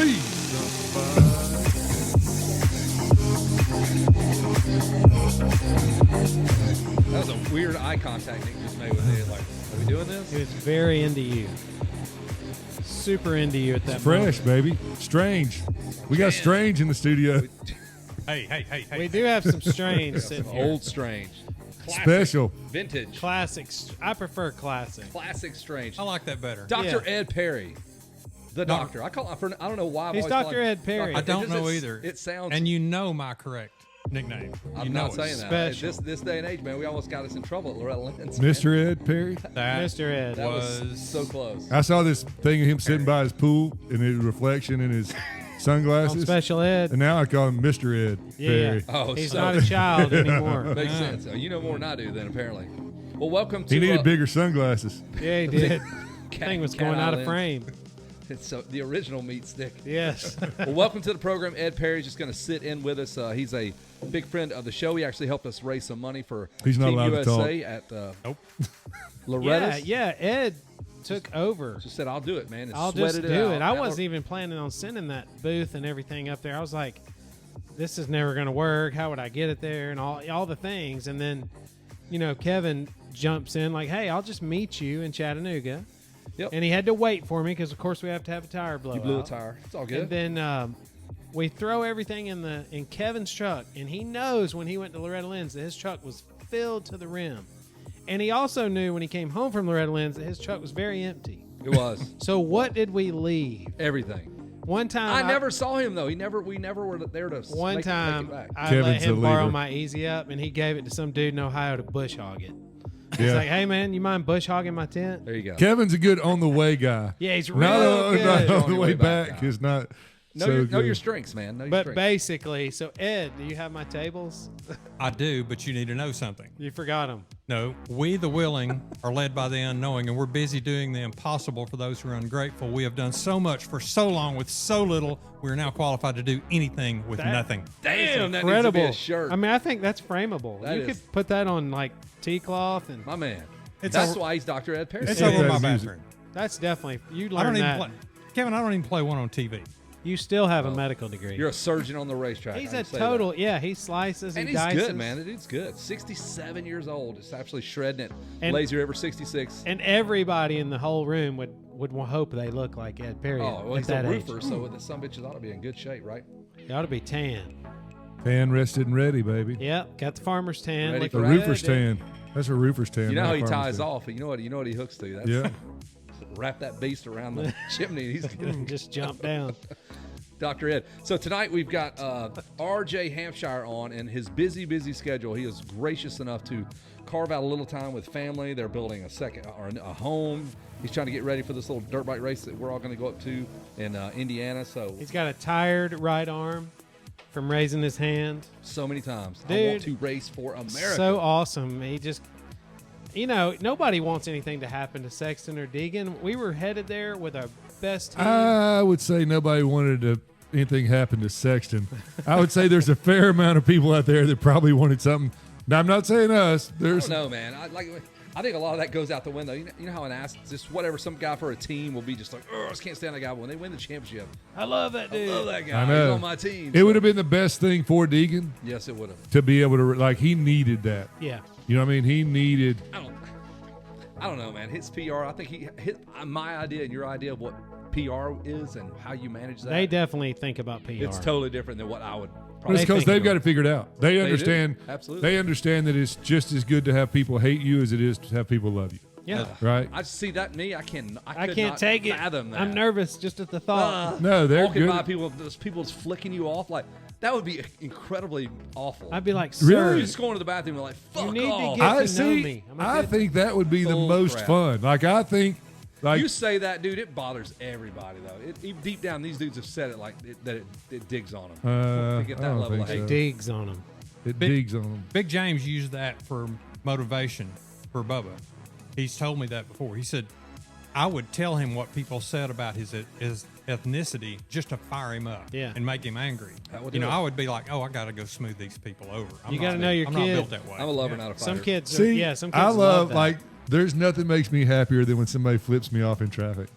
be somebody. That was a weird eye contact Nick just made with it. Like, are we doing this? He was very into you. Super into you at that It's fresh, moment. baby. Strange. We got Strange in the studio. Hey. We do have some strange sitting here. Old Strange. Classic. Special. Vintage. Classics. I prefer classic. Classic Strange. I like that better. Dr. Yeah. Ed Perry. The doctor. I don't know why. I've He's always called Dr. him Ed Perry. I don't It know just- either. It sounds. And you know my correct nickname. I'm You know not it. saying that. Special. This day and age, man, we almost got us in trouble at Loretta Lynn's. Mr. Ed Perry. That Mr. Ed. That was was so close. I saw this thing of him sitting by his pool and his reflection in his On sunglasses. Special Ed. And now I call him Mr. Ed Yeah. Perry. Oh, He's so- not a child anymore. Makes sense. You know more than I do, then, apparently. Well, welcome to. He needed bigger sunglasses. Yeah, he did. Cat- Thing was Cat going out of Island. frame. It's the original meat stick. Yes. Well, welcome to the program. Ed Perry's just going to sit in with us. He's a big friend of the show. He actually helped us raise some money for He's not Team allowed to USA talk. at Nope. Loretta's. Yeah. Ed took over. Just said, "I'll do it, man." And I'll just sweated do out. it. I That wasn't were- even planning on sending that booth and everything up there. I was like, this is never going to work. How would I get it there? And all the things. And then, Kevin jumps in like, hey, I'll just meet you in Chattanooga. Yep. And he had to wait for me because, of course, we have to have a tire blowout. You blew a tire. It's all good. And then we throw everything in Kevin's truck, and he knows when he went to Loretta Lynn's that his truck was filled to the rim. And he also knew when he came home from Loretta Lynn's that his truck was very empty. It was So what did we leave? everything. One time I never saw him though. We never were there to One make time it back. I Kevin's let him the borrow leader. my Easy Up, and he gave it to some dude in Ohio to bush hog it. He's Yeah. like, hey man, you mind bush hogging my tent? There you go. Kevin's a good on the way guy. Yeah, he's Not real good. on On the your way way back back guy. is not Know so your good. strengths, man. Know your But strengths. basically, so Ed, do you have my tables? I do, but you need to know something. You forgot them. No, we the willing are led by the unknowing, and we're busy doing the impossible for those who are ungrateful. We have done so much for so long with so little. We are now qualified to do anything with nothing. Damn, that Incredible. needs to be a shirt. I mean, I think that's frameable. That you is. could put that on like tea cloth, and My man. It's That's over- why he's Dr. Ed Perry. It's Yeah. over in my Guys use it. bathroom. that's definitely you I don't learn even that. play. Kevin, I don't even play one on TV. You still have a medical degree. You're a surgeon on the racetrack. He's I a can say total. that. Yeah, he slices. And he he's dices. good, man. The dude's good. 67 years old. Just absolutely shredding it. And- Lazy River 66. And everybody in the whole room would hope they look like Ed Perry. Oh, well, at he's a that roofer, age. so the some bitches ought to be in good shape, right? He ought to be tan. Tan, rested, and ready, baby. Yep, got the farmer's tan. Ready Look for The Right. roofer's tan. That's a roofer's tan. You know not how a he farmer's ties tan. off. You know what he hooks to. That's Yeah. wrap that beast around the chimney. He's good. just jump down. Dr. Ed. So tonight we've got R.J. Hampshire on, and his busy schedule. He is gracious enough to carve out a little time with family. They're building a home. He's trying to get ready for this little dirt bike race that we're all going to go up to in Indiana. So He's got a tired right arm from raising his hand. so many times. I Dude. want to race for America. So awesome. He just, nobody wants anything to happen to Sexton or Deegan. We were headed there with our best team. I would say nobody wanted anything happen to Sexton. I would say there's a fair amount of people out there that probably wanted something. Now, I'm not saying us. I There's don't know, man. I think a lot of that goes out the window. You know how just whatever, some guy for a team will be just like, oh, I just can't stand that guy. But when they win the championship, I love that dude. I love that guy. I know. He's on my team. It would have been the best thing for Deegan Yes, it would have. to be able to, he needed that. Yeah. You know what I mean? He needed. I don't know, man. His PR, I think my idea and your idea of what PR is and how you manage that. They definitely think about PR. It's totally different than what I would But probably it's because think they've of got it. it figured out. They do. understand. Absolutely. They understand that it's just as good to have people hate you as it is to have people love you. Yeah. Right? I see that in me. I could can't not take it. fathom that. I'm nervous just at the thought. No, they're Walking good. by people just flicking you off that would be incredibly awful. I'd be like, Really? sir, You just going to the bathroom and fuck You need to off. get- I to know see. me. I'm a I good- think that would be the Bull most crap. fun. I think, You say that, dude, it bothers everybody, though. Deep down, these dudes have said it that it digs on them. to get I that don't level think of hate. so. digs on him. It digs on them. Big James used that for motivation for Bubba. He's told me that before. He said, I would tell him what people said about his ethnicity just to fire him up Yeah. and make him angry. That would do it. I would be like, oh, I got to go smooth these people over. You gotta know your I'm kid. not built that way. I'm a lover, not a fighter. Some kids, See, some kids I love that. there's nothing makes me happier than when somebody flips me off in traffic.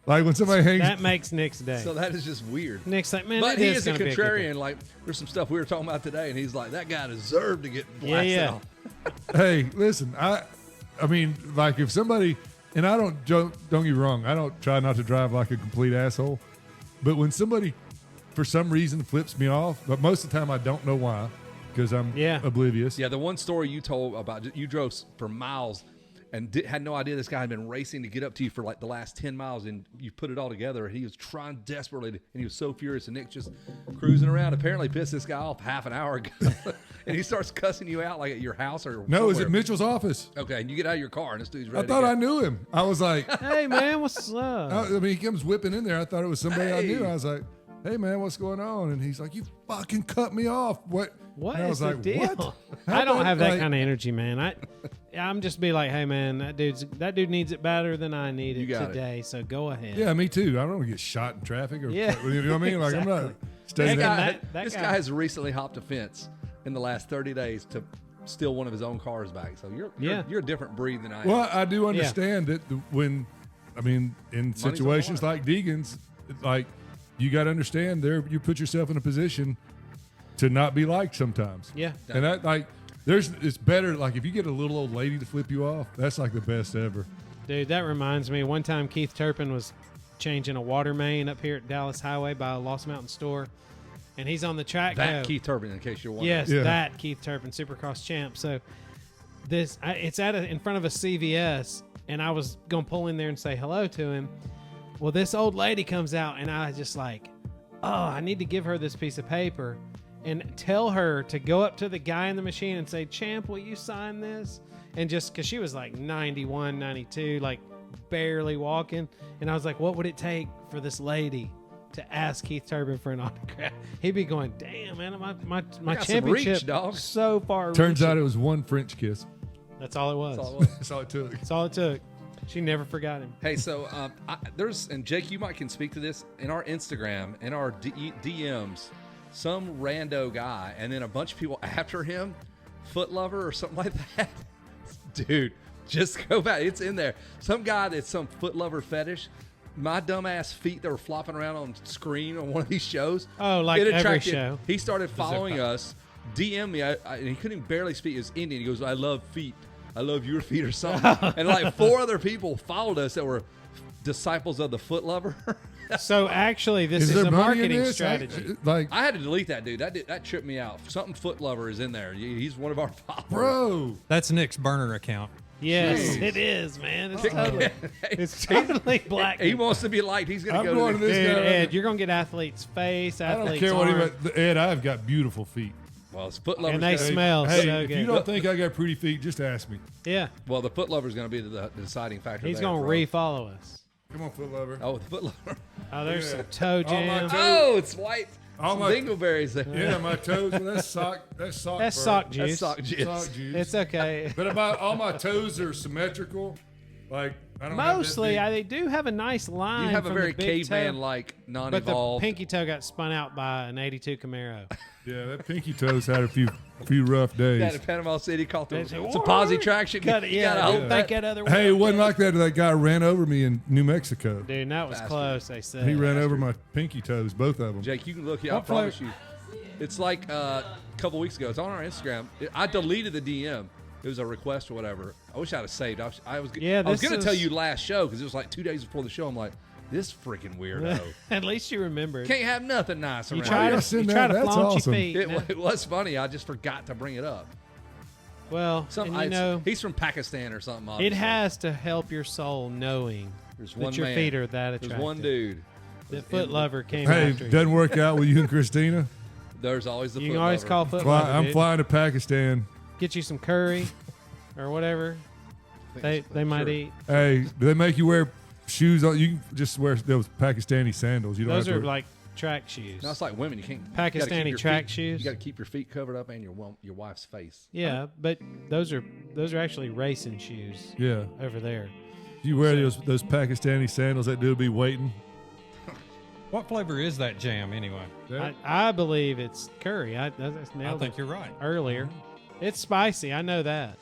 Like when somebody hangs. That makes Nick's day. So that is just weird. Nick's like, man, But it he is is a gonna be good day. contrarian. Like, there's some stuff we were talking about today, and he's like, that guy deserved to get Yeah, blasted yeah. off. Hey, listen, I mean, like if somebody, and I don't get me wrong, I don't try not to drive like a complete asshole, but when somebody, for some reason, flips me off, but most of the time I don't know why, because I'm oblivious. Yeah, the one story you told about, you drove for miles and had no idea this guy had been racing to get up to you for like the last 10 miles, and you put it all together, and he was trying desperately, and he was so furious, and Nick just cruising around, apparently pissed this guy off half an hour ago, and he starts cussing you out like at your house or No, it was somewhere. at Mitchell's office. Okay, and you get out of your car, and this dude's ready I thought to I go. knew him. I was like, Hey, man, what's up? I mean, he comes whipping in there. I thought it was somebody I knew. Hey. I was like, hey, man, what's going on? And he's like, you fucking cut me off. What? What And I is was the like, deal? what? I don't have that like- kind of energy, man. I'm just be like, hey, man, that dude needs it better than I need You it got it. today. So go ahead. Yeah, me too. I don't want to get shot in traffic or Yeah. you know what I mean? Like I'm not Exactly. staying This there. guy, this guy has recently hopped a fence in the last 30 days to steal one of his own cars back. So you're a different breed than I am. Well, I do understand that when, I mean, in situations line. like Deegan's, it's like you got to understand there, you put yourself in a position to not be liked sometimes. Yeah. And that like, it's better. Like if you get a little old lady to flip you off, that's like the best ever. Dude, that reminds me. One time Keith Turpin was changing a water main up here at Dallas Highway by a Lost Mountain store, and he's on the track. that Keith Turbin, in case you're wondering. Yes, Yeah. that Keith Turpin, Supercross champ. So it's in front of a CVS, and I was gonna pull in there and say hello to him. Well, this old lady comes out, and I just like, oh, I need to give her this piece of paper and tell her to go up to the guy in the machine and say, champ, will you sign this? And just because she was like 91, 92, like barely walking. And I was like, what would it take for this lady to ask Keith Turpin for an autograph? He'd be going, damn, man, my got some championship reach, dog. so far. Turns reaching." out it was one French kiss. That's all it was. That's all it was. That's all it took. That's all it took. She never forgot him. Hey, so and Jake, you might can speak to this in our Instagram, in our DMs, some rando guy, and then a bunch of people after him, foot lover or something like that. Dude, just go back. It's in there. Some guy that's some foot lover fetish. My dumbass feet that were flopping around on screen on one of these shows. Oh, like it every attracted- show. He started following us, DM me, and he couldn't barely speak. He was Indian. He goes, I love feet. I love your feet or something. And like 4 other people followed us that were disciples of the foot lover. So actually, this is there a money in marketing this? strategy. Like, I had to delete that dude. That tripped me out. Something foot lover is in there. He's one of our followers. bro, That's Nick's burner account. Yes, Jeez. it is, man. It's totally black. He wants to be liked. He's going I'm to go going to to the, this Dude, guy. Ed, you're gonna get athlete's face, I don't athlete's care what arm, Ed, I've got beautiful feet. well, it's foot lover. and they smell Hey, so if good. you don't think I got pretty feet, just ask me. Yeah, Well, the foot lover is going to be the deciding factor. he's there, gonna bro. re-follow us. Come on, foot lover. Oh, the foot lover. Oh, there's Yeah. some toe All my jam. toe- Oh, it's white. All Some my- dingleberries there. Yeah, my toes. Well, that's sock. That's sock. That's fur. sock That's juice. sock juice. Sock juice. It's okay. But about all my toes are symmetrical. Like I don't have Mostly, that they do have a nice line. You have a from very the big toe, caveman-like, but the non-evolved. pinky toe got spun out by an '82 Camaro. big, yeah, that pinky toes had a few rough That days. in Panama City called the They say, it's a posi traction. Got it. You Yeah, gotta don't hope think that- that other. Hey, it way. wasn't like that. That guy ran over me in New Mexico. Dude, that was Bastard. close. They said He ran over my pinky toes, both of them. Jake, you can look. Yeah, I What flavor- promise you. It's like a couple weeks ago. It's on our Instagram. I deleted the DM. It was a request or whatever. I wish I'd have saved. I was Yeah, I was this going to tell is- you last show because it was like 2 days before the show. I'm like, this freaking weirdo. At least you remembered. Can't have nothing nice You around try here. y'all to, send you that? try to That's flaunt awesome. your feet. man. It was funny. I just forgot to bring it up. Well, and you know, he's from Pakistan or something. it Obviously. has to help your soul knowing There's that one your man. feet are that attractive. There's one dude. The foot lover came Hey, after you. doesn't work out with you and Christina. There's always the You foot can always lover. call foot lover. I'm dude. flying to Pakistan. Get you some curry or whatever they might Sure. eat. Hey, do they make you wear shoes? You can just wear those Pakistani sandals. You don't Those have are to. like track shoes. No, it's like women. You can't. you Pakistani gotta keep your track feet- shoes? You got to keep your feet covered up and your wife's face. Yeah, but those are actually racing shoes Yeah. over there. You wear those Pakistani sandals, that dude will be waiting. What flavor is that jam anyway? I believe it's curry. That's I nailed think it you're right. earlier. It's spicy. I know that.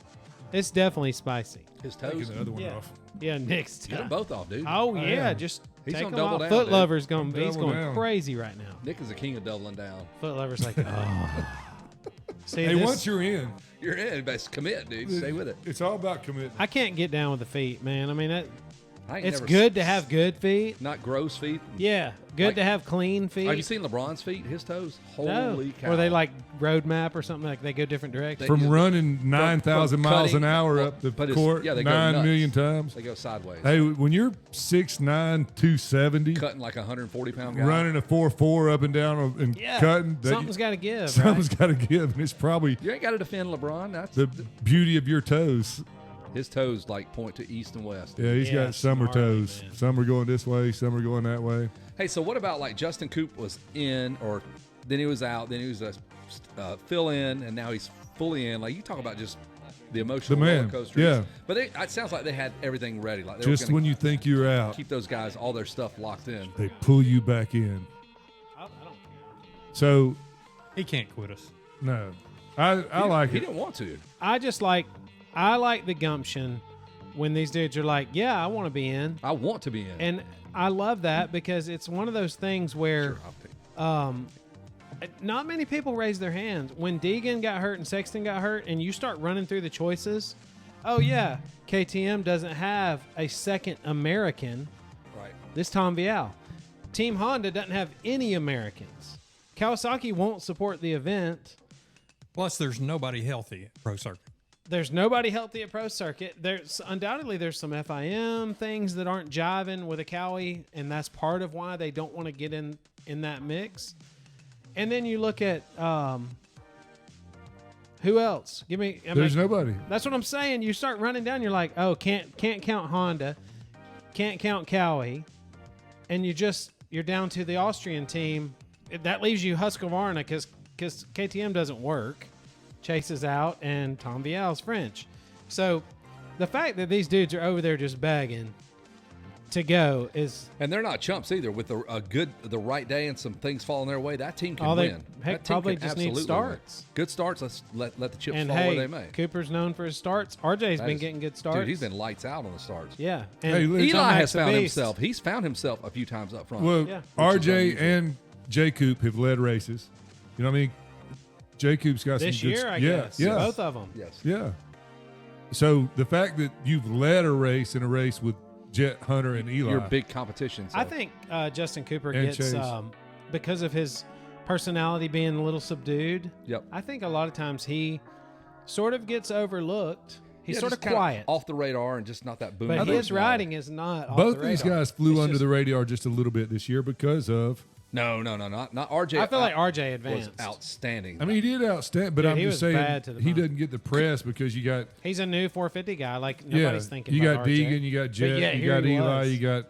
It's definitely spicy. His Taking toes. the other one Yeah. off. Yeah, Nick's Get them both off, dude. Oh yeah, yeah. just He's take gonna them double off. down, Foot dude. Lover's going. He's Double going down. crazy right now. Nick is a king of doubling down. Foot Lover's like, oh. See, Hey, this- once you're in, You're in. Best commit, dude. Stay with it. it's all about commitment. I can't get down with the feet, man. I mean, I ain't it's never good to have good feet. Not gross feet. Yeah, good Like- to have clean feet. Have you seen LeBron's feet? His toes? No. Holy cow. Or they like road map or something, like they go different directions. From just- running 9,000 from miles an cutting- hour well, up the but it's- court yeah, they go 9 nuts. million times. They go sideways. Hey, when you're 6'9", 270, Cutting like a 140-pound guy. running a 4.4 up and down and Yeah, cutting, something's got to give. something's Right? got to give, and it's probably You ain't got to defend LeBron. That's the beauty of your toes. his toes like point to east and west. Yeah, he's Yeah, got summer gnarly, toes. man. Some are going this way, some are going that way. Hey, so what about like Justin Coop was in, or then he was out, then he was a fill in, and now he's fully in. Like you talk about just the emotional The man, roller coaster. yeah. But it sounds like they had everything ready. Like they were Just gonna when you think you're out, keep those guys all their stuff locked in. they pull you back in. I don't care. So, He can't quit us. no. I like He it. didn't want to. I like the gumption when these dudes are like, yeah, I want to be in. I want to be in. And I love that because it's one of those things where Sure, I'll pick. not many people raise their hands. When Deegan got hurt and Sexton got hurt, and you start running through the choices, oh, yeah, KTM doesn't have a second American. Right. This Tom Vial. Team Honda doesn't have any Americans. Kawasaki won't support the event. Plus, there's nobody healthy at Pro Circuit. There's nobody healthy at Pro Circuit. There's undoubtedly there's some FIM things that aren't jiving with a Cowie, and that's part of why they don't want to get in that mix. And then you look at who else? Give me. There's nobody. That's what I'm saying. You start running down. You're like, oh, can't count Honda, can't count Cowie, and you're down to the Austrian team. That leaves you Husqvarna because KTM doesn't work. Chase is out, and Tom Vial's French. So the fact that these dudes are over there just begging to go is And they're not chumps either. With the right day and some things falling their way, that team can they win. heck, That team probably can just need absolutely win. starts. Good starts. Let's let the chips and fall hey, where they may. Cooper's known for his starts. RJ's That been is- getting good starts. Dude, he's been lights out on the starts. yeah. Hey, And listen, Eli Tomax has the found beast. himself. He's found himself a few times up front. Well, Yeah. Which is RJ unusual. and J Coop have led races. You know what I mean? J Coop's got This some good year, I yeah, guess. Yeah. Both of them. yes. Yeah. So the fact that you've led a race in a race with Jet, Hunter, and Eli. Your big competition. So. I think Justin Cooper And gets Chase. because of his personality being a little subdued. Yep. I think a lot of times he sort of gets overlooked. He's Yeah, sort just of kinda quiet, off the radar, and just not that boom. but boom his guy. riding is not. Off Both the these radar. guys flew It's under just- the radar just a little bit this year because of. No, not RJ. I feel like RJ was advanced. outstanding. I mean, he did outstanding, but Dude, I'm he just was saying bad to the he bone. doesn't get the press because you got He's a new 450 guy. Like nobody's thinking. you about got RJ. Deegan, you got But Jet, yet you here got he Eli, was. you got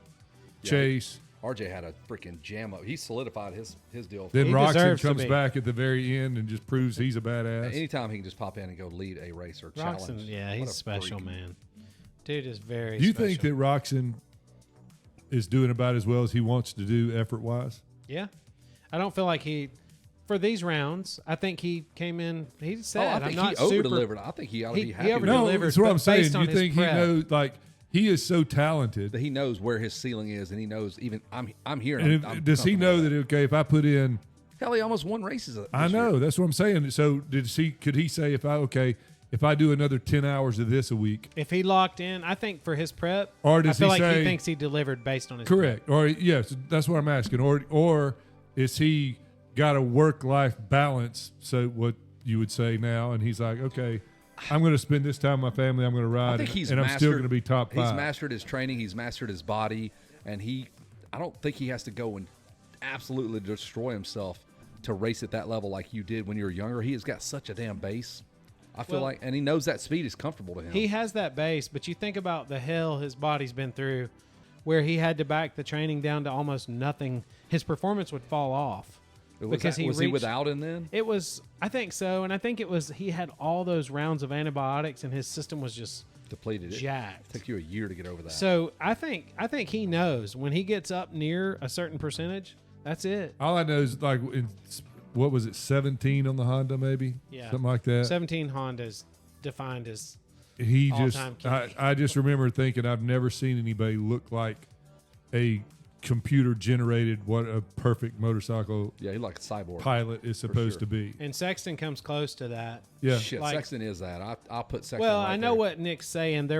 Chase. RJ had a freaking jam up. He solidified his deal. Then He Roxon deserves to comes be. back at the very end and just proves he's a badass. Anytime he can just pop in and go lead a race or Roxon, challenge. yeah, What he's a special, freak. man. Dude is very. Do you special. think that Roxon is doing about as well as he wants to do effort wise? Yeah, I don't feel like he. For these rounds, I think he came in. He Oh, said, I "I'm think not he super." over-delivered. I think he ought to He- be he happy with over-delivered. it. No, that's what I'm but saying. based on You his think prep. he knows? Like he is so talented. That he knows where his ceiling is, and he knows even I'm here. And I'm does he comfortable know with that okay, if I put in, Hell, he almost won races. I this know year. that's what I'm saying. So could he say if I do another 10 hours of this a week, If he locked in, I think for his prep, Or does I feel he like say- he thinks he delivered based on his correct? prep. Or yes, that's what I'm asking. Or is he got a work life balance? So what you would say now, and he's like, okay, I'm going to spend this time with my family. I'm going to ride, I think he's and I'm mastered, still going to be top He's five. mastered his training. He's mastered his body, and I don't think he has to go and absolutely destroy himself to race at that level like you did when you were younger. He has got such a damn base. I feel Well, like, and he knows that speed is comfortable to him. He has that base, but you think about the hell his body's been through, where he had to back the training down to almost nothing. His performance would fall off because was he he without him then? It was, I think so, and I think it was he had all those rounds of antibiotics, and his system was just Depleted. jacked. It took you a year to get over that. So I think he knows when he gets up near a certain percentage, that's it. All I know is like, what was it, 17 on the Honda, maybe? Yeah. Something like that. 17 Honda's defined as he All-time just, Kenny. I just remember thinking I've never seen anybody look like a computer generated what a perfect motorcycle Yeah, he like a cyborg. pilot is supposed sure. to be. And Sexton comes close to that. Yeah. Shit, Like- Sexton is that. I'll put Sexton. Well, right I know there. what Nick's saying. It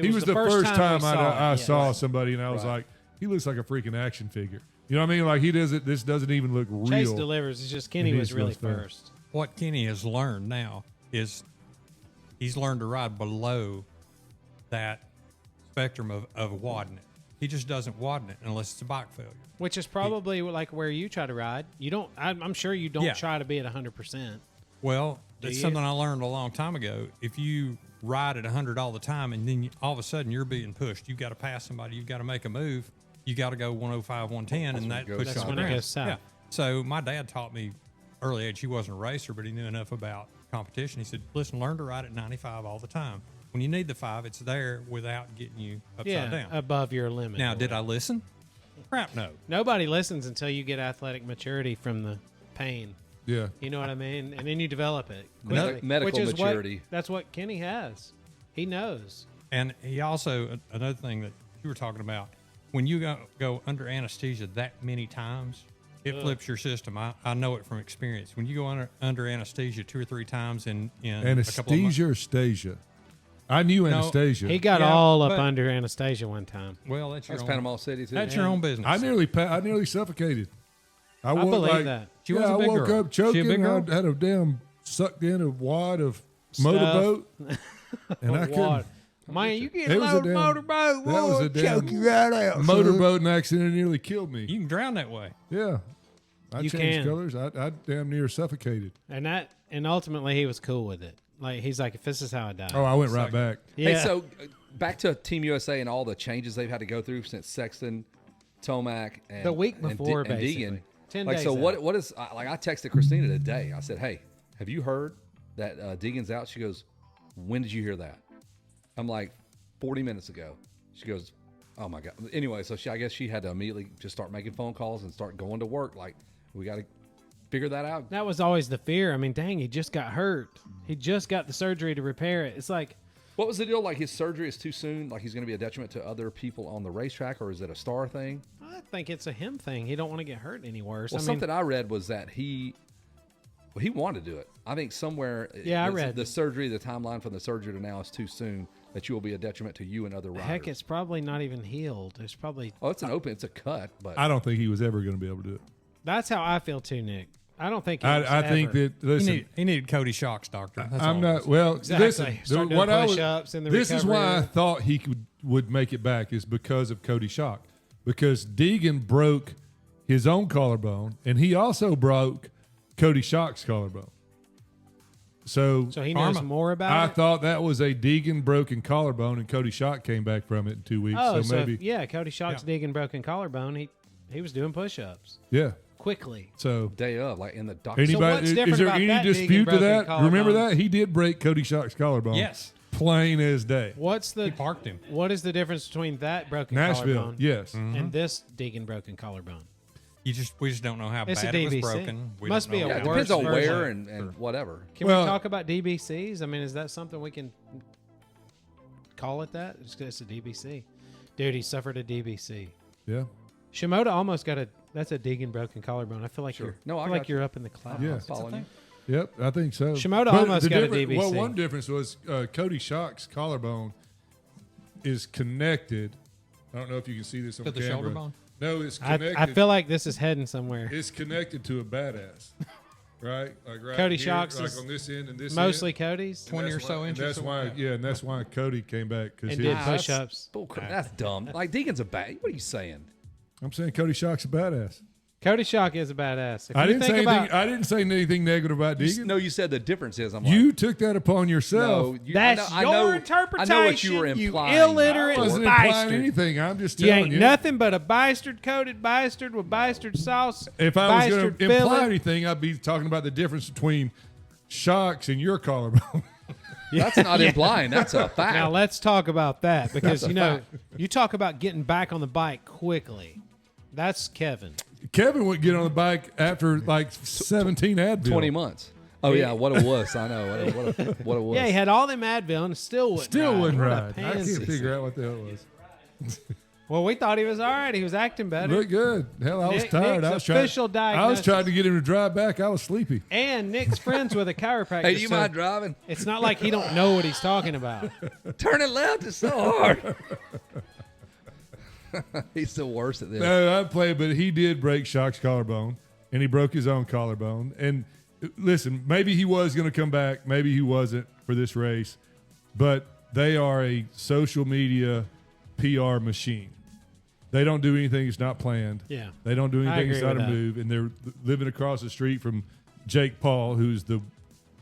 He was the first time we saw I it, saw yes. somebody and I was Right. like, he looks like a freaking action figure. You know what I mean? Like this doesn't even look Chase real. delivers. It's just Kenny And was he's really real fast. first. What Kenny has learned now is he's learned to ride below that spectrum of wadding it. He just doesn't wadding it unless it's a bike failure. Which is probably like where you try to ride. You don't. I'm sure you don't Yeah. try to be at 100%. Well, Do it's you? something I learned a long time ago. If you ride at 100 all the time and then all of a sudden you're being pushed, you've got to pass somebody, you've got to make a move, you got to go 105, 110, and that when it puts goes you That's on when the it ground. goes south. Yeah. So my dad taught me early age. He wasn't a racer, but he knew enough about competition. He said, listen, learn to ride at 95 all the time. When you need the 5, it's there without getting you upside Yeah, down. above your limit. Now, did I listen? Crap, no. Nobody listens until you get athletic maturity from the pain. Yeah. You know what I mean? And then you develop it. Medical quickly, medical which is maturity. That's what Kenny has. He knows. And he also, another thing that you were talking about, when you go under anesthesia that many times, it flips your system. I know it from experience. When you go under anesthesia 2 or 3 times in a couple of months. Anesthesia or stasia? I knew No, Anastasia. He got Yeah, all up but- under anesthesia one time. Well, that's your That's own, Panama City too. that's your own business. I nearly suffocated. I woke believe like, that. She was a I big woke girl. up choking. She a big girl? I had a damn sucked in a wad of Stuff. motorboat, and I couldn't. Water. Man, you get It a was a load of damn- motorboat. that was Whoa, a damn choke you right out. son. motorboat accident nearly killed me. You can drown that way. Yeah, I You changed can. colors. I damn near suffocated. And ultimately he was cool with it. Like he's like, if this is how I die. Oh, I went right back. yeah. Hey, so back to Team USA and all the changes they've had to go through since Sexton, Tomac, and The week and before, and basically. Deegan. 10 like, days so out. what is like? I texted Christina today. I said, "Hey, have you heard that Deegan's out?" She goes, "When did you hear that?" I'm like, 40 minutes ago. She goes, "Oh my god." Anyway, so I guess she had to immediately just start making phone calls and start going to work. Like, we got to figure that out. That was always the fear. I mean, dang, he just got hurt. He just got the surgery to repair it. It's like, What was the deal? Like, his surgery is too soon? Like, he's going to be a detriment to other people on the racetrack, or is it a star thing? I think it's a him thing. He don't want to get hurt any worse. Well, I mean, something I read was that he wanted to do it. I think somewhere. Yeah, I it's- read. the surgery. The timeline from the surgery to now is too soon. That you will be a detriment to you and other riders. heck, it's probably not even healed. It's probably it's an open. It's a cut, but I don't think he was ever going to be able to do it. that's how I feel too, Nick. I don't think. It was I think ever. that listen. He needed Cody Shock's doctor. That's all I'm it not was. well. Exactly. Listen, Start doing what I was. push-ups in the This is why I recovery. thought he would make it back is because of Cody Shock, because Deegan broke his own collarbone, and he also broke Cody Shock's collarbone. So So he knows Karma. more about I it. thought that was a Deegan broken collarbone, and Cody Shock came back from it in 2 weeks. Oh, so maybe yeah, Cody Shock's digging broken collarbone. He was doing push-ups yeah. quickly. So day of like in the doctor. anybody what's is different there about any that dispute Deegan to broken that? Remember collarbone? that he did break Cody Shock's collarbone. Yes. Plain as day. What's He the parked him. what is the difference between that broken Nashville, collarbone yes. and this Deegan broken collarbone? We just don't know how It's a bad it was DBC. broken. We Must don't be know a yeah, how it worse depends on version. where and whatever. Can Well- we talk about DBCs? I mean, is that something we can call it that? It's a DBC. Dude, he suffered a DBC. Yeah. Shimoda almost got that's a Deegan broken collarbone. I feel like Sure. you're No, I feel got like you. you're up in the clouds. Yeah. I'm following you. Yep, I think so. Shimoda But almost the got a difference- DBC. Well, one difference was Cody Shock's collarbone is connected. I don't know if you can see this on To the camera. shoulder bone? No, it's connected. I feel like this is heading somewhere. it's connected to a badass, right? Like right Cody here, Shock's like is on this end and this Mostly end. Cody's. And 20 that's or so why- and inches That's why, away. yeah, and that's why Cody came back because And did That's push-ups. bullcrap. That's dumb. Like, Deegan's a bad. What are you saying? I'm saying Cody Shock's a badass. Cody Shock is a badass. If I you didn't think say about anything. I didn't say anything negative about Deegan. No, you said the difference is. I'm You like, took that upon yourself. no, you, that's I your know, interpretation. I know what you were implying. illiterate I wasn't bastard. implying anything. I'm just You telling ain't you. nothing but a bastard coated bastard with bastard sauce. If I was going bastard to imply filling. anything, I'd be talking about the difference between Shocks and your collarbone. That's not implying. That's a fact. Now let's talk about that because That's a you know fact. you talk about getting back on the bike quickly. That's Kevin. Kevin would get on the bike after like 17 Advil. 20 months. Oh yeah, what a wuss! I know what a wuss. Yeah, he had all them Advil and still wouldn't Wouldn't What a ride. I pansy. can't figure out what the hell it was. Well, we thought he was all right. He was acting better. Looked good. Hell, I was Nick's tired. I was official trying. I was diagnosis. trying to get him to drive back. I was sleepy. And Nick's friends with a chiropractor. Hey, do you so mind driving? it's not like he don't know what he's talking about. Turning left is so hard. He's the worst at this. No, I played, but he did break Shock's collarbone, and he broke his own collarbone. And listen, maybe he was going to come back. Maybe he wasn't for this race. But they are a social media PR machine. They don't do anything that's not planned. Yeah. They don't do I anything that's agree not a with that. move. And they're living across the street from Jake Paul, who's the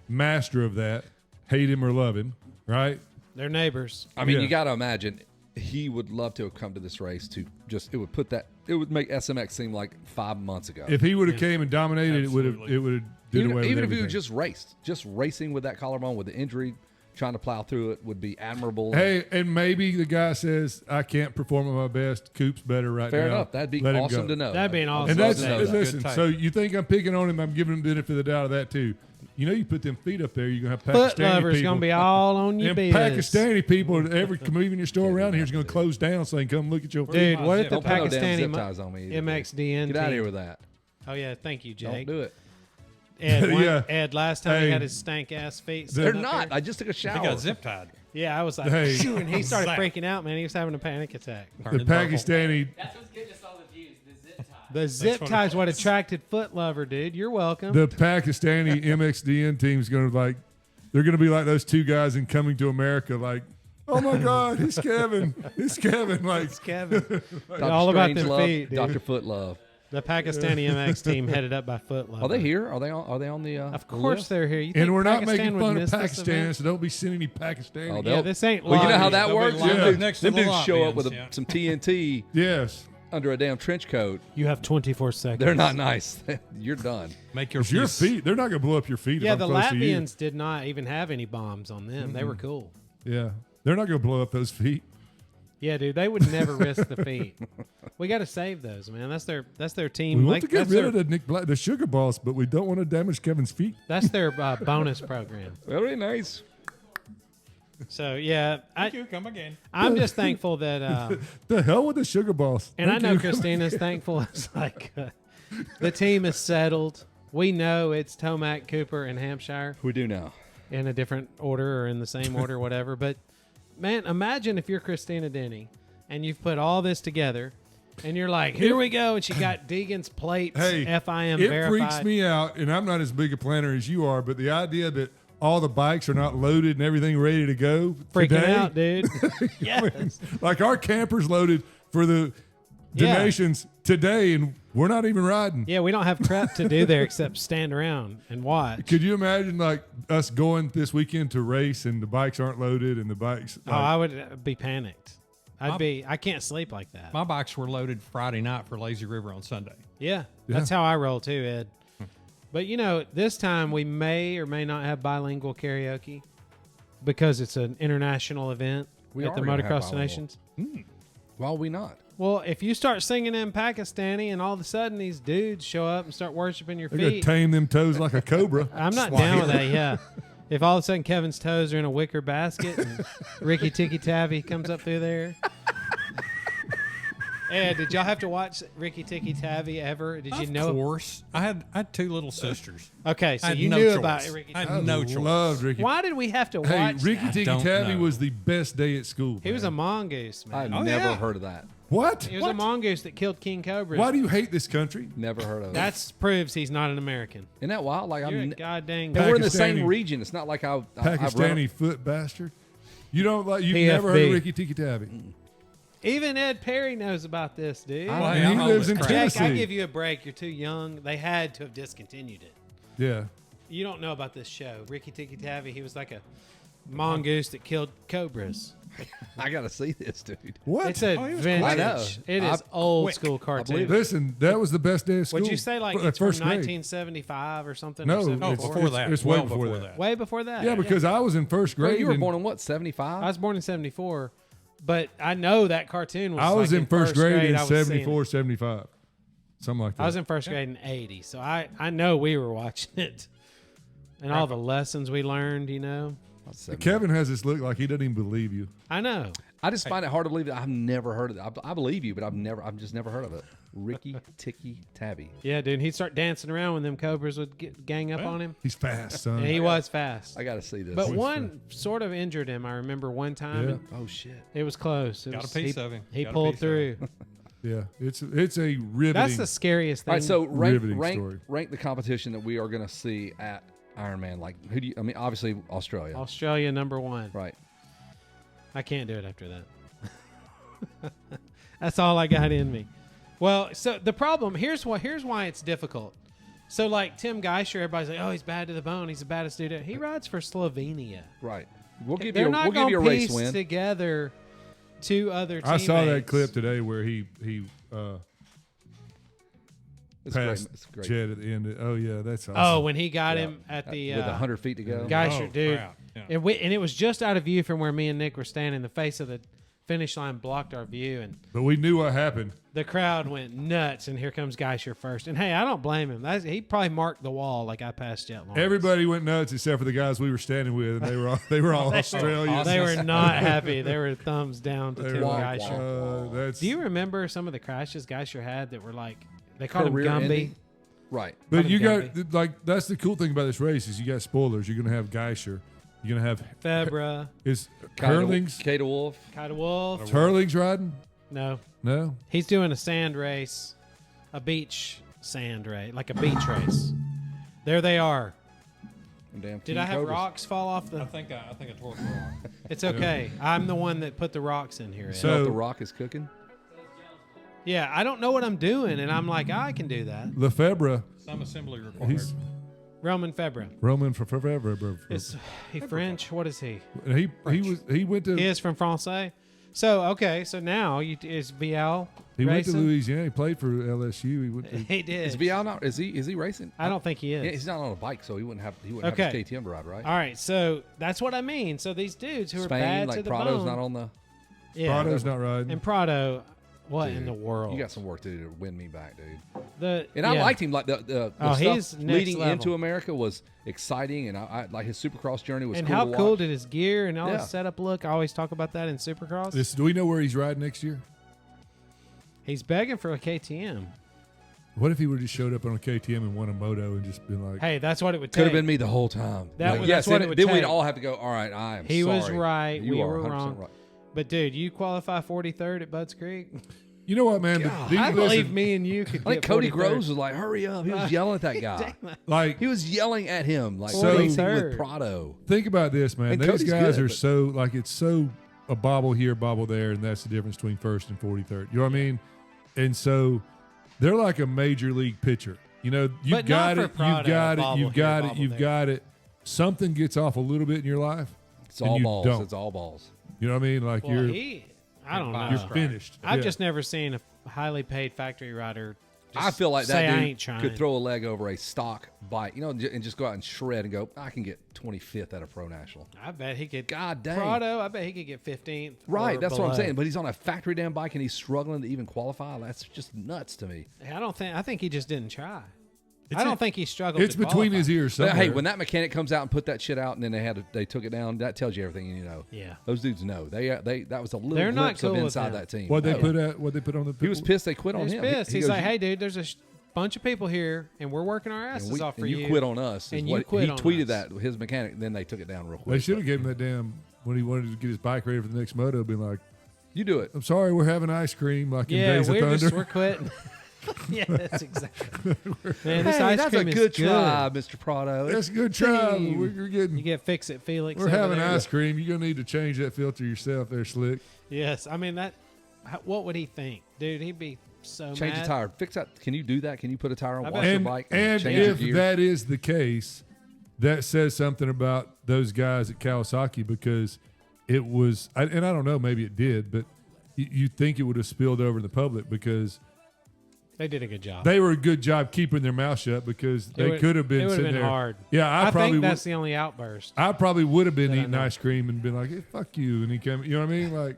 master of that. Hate him or love him, right? They're neighbors. I mean, Yeah. you got to imagine he would love to have come to this race to just it would make SMX seem like 5 months ago. If he would have came and dominated, Absolutely. it would have did away with even if everything. he would just raced, just racing with that collarbone with the injury, trying to plow through it would be admirable. Hey, and maybe the guy says, I can't perform at my best. Coop's better right fair now. enough. That'd be Let him awesome go. to know. That'd be an awesome And Love that's to know that. listen. Good take. So you think I'm picking on him? I'm giving him the benefit of the doubt of that too. You know, you put them feet up there, you're gonna have Foot Pakistani lover's people. gonna be all on your and biz. Pakistani people, every convenience store around here is going to close down so they can come look at your feet. Dude, what if the Don't put no damn Pakistani zip ties on me either, MXDN Get out of team- here with that. Oh yeah, thank you, Don't Jake. do it. Ed, Yeah. Ed, last time he Hey. had his stank ass feet. They're sitting up not. here. I just took a He shower. got zip tied. Yeah, I was like, Hey. "Phew," and he started Zap. freaking out, man. He was having a panic attack. The Pakistani, That's what's getting us all the views, the zip tie. The zip what it tie's what was. attracted Foot Lover, dude. You're welcome. the Pakistani MXDN team is going to they're going to be like those two guys in Coming to America, like, oh my God, it's Kevin, it's Kevin, like, It's Kevin. Dr. all about them Strangelove, feet, dude. Dr. Foot Love. The Pakistani MX team headed up by Foot Lover. Are they here? Are they on the? Of the course list? they're here. You and think we're not Pakistan making would fun of miss this Pakistan, event? so don't be sending any Pakistani. Oh, Yeah, they'll- this ain't Well, you know how live. that They'll be works. lined Yeah. up next to Them the dudes show up with lobby ends, some TNT Yes. under a damn trench coat. You have 24 seconds. They're not nice. You're done. Make your It's your peace. feet. They're not going to blow up your feet. Yeah, if the I'm close to you. Latvians did not even have any bombs on them. They were cool. Yeah. They're not going to blow up those feet. Yeah, dude, they would never risk the feet. We got to save those, man. That's their team. We want to get that's rid their, of the sugar boss, but we don't want to damage Kevin's feet. That's their bonus program. Very nice. So yeah, Thank you. Come again. I'm just thankful that, The hell with the sugar boss. and I Thank know you. Christina's thankful. It's like the team is settled. We know it's Tomac, Cooper, and Hampshire We do now. in a different order or in the same order, whatever. But man, imagine if you're Christina Denny and you've put all this together. And you're like, here we go. And she got Deegan's plates, Hey, FIM it verified. freaks me out, and I'm not as big a planner as you are, but the idea that all the bikes are not loaded and everything ready to go Freaking today, out, dude. Yes. like our camper's loaded for the Yeah. donations today, and we're not even riding. Yeah, we don't have crap to do there except stand around and watch. Could you imagine like us going this weekend to race and the bikes aren't loaded and the bikes? Oh, I would be panicked. I can't sleep like that. My bikes were loaded Friday night for Lazy River on Sunday. Yeah, that's how I roll too, Ed. But you know, this time we may or may not have bilingual karaoke because it's an international event We at the are gonna have Motocross of bilingual. Nations. Why are we not? Well, if you start singing in Pakistani and all of a sudden these dudes show up and start worshiping your They're gonna feet, tame them toes like a cobra. I'm not down with that. Yeah. If all of a sudden Kevin's toes are in a wicker basket and Ricky Tikki Tavi comes up through there. Ed, did y'all have to watch Ricky Tikki Tavi ever? Did you Of know? course. I had two little sisters. Okay, so I had you no knew choice. about Ricky I Tikki. had no choice. Loved Ricky. Why did we have to Hey, watch Ricky that? Tikki don't Tavi know. was the best day at school. He was a man. mongoose, man. I've Oh, never yeah. heard of that. What? He was a mongoose that killed King Cobras. Why do you hate this country? Never heard of it. That proves he's not an American. Isn't that wild? Like You're a I'm. goddamn. And we're in the same Pakistani- region. It's not like I've run. Pakistani foot bastard. You don't like? You've PFB. never heard of Ricky Tikki Tavi? Even Ed Perry knows about this, dude. I- Well, And I'm he old lives as in crap. Jack, Tennessee. I give you a break. You're too young. They had to have discontinued it. Yeah. You don't know about this show. Ricky Tikki Tavi, he was like a mongoose that killed cobras. I gotta see this, dude. What? It's a he was vintage. I know. It is I- old quick. school believe cartoon. it. Listen, that was the best day of school. Would you say like For- it's from first grade. 1975 or something? No, or Oh, 74? before that. it's well way before that. Way before that. Yeah, because I was in first Bro, grade. you were and born in what? 75. I was born in 74, but I know that cartoon was I was like in first grade in I was seeing it. 74, 75. Something like that. I was in first grade in 80, so I know we were watching it. and all the lessons we learned, Kevin has this look like he doesn't even believe you. I know. I just find it hard to believe that I've never heard of it. I believe you, but I've just never heard of it. Ricky Ticky Tabby. Yeah, dude. He'd start dancing around when them cobras would gang up on him. He's fast, son. And he was fast. I got to see this. But one sort of injured him. I remember one time. Yeah. Oh shit! It was close. Got a piece of him. He Got a pulled piece of him. through. Yeah, it's a riveting. That's the scariest thing. All right, so Riveting story. rank the competition that we are going to see at Ironman. Like, who do you? I mean, obviously Australia. Australia #1. Right. I can't do it after that. That's all I got in me. Well, so the problem here's why it's difficult. So like Tim Geisher, everybody's like, oh, he's bad to the bone. He's the baddest dude. He rides for Slovenia. Right. We'll give They're you. not We'll give gonna you a race piece win. together two other I teammates. saw that clip today where he It's passed great. It's great. Jed at the end. Oh yeah, that's awesome. Oh, when he got Yeah. him at the with 100 feet to go. Geisher, Oh, dude. crap. Yeah. And it was just out of view from where me and Nick were standing. The face of the finish line blocked our view, and But we knew what happened. the crowd went nuts. And here comes Geisher first. And hey, I don't blame him. He probably marked the wall like I passed Jet Lawrence. Everybody went nuts except for the guys we were standing with, and they were all Australians. They were not happy. They were thumbs down to They Tim were like, Geisher. that's. Do you remember some of the crashes Geisher had that were like they called him Career Gumby? ending? Right. But Called you him got like that's the cool thing about this race is you got spoilers. You're gonna have Geisher. You're gonna have Febra, is Hurlings. Kata Wolf. Kata Wolf. Hurlings riding? No, No. he's doing a sand race, a beach sand race, like a beach race. There they are. Damn Did I have rocks fall off I the? think I took a rock. It's okay. I'm the one that put the rocks in here. Ed. So- The Rock is cooking. Yeah, I don't know what I'm doing, and I'm like, I can do that. Lefebvre. Some assembly required. He's Roman Febra. Roman for forever. Is he French? What is he? He went to He is from Francais. So okay, so now is Vial he went to racing? Louisiana. He played for LSU. He went to He did. Is Vial not? Is he racing? I don't think he is. Yeah, he's not on a bike, so he wouldn't have his Okay. KTM to ride, right? All right, so that's what I mean. So these dudes who are Spain, bad like to the Prado's bone, not on the. yeah, Prado's not riding. and Prado, what in Dude, the world? You got some work to do to win me back, dude. And I liked him. Like the Oh, stuff he's next leading level. into America was exciting, and I like his Supercross journey was And cool how to cool watch. did his gear and all Yeah. his setup look? I always talk about that in Supercross. Do we know where he's riding next year? He's begging for a KTM. What if he would have just showed up on a KTM and won a moto and just been like, Hey, that's what it would Could take. have been me the whole time. That- Like, that's what it would then take. we'd all have to go. All right, I am. He was sorry. right, You we are were 100% wrong. Right. But dude, you qualify 43rd at Budds Creek. you know what, man? But I listen, believe me and you could. I think get Cody 43rd. Groves was like, "Hurry up!" He was yelling at that guy. like He was yelling at him, like So- racing 43rd. with Prado. think about this, man. And These Cody's guys good, are but- so like it's so a bobble here, bobble there, and that's the difference between first and 43rd. You know what I mean? And so they're like a major league pitcher. You know, you've But not got for it, Prado, you've got it, bobble you've here, got it, bobble you've there. got it. Something gets off a little bit in your life. It's and all you balls. don't. It's all balls. You know what I mean? Like Well, I don't know. you're finished. I've Yeah. just never seen a highly paid factory rider. I feel like say that I dude ain't trying. could throw a leg over a stock bike, you know, and just go out and shred and go, I can get 25th at a pro national. I bet he could. God dang. Prado, I bet he could get 15th. Right, or that's what I'm below. saying. But he's on a factory damn bike and he's struggling to even qualify. That's just nuts to me. I think he just didn't try. I don't think he struggled. It's to between qualify. his ears. But, Somewhere. hey, when that mechanic comes out and put that shit out, and then they took it down, that tells you everything you need to know. Yeah. Those dudes know. They that was a little They're not glimpse of cool with inside him. that team. what they Oh. put on the He was pissed they quit on He's him. pissed. He He's goes, like, "Hey, dude, there's a bunch of people here, and we're working our asses and off for you you. quit on us. is and you what- quit he on tweeted us." that his mechanic, and then they took it down real quick. They should have But given that damn when he wanted to get his bike ready for the next moto. Been like, you do it. I'm sorry, we're having ice cream like in Yeah, Days of Thunder. we're quitting. Yeah, that's exactly. Man, this Hey, ice that's cream a is good try, Mr. Prado. That's a good try. but Damn. We're You getting. get Fix It Felix. We're over having there. ice cream. You're gonna need to change that filter yourself, there, Slick. Yes, I mean that. What would he think, dude? He'd be so Change mad. the tire. Fix that. Can you do that? Can you put a tire on, I wash bet- your And, bike, and change your if gears? that is the case, that says something about those guys at Kawasaki because it was. And I don't know, maybe it did, but you think it would have spilled over to the public because They did a good job. they were a good job keeping their mouth shut because they would- could have it been would have sitting been there. hard. Yeah, I probably think would. that's the only outburst. I probably would have been that I eating know. ice cream and been like, hey, "Fuck you," and he came. You know what I mean? Like,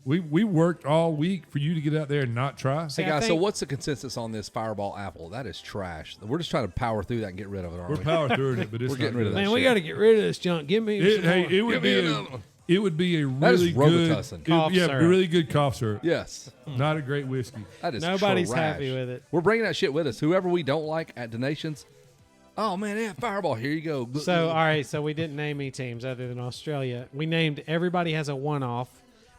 We worked all week for you to get out there and not try. Hey I guys, so think- what's the consensus on this Fireball Apple? That is trash. We're just trying to power through that and get rid of it, aren't We're we? power through it, but it's We're getting rid of that. Man, we shit. got to get rid of this junk. Give me some more. It would Give be me another one. it would be a That is really good Robitussin. Cough yeah, syrup. really good cough syrup. Yes. Not a great whiskey. That is Nobody's trash. happy with it. We're bringing that shit with us. Whoever we don't like at Donations, oh, man, yeah, Fireball, here you go. So, all right, so we didn't name any teams other than Australia. We named everybody has a one-off.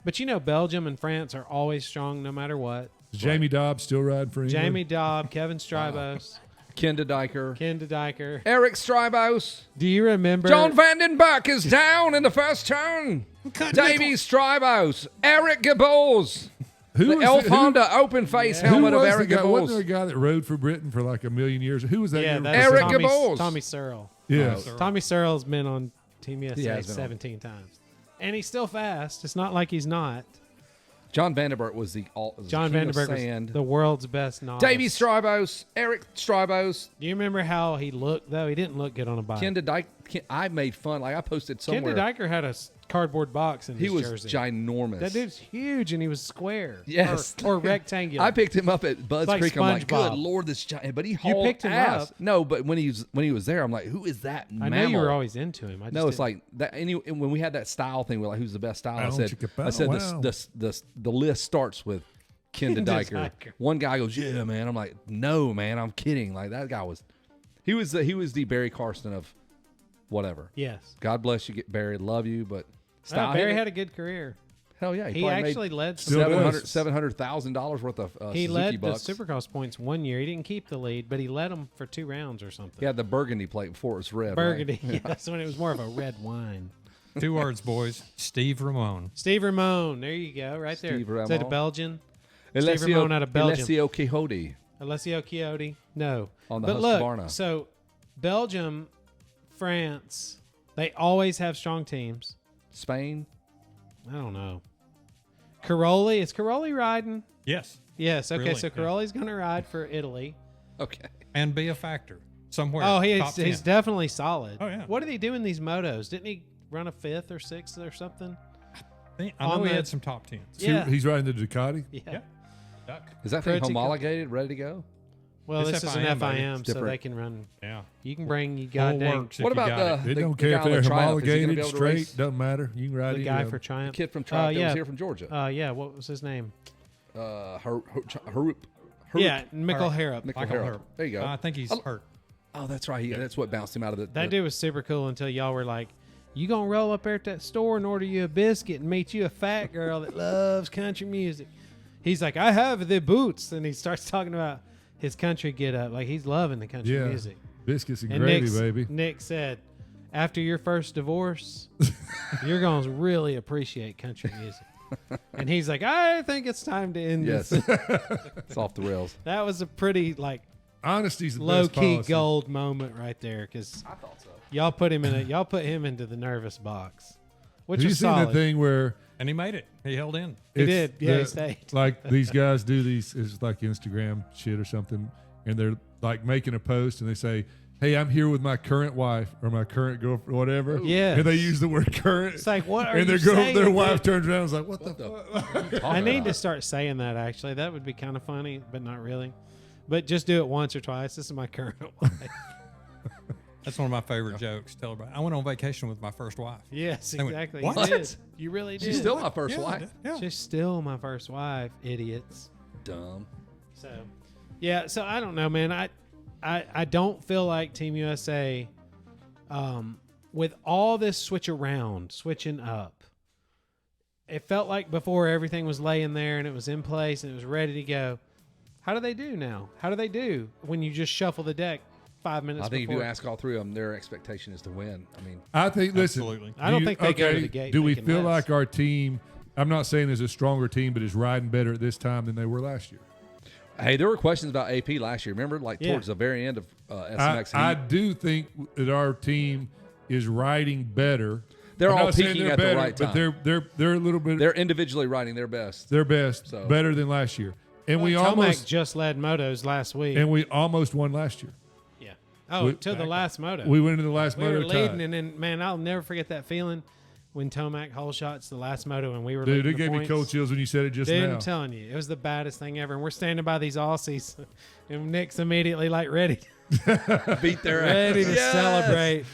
But you know, Belgium and France are always strong no matter what. Is Jamie Dobbs still riding for England? Jamie Dobb, Kevin Strybos, Kenda Diker. Ken de Diker. Eric Strybos. Do you remember? John Vandenberg is down in the first turn. Davey Strybos. Eric Gabors. Who The was Elf who- Honda open face Who helmet of was Eric the guy? Wasn't there a Gabors. guy that rode for Britain for like a million years? Who was that? Yeah, guy? that's Eric Tommy, Gabors. Tommy Searle. Yes. Tommy Searle's been on Team USA has been on. 17 times. And he's still fast. It's not like he's not. John Vandenberg was the John king of Vandenberg sand. was the world's best novice. Davey Strybos. Eric Strybos. Do you remember how he looked, though? He didn't look good on a bike. Kenda Diker. I made fun. Like I posted Ken somewhere. de Diker had a cardboard box in He his was jersey. ginormous. That dude's huge, and he was square. Yes. Or rectangular. I picked him up at Bud's It's like Creek. I'm like, SpongeBob. good Lord, this giant. But he hauled picked him ass. up. No, but when he was there, I'm like, who is that I mammal? know you were always into him. I just No, it's didn't- like that. When we had that style thing, we're like, who's the best style? I Wow, said, chicka pow, I said wow. the list starts with Ken de Ken de Diker. Diker. One guy goes, yeah, man. I'm like, no, man, I'm kidding. Like that guy was, he was the Barry Carson of whatever. Yes. God bless you, Barry. Love you, but style. Barry had a good career. hell yeah. He probably actually made led. Still does. $700,000 worth of He Suzuki led bucks. the Supercross points one year. He didn't keep the lead, but he led them for 2 rounds or something. He had the burgundy plate before it was red. right? Burgundy. Yes, when it was more of a red wine. 2 words, boys. Steve Ramon. Steve Ramon. There you go. Right there. Steve Is that a Ramon. Belgian? Steve Ramon out of Belgium. Alessio Quixote. Alessio Quixote? No. On the but look, Husqvarna. so Belgium, France, they always have strong teams. Spain. I don't know. Caroli, is Caroli riding? Yes. Yes. Okay, Really, so yeah. Caroli's going to ride for Italy. Okay. And be a factor somewhere. Oh, top he's 10. definitely solid. Oh, yeah. What did he do in these motos? Didn't he run a 5th or 6th or something? I on know he the- had some top 10s. Yeah. He's riding the Ducati. Yeah. Yeah. Duck. Is that thing Pretty homologated, ready to go? Well, It's this is an FIM, buddy. FIM, It's so they different. can run. Yeah. You can bring you Whole goddamn works if What you about got the- it. They don't the care guy if on the they're Triumph, is he gonna be homologated able to straight. race? Doesn't matter. You can ride the either guy of for them. Triumph. Kid from Triumph that yeah. was here from Georgia. Yeah, what was his name? Harup. Yeah, Mikkel Harrop. Mikkel Michael Harrop. Harrop. There you go. I think he's hurt. Oh, that's right. That's what bounced him out of the. That dude was super cool until y'all were like, you gonna roll up there at that store and order you a biscuit and meet you a fat girl that loves country music. He's like, I have the boots. And he starts talking about his country get up. Like he's loving the country Yeah. music. Biscuits and And gravy, baby. Nick said, after your first divorce, you're going to really appreciate country music. And he's like, I think it's time to end Yes. this. It's off the rails. That was a pretty like Honesty's the low best key policy. gold moment right there because I thought so. y'all put him into the nervous box, which Have you was seen solid. that thing where And he made it. He held in. He it's did. Yeah, he the- stayed. like these guys do these, it's like Instagram shit or something, and they're like making a post and they say, hey, I'm here with my current wife or my current girlfriend, whatever. Yes. And they use the word current. It's like, what are and you their saying? their wife turns around and is like, what the fuck? I need to start saying that actually. That would be kind of funny, but not really. But just do it once or twice. This is my current wife. That's one of my favorite jokes. Tell everybody. I went on vacation with my first wife. Yes, They went, exactly. "What?" You did. You really did. She's still my first Yeah, wife. yeah. She's still my first wife, idiots. Dumb. So, yeah. So I don't know, man. I don't feel like Team USA, with all this switching up. It felt like before everything was laying there and it was in place and it was ready to go. How do they do now? How do they do when you just shuffle the deck 5 minutes I think before? if you ask all three of them, their expectation is to win. I mean, I think, listen, Absolutely. I don't do think they go to the gate Do we thinking feel less. like our team, I'm not saying is a stronger team, but is riding better at this time than they were last year? hey, there were questions about AP last year. Remember, like Yeah. towards the very end of SMX. I do think that our team is riding better. They're I'm all not saying peaking they're at the better, right but time. they're a little bit They're individually riding their best. their best, So- better than last year, and we Tomac almost just led motos last week. won last year. Yeah. Oh, We- to the last moto. We went into the last We were moto leading, tied. and then, man, I'll never forget that feeling. when Tomac hole shots the last moto and we were Dude, leading it the gave me points. cold chills when you said it just Dude, now. I'm telling you, it was the baddest thing ever. And we're standing by these Aussies, and Nick's immediately like ready Beat their ass. to Yes! celebrate.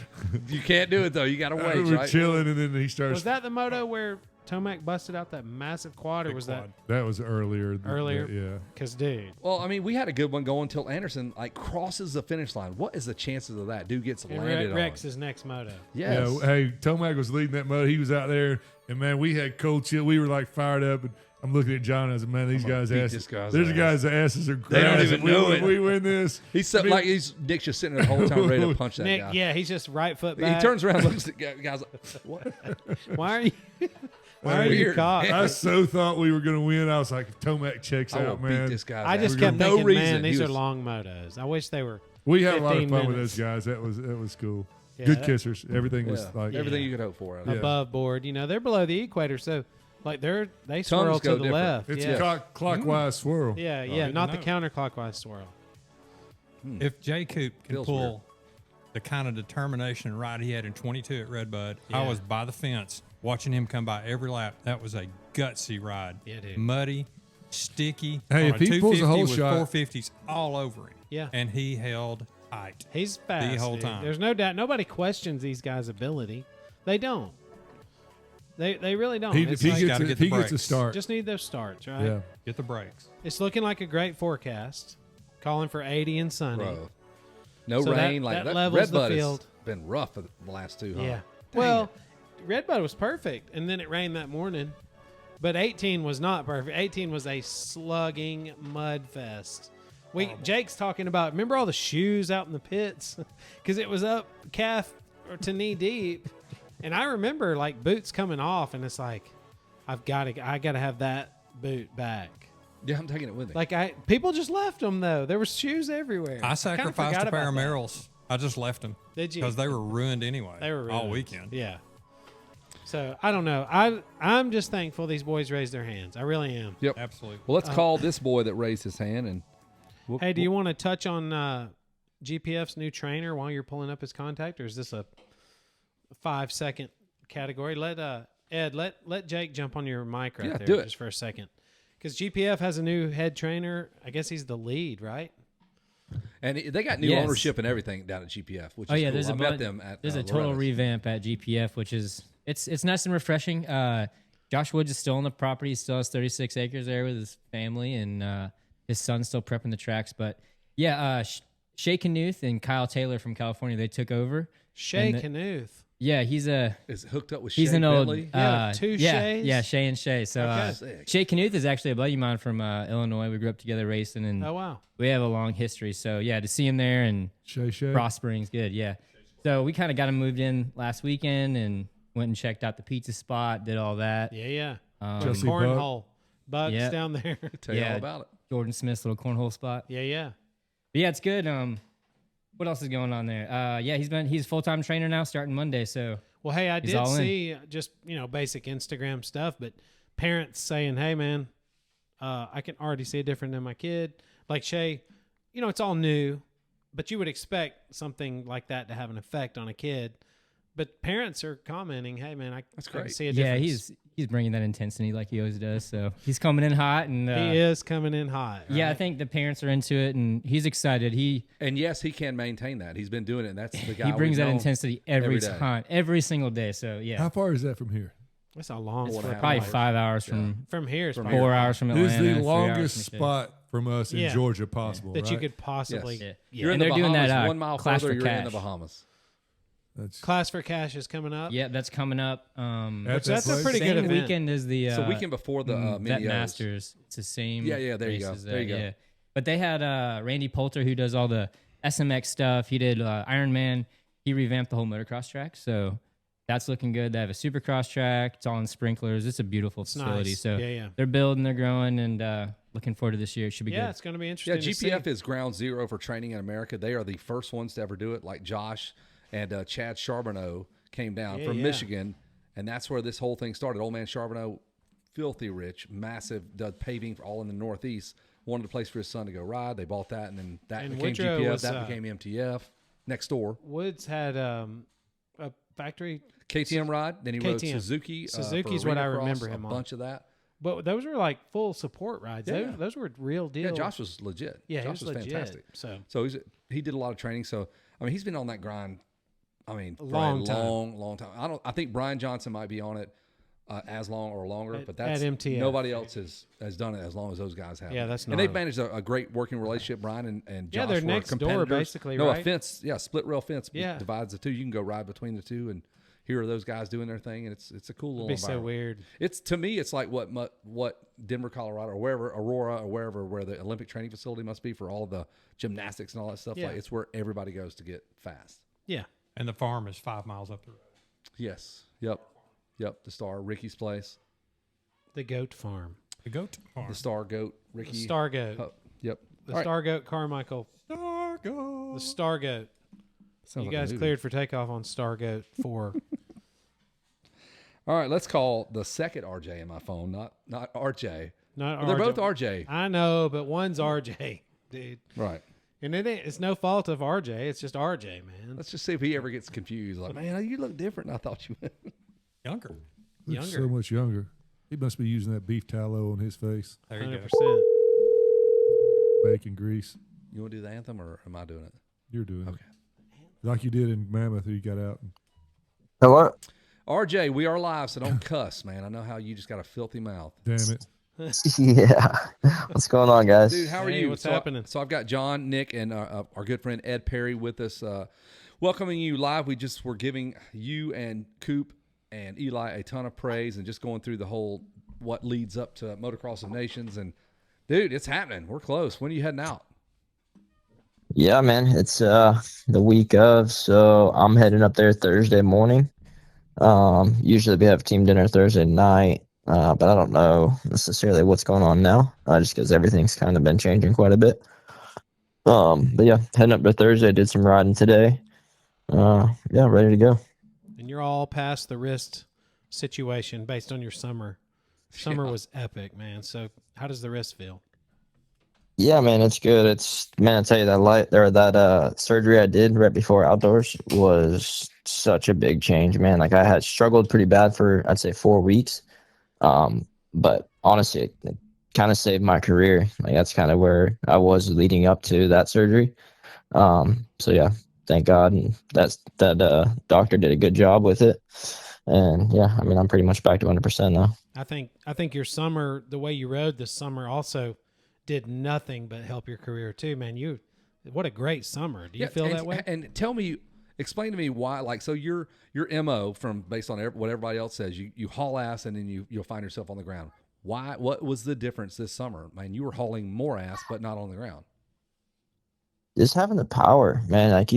You can't do it though. You got to wait, We're right? chilling, and then he starts. Was that the moto where Tomac busted out that massive quad, or Big was quad. That was earlier. Earlier? Yeah. Because, dude, Well, I mean, we had a good one going until Anderson like crosses the finish line. What is the chances of that? Dude gets it landed wrecks on. his next moto. Yes. Yeah. Hey, Tomac was leading that moto. He was out there, and man, we had cold chill. We were like fired up, and I'm looking at John. I said, "Man, these guys' beat asses. this guy's There's ass. guys' asses are. They don't grass. even If we know win- it. We win this. He's so, like Nick's just sitting there the whole time ready to punch that Nick, guy. yeah, he's just right foot He back. turns around, looks at the guys like, "What?" Why are you? Why are you Weird. caught? I so thought we were going to win. I was like, if Tomac checks I will out, beat man. this guy's I just ass. kept For no thinking, reason. man, these He are was- long motos. I wish they were. We had a lot of 15 fun with minutes. those guys. That was cool. Yeah, Good that- kissers. Everything was Yeah. like Everything you could hope for. Out of it. Yeah. above board. You know, they're below the equator, so like they swirl to go the different. left. It's yeah. a clockwise swirl. yeah, Oh, yeah, good not to the know. counterclockwise swirl. If Jay Coop can Feels pull weird. the kind of determination and ride he had in 22 at Redbud, Yeah. I was by the fence watching him come by every lap. That was a gutsy ride. Yeah, dude. Muddy, sticky. Hey, on if he pulls a 250 whole with shot- 450s all over him. Yeah. And he held tight. He's fast whole dude. time. There's no doubt. Nobody questions these guys' ability. They don't. They really don't. He, It's if he like, gets gotta a, get if the he gets a brakes. start. just need those starts, right? Yeah. Get the brakes. It's looking like a great forecast. Calling for 80 and sunny. Bro. No So that- rain. Like that that levels the Redbud has field. been rough for the last two. Huh? Yeah. Dang Well, it. Redbud was perfect, and then it rained that morning. But 18 was not perfect. 18 was a slugging mud fest. Jake's talking about, remember all the shoes out in the pits? Because it was up calf to knee deep. And I remember like boots coming off, and it's like, I gotta have that boot back. Yeah, I'm taking it with me. Like people just left them though. There was shoes everywhere. I kinda sacrificed forgot a pair about of that. Merrills. I just left them. Did you? Because they were ruined anyway. They were all ruined. weekend. Yeah. So I don't know. I'm just thankful these boys raised their hands. I really am. Yep. Absolutely. Well, let's call this boy that raised his hand and. Hey, do you want to touch on GPF's new trainer while you're pulling up his contact, or is this a 5-second category? Let Ed let Jake jump on your mic right Yeah, there do it. just for a second, because GPF has a new head trainer. I guess he's the lead, right? And they got new Yes. ownership and everything down at GPF, which Oh is yeah, cool. there's I a met bunch- them at there's a total Loretta's. revamp at GPF, which is it's nice and refreshing. Josh Woods is still on the property. He still has 36 acres there with his family, and his son's still prepping the tracks. But yeah, Shay Knuth and Kyle Taylor from California, they took over. Shay And Knuth. Yeah, he's Is hooked up with he's Shea an old Bentley. Yeah, two Shays? yeah, Shay and Shay. So Okay. Sick. Shay Knuth is actually a buddy of mine from Illinois. We grew up together racing, and Oh wow. we have a long history. So yeah, to see him there and Shay. prospering's good. Yeah. So we kind of got him moved in last weekend and went and checked out the pizza spot, did all that. Yeah, yeah. Chelsea Cornhole. Bugs Yeah. down there. Tell you Yeah. all about it. Jordan Smith's little cornhole spot. Yeah, yeah. But yeah, it's good. What else is going on there? Yeah, he's a full-time trainer now starting Monday. So Well, hey, I He's did all in. see just basic Instagram stuff, but parents saying, "Hey, man, I can already see a difference in my kid." Like Shay, it's all new, but you would expect something like that to have an effect on a kid. But parents are commenting, "Hey, man, I can great. see a yeah, difference." he's bringing that intensity like he always does. So he's coming in hot, and He is coming in hot. yeah, I right? think the parents are into it, and he's excited. And yes, he can maintain that. He's been doing it, and that's the guy. He brings we've that known. intensity every every day. time, every single day. So yeah, How far is that from here? That's a long. Four and a half probably hours. 5 hours from From here, it's From probably 4 hours from This Atlanta. is the 3 hours longest from Michigan. spot from us in Yeah. Georgia possible. that you right? could possibly. Yeah. You're in And the they're Bahamas. doing that 1 mile Clash further, for you're in Cash. the Bahamas. That's Class for Cash is coming up. Yeah, that's coming up. At That's a place? pretty good same event. weekend as the So weekend before the Vet mini Masters. It's the same. Yeah, there you go. races There you go. Yeah. But they had Randy Poulter, who does all the SMX stuff. He did Ironman. He revamped the whole motocross track, so that's looking good. They have a supercross track. It's all in sprinklers. It's a beautiful facility. nice. So Yeah. they're building, they're growing, and looking forward to this year. It should be Yeah, good. it's going to be Yeah, interesting. to GPF see. is ground zero for training in America. They are the first ones to ever do it. Like Josh and Chad Charbonneau came down from Yeah. Michigan, and that's where this whole thing started. Old man Charbonneau, filthy rich, massive, does paving for all in the Northeast. Wanted a place for his son to go ride. They bought that, and then that And became Woodrow GPF. was, that became MTF next door. Woods had a factory. KTM ride. Then he rode KTM. Suzuki. Suzuki's for what I Arena Cross, remember him a on. bunch of that. But those were like full support rides. Yeah. Those were real deal. Yeah, Josh was legit. Yeah, Josh he was legit. fantastic. So He did a lot of training. So I mean, he's been on that grind. I mean, for Long a time. long time. I think Brian Johnson might be on it as long or longer, but that's at MTF. nobody else has done it as long as those guys have. Yeah, that's and they've gnarly. managed a great working relationship. Brian and Josh Yeah, they're were next door, competitors. basically, No, right? a fence, split rail fence Yeah. divides the two. You can go ride between the two, and here are those guys doing their thing, and it's a cool little it'd be so environment. weird. It's to me, it's like what Denver, Colorado, or wherever Aurora, or wherever where the Olympic training facility must be for all the gymnastics and all that stuff. Yeah. Like it's where everybody goes to get fast. Yeah. And the farm is 5 miles up the road. Yes. Yep. The Star, Ricky's place, The goat farm. The goat farm. the Star Goat, Ricky. The Star Goat. Oh, yep. The All right. Star Goat Carmichael. Star goat. The Star Goat. Sounds You like a guys movie. cleared for takeoff on Star Goat 4. All right, let's call the second RJ in my phone, not RJ. Not They're RJ. both RJ. I know, but one's RJ, dude. Right. And it's no fault of RJ. It's just RJ, man. Let's just see if he ever gets confused. Like, man, you look different than I thought you would. Younger. Looks Younger. so much younger. He must be using that beef tallow on his face, There you 100%. go. bacon grease. You want to do the anthem, or am I doing it? You're doing Okay. it like you did in Mammoth. You got out. Hello? RJ, we are live, so don't cuss, man. I know how you just got a filthy mouth. Damn it. Yeah. What's going on, guys? Dude, how are Hey, you? what's so happening? So I've got John, Nick, and our good friend Ed Perry with us, welcoming you live. We just were giving you and Coop and Eli a ton of praise and just going through the whole what leads up to Motocross of Nations. And dude, it's happening. We're close. When are you heading out? Yeah, man. It's the week of, so I'm heading up there Thursday morning. Usually we have team dinner Thursday night, but I don't know necessarily what's going on now, just because everything's kind of been changing quite a bit. But yeah, heading up to Thursday, did some riding today. Yeah, ready to go. And you're all past the wrist situation based on your summer. Summer Yeah. was epic, man. So how does the wrist feel? Yeah, man, it's good. Man, I tell you that surgery I did right before outdoors was such a big change, man. Like I had struggled pretty bad for I'd say 4 weeks, but honestly, it kind of saved my career. Like that's kind of where I was leading up to that surgery. So yeah, thank God, and that doctor did a good job with it. And yeah, I mean, I'm pretty much back to 100% now. I think your summer, the way you rode this summer, also did nothing but help your career too, man. What a great summer. Do you feel that way? And explain to me why. Like, so your MO from based on what everybody else says, you haul ass and then you'll find yourself on the ground. Why? What was the difference this summer, man? You were hauling more ass, but not on the ground. Just having the power, man. Like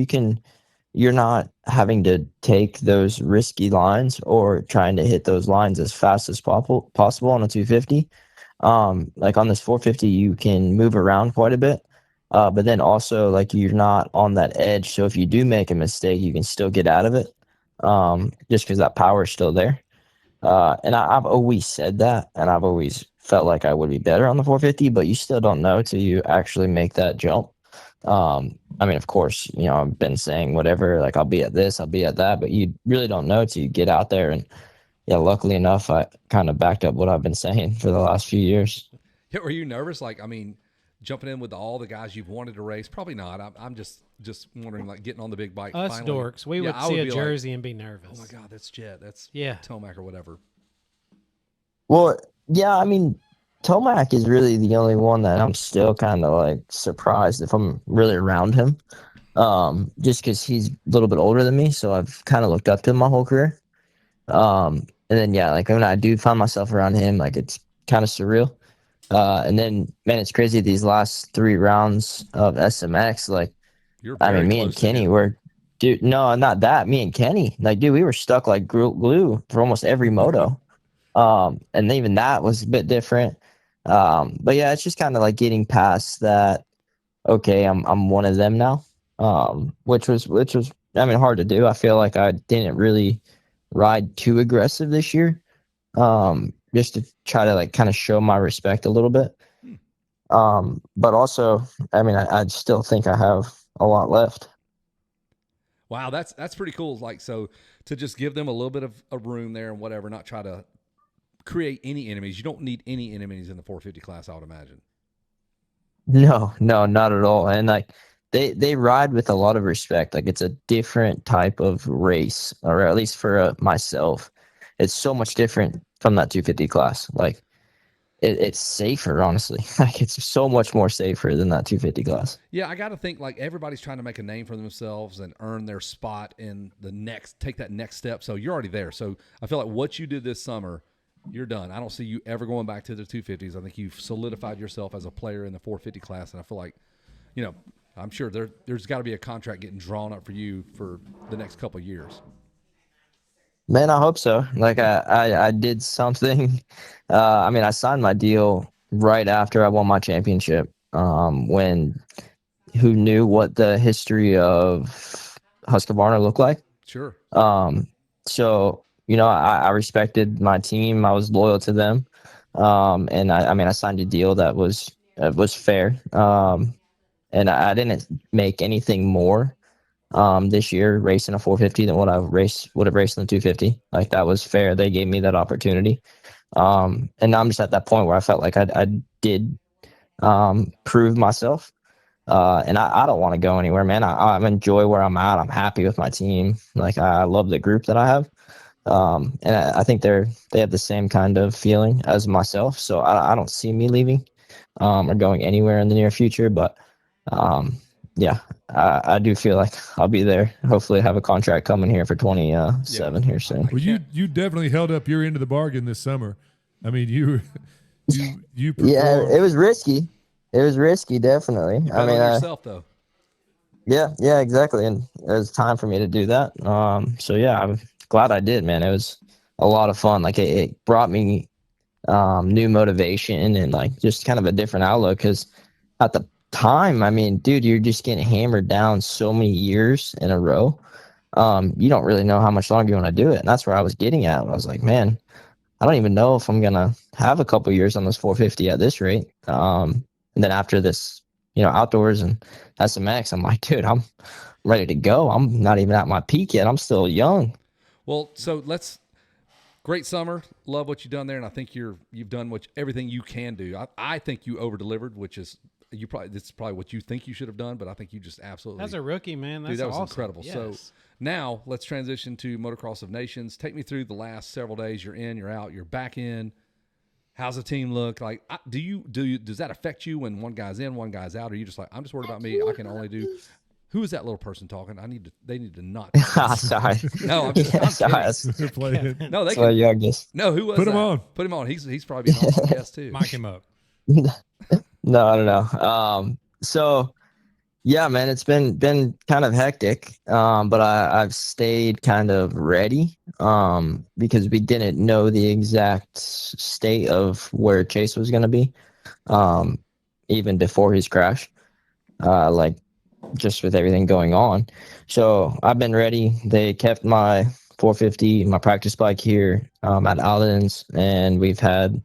you're not having to take those risky lines or trying to hit those lines as fast as possible on a 250. Like on this 450, you can move around quite a bit, but then also like you're not on that edge. So if you do make a mistake, you can still get out of it, just because that power is still there. And I've always said that, and I've always felt like I would be better on the 450, but you still don't know till you actually make that jump. I mean, of course, I've been saying whatever, like I'll be at this, I'll be at that, but you really don't know till you get out there. And yeah, luckily enough, I kind of backed up what I've been saying for the last few years. Yeah, were you nervous? Like, I mean, jumping in with all the guys you've wanted to race? Probably not. I'm just wondering, like, getting on the big bike. Us finally. dorks, we would I see a be like, jersey and be nervous. oh my God, that's Jet. That's Yeah. Tomac or whatever. Well, yeah, I mean, Tomac is really the only one that I'm still kind of like surprised if I'm really around him. Just because he's a little bit older than me, so I've kind of looked up to him my whole career. And then yeah, like when I do find myself around him, like it's kind of surreal. And then man, it's crazy these last 3 rounds of SMX. Like, You're I very mean, me and close to Kenny him. were, dude. No, not that. Me and Kenny, like, dude, we were stuck like glue for almost every moto. And even that was a bit different. But yeah, it's just kind of like getting past that. Okay, I'm one of them now. Which was I mean hard to do. I feel like I didn't really ride too aggressive this year. Just to try to like kind of show my respect a little bit. But also, I mean, I still think I have a lot left. Wow, that's pretty cool. Like, so to just give them a little bit of a room there and whatever, not try to create any enemies. You don't need any enemies in the 450 class, I would imagine. No, no, not at all. And like they ride with a lot of respect. Like it's a different type of race, or at least for myself, it's so much different from that 250 class. Like it's safer, honestly. Like it's so much more safer than that 250 class. Yeah, I got to think like everybody's trying to make a name for themselves and earn their spot in the next, take that next step. So you're already there. So I feel like what you did this summer, you're done. I don't see you ever going back to the 250s. I think you've solidified yourself as a player in the 450 class, and I feel like, you know, I'm sure there's got to be a contract getting drawn up for you for the next couple of years. Man, I hope so. Like I did something. I mean, I signed my deal right after I won my championship. When who knew what the history of Husqvarna looked like? Sure. So you know, I respected my team. I was loyal to them. And I mean, I signed a deal that was fair. And I didn't make anything more this year racing a 450 than what I would have raced in the 250. Like that was fair. They gave me that opportunity. And now I'm just at that point where I felt like I did prove myself. And I don't want to go anywhere, man. I enjoy where I'm at. I'm happy with my team. Like I love the group that I have. And I think they have the same kind of feeling as myself. So I don't see me leaving or going anywhere in the near future. But yeah, I do feel like I'll be there. Hopefully have a contract coming here for 27 here soon. Well, you definitely held up your end of the bargain this summer. I mean, you Yeah, performed. it was risky. It was risky, definitely. You bet I mean, on yourself though. yeah, exactly. And it was time for me to do that. So yeah, I'm glad I did, man. It was a lot of fun. Like it brought me new motivation and like just kind of a different outlook. Because at the time, I mean, dude, you're just getting hammered down so many years in a row. You don't really know how much longer you want to do it. And that's where I was getting at. I was like, man, I don't even know if I'm gonna have a couple years on this 450 at this rate. And then after this, you know, outdoors and SMX, I'm like, dude, I'm ready to go. I'm not even at my peak yet. I'm still young. Well, so great summer. Love what you've done there, and I think you've done everything you can do. I think you over delivered, which is this is probably what you think you should have done, but I think you just absolutely. As a rookie, man, that's dude, that was awesome. incredible. Yes. So now let's transition to Motocross of Nations. Take me through the last several days. You're in, you're out, you're back in. How's the team look? Like, does that affect you when one guy's in, one guy's out? Or are you just like, I'm just worried about me. I can only do. Who is that little person talking? They need to not. Sorry. No, I'm just. Yeah, I'm sorry. kidding. They're playing. No, they That's my can. youngest. No, who was Put him that? on. Put him on. He's probably an awesome guest too. Mic him up. No, I don't know. So yeah, man, it's been kind of hectic. But I've stayed kind of ready. Because we didn't know the exact state of where Chase was gonna be. Even before his crash. Like just with everything going on. So I've been ready. They kept my 450, my practice bike here at Alden's, and we've had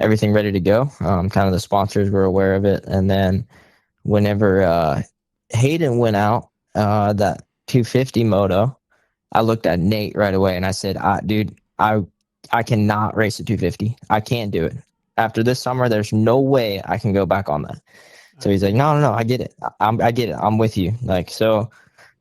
everything ready to go. Kind of the sponsors were aware of it. And then whenever Hayden went out, that 250 moto, I looked at Nate right away and I said, dude, I cannot race a 250. I can't do it. After this summer, there's no way I can go back on that. So he's like, no, I get it. I get it. I'm with you. Like, so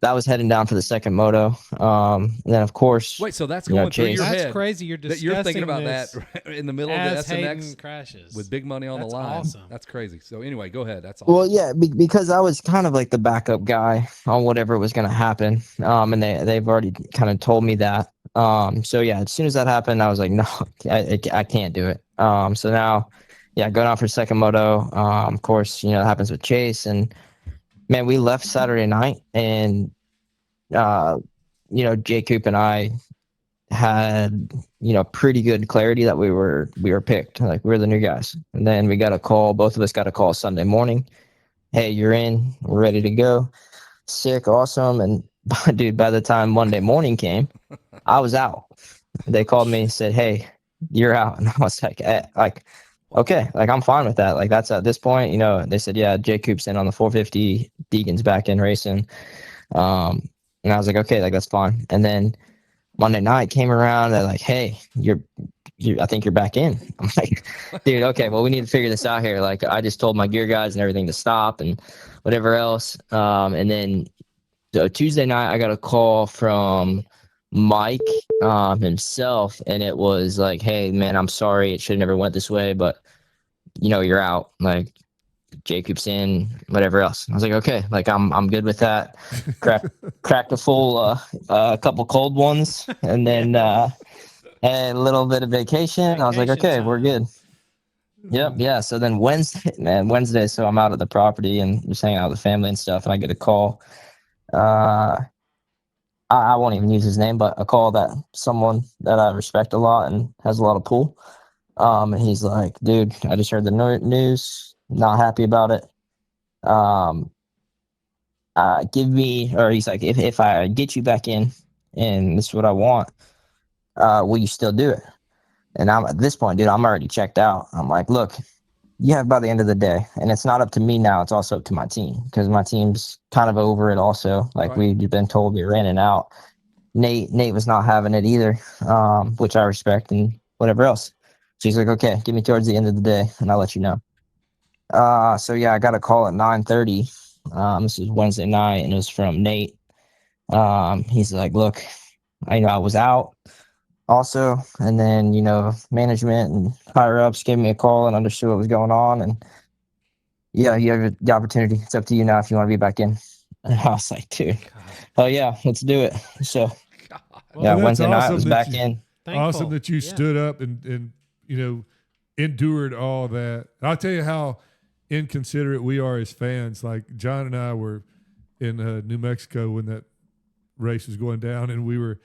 that was heading down for the second moto. And then of course, Wait, so that's going through your That's head. crazy. You're That discussing you're thinking about this that in the middle of the as Hayden SMX crashes with big money on That's the line. Awesome. That's crazy. So anyway, go ahead. That's awesome. well, yeah, because I was kind of like the backup guy on whatever was going to happen. And they've already kind of told me that. So yeah, as soon as that happened, I was like, no, I can't do it. So now, yeah, going out for second moto. Of course, you know, it happens with Chase. And man, we left Saturday night and, you know, Jay Coop and I had, you know, pretty good clarity that we were picked. Like we're the new guys. And then we got a call. Both of us got a call Sunday morning. Hey, you're in. We're ready to go. Sick, awesome. And dude, by the time Monday morning came, I was out. They called me and said, hey, you're out. And I was like, okay, like I'm fine with that. Like that's at this point, you know, they said, yeah, Jay Coop's in on the 450, Deegan's back in racing. And And I was like, okay, like that's fine. And then Monday night came around. They're like, hey, I think you're back in. I'm like, dude, okay, well, we need to figure this out here. Like, I just told my gear guys and everything to stop and whatever else. And then Tuesday night, I got a call from Mike himself, and it was like, hey, man, I'm sorry. It should have never went this way, but, you're out. Like, Jacob's in, whatever else. I was like, okay, like I'm good with that. Cracked a full couple cold ones, and then and a little bit of vacation. I was like, okay, we're good. Yep, yeah. So then Wednesday, so I'm out at the property and just hanging out with the family and stuff, and I get a call. I won't even use his name, but a call that someone that I respect a lot and has a lot of pull. And he's like, dude, I just heard the news. Not happy about it. He's like, if I get you back in and this is what I want, will you still do it? And I'm at this point, dude, I'm already checked out. I'm like, look, you have by the end of the day, and it's not up to me now. It's also up to my team, because my team's kind of over it also. Like, right. We've been told we were in and out. Nate was not having it either, which I respect and whatever else. So he's like, okay, give me towards the end of the day and I'll let you know. So yeah, I got a call at 9:30. This is Wednesday night, and it was from Nate. He's like, look, I was out also, and then management and higher ups gave me a call and understood what was going on, and yeah, you have the opportunity. It's up to you now if you want to be back in. And I was like, dude, oh yeah, let's do it. So yeah, that's Wednesday night I awesome was that back you- in. Awesome that you stood up and endured all that. I'll tell you how inconsiderate we are as fans. Like, John and I were in New Mexico when that race was going down, and we were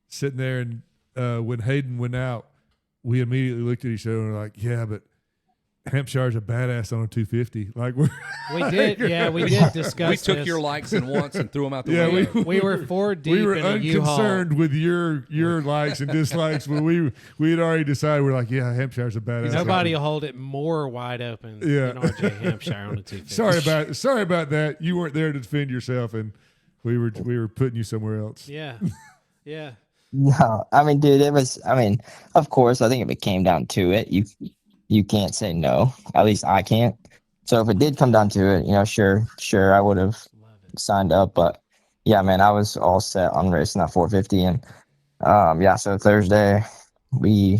sitting there, and when Hayden went out, we immediately looked at each other and were like, yeah, but Hampshire's a badass on a 250. Like, we did discuss. We took this. your likes in once and threw them out the Yeah, window. We were 4 deep we were in a U-Haul. unconcerned with your likes and dislikes, but we had already decided, we're like, yeah, Hampshire's a badass. Nobody will hold it more wide open than RJ Hampshire on a 250. Sorry about that. You weren't there to defend yourself, and we were putting you somewhere else. Yeah. No, I mean, dude, of course, I think if it came down to it, you can't say no. At least I can't. So if it did come down to it, sure, I would have signed up. But yeah, man, I was all set on racing that 450. And so Thursday we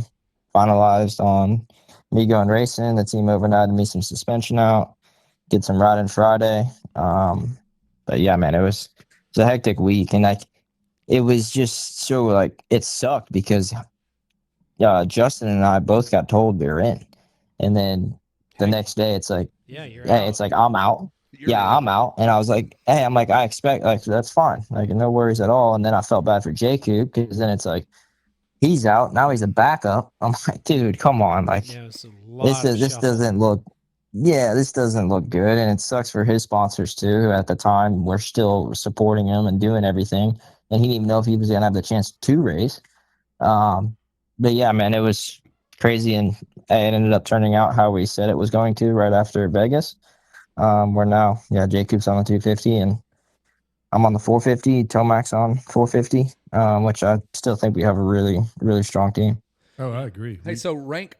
finalized on me going racing. The team overnighted me some suspension out, did some riding Friday. But yeah, man, it was a hectic week, and it was just so it sucked because Justin and I both got told we were in. And then the next day, it's like, you're hey, out. it's like, I'm out. I'm out. And I was like, hey, I expect, that's fine. Like, no worries at all. And then I felt bad for Jacob, because then it's like, he's out. Now he's a backup. I'm like, dude, come on. Like, this doesn't look good. And it sucks for his sponsors too, who at the time were still supporting him and doing everything. And he didn't even know if he was going to have the chance to race. But yeah, man, it was crazy, and it ended up turning out how we said it was going to right after Vegas. We're now, Jacob's on the 250, and I'm on the 450. Tomac's on 450, which I still think we have a really, really strong team. Oh, I agree. Hey, so rank,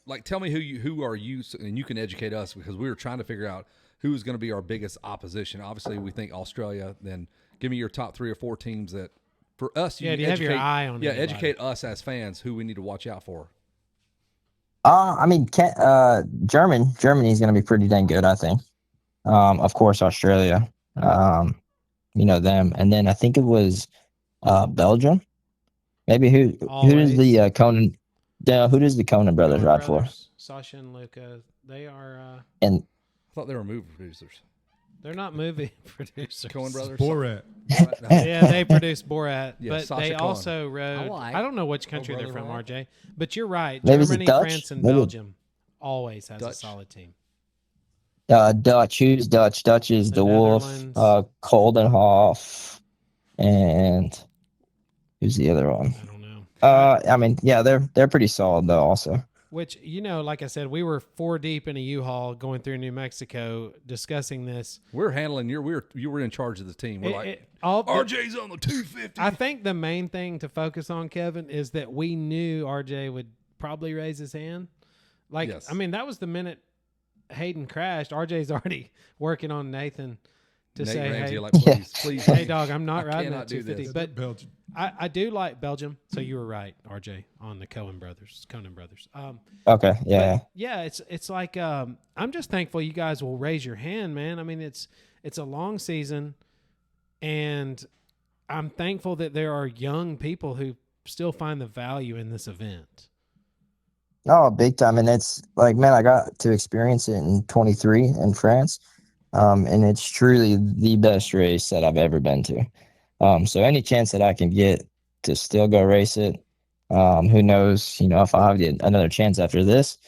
like, tell me who are you, and you can educate us, because we were trying to figure out who is going to be our biggest opposition. Obviously, we think Australia. Then give me your top 3 or 4 teams that, for us, do you have your eye on? Educate us as fans who we need to watch out for. Germany's going to be pretty dang good, I think. Of course, Australia, them. And then I think it was Belgium. Maybe who does the Conan? Who does the Conan brothers ride for? Sasha and Luca. They are. And I thought they were movie producers. They're not movie producers. Coen brothers. Borat. Yeah, they produced Borat, but Sasha they Cohen. also rode. I don't know which country they're from, RJ, but you're right. Maybe it's Germany, Dutch? France, and Maybe- Belgium always has a Dutch. solid team. Dutch. Who's Dutch? Dutch is The the Wolf, Netherlands. Koldenhoff, and who's the other one? I don't know. They're pretty solid though. Also, Which, like I said, we were 4 deep in a U-Haul going through New Mexico discussing this. We're handling you were in charge of the team. We're RJ's on the 250. I think the main thing to focus on, Kevin, is that we knew RJ would probably raise his hand. Like, Yes. I mean, that was the minute Hayden crashed. RJ's already working on Nathan to Nate say, Ramsey, hey, like, please. hey, dog, I'm not I riding cannot that do 250. this. But Belgium. I do like Belgium. So you were right, RJ, on the Conan brothers. Okay, yeah. Yeah, it's like I'm just thankful you guys will raise your hand, man. I mean, it's a long season, and I'm thankful that there are young people who still find the value in this event. Oh, big time. And it's like, man, I got to experience it in 23 in France. And it's truly the best race that I've ever been to. So any chance that I can get to still go race it, who knows, if I'll have another chance after this.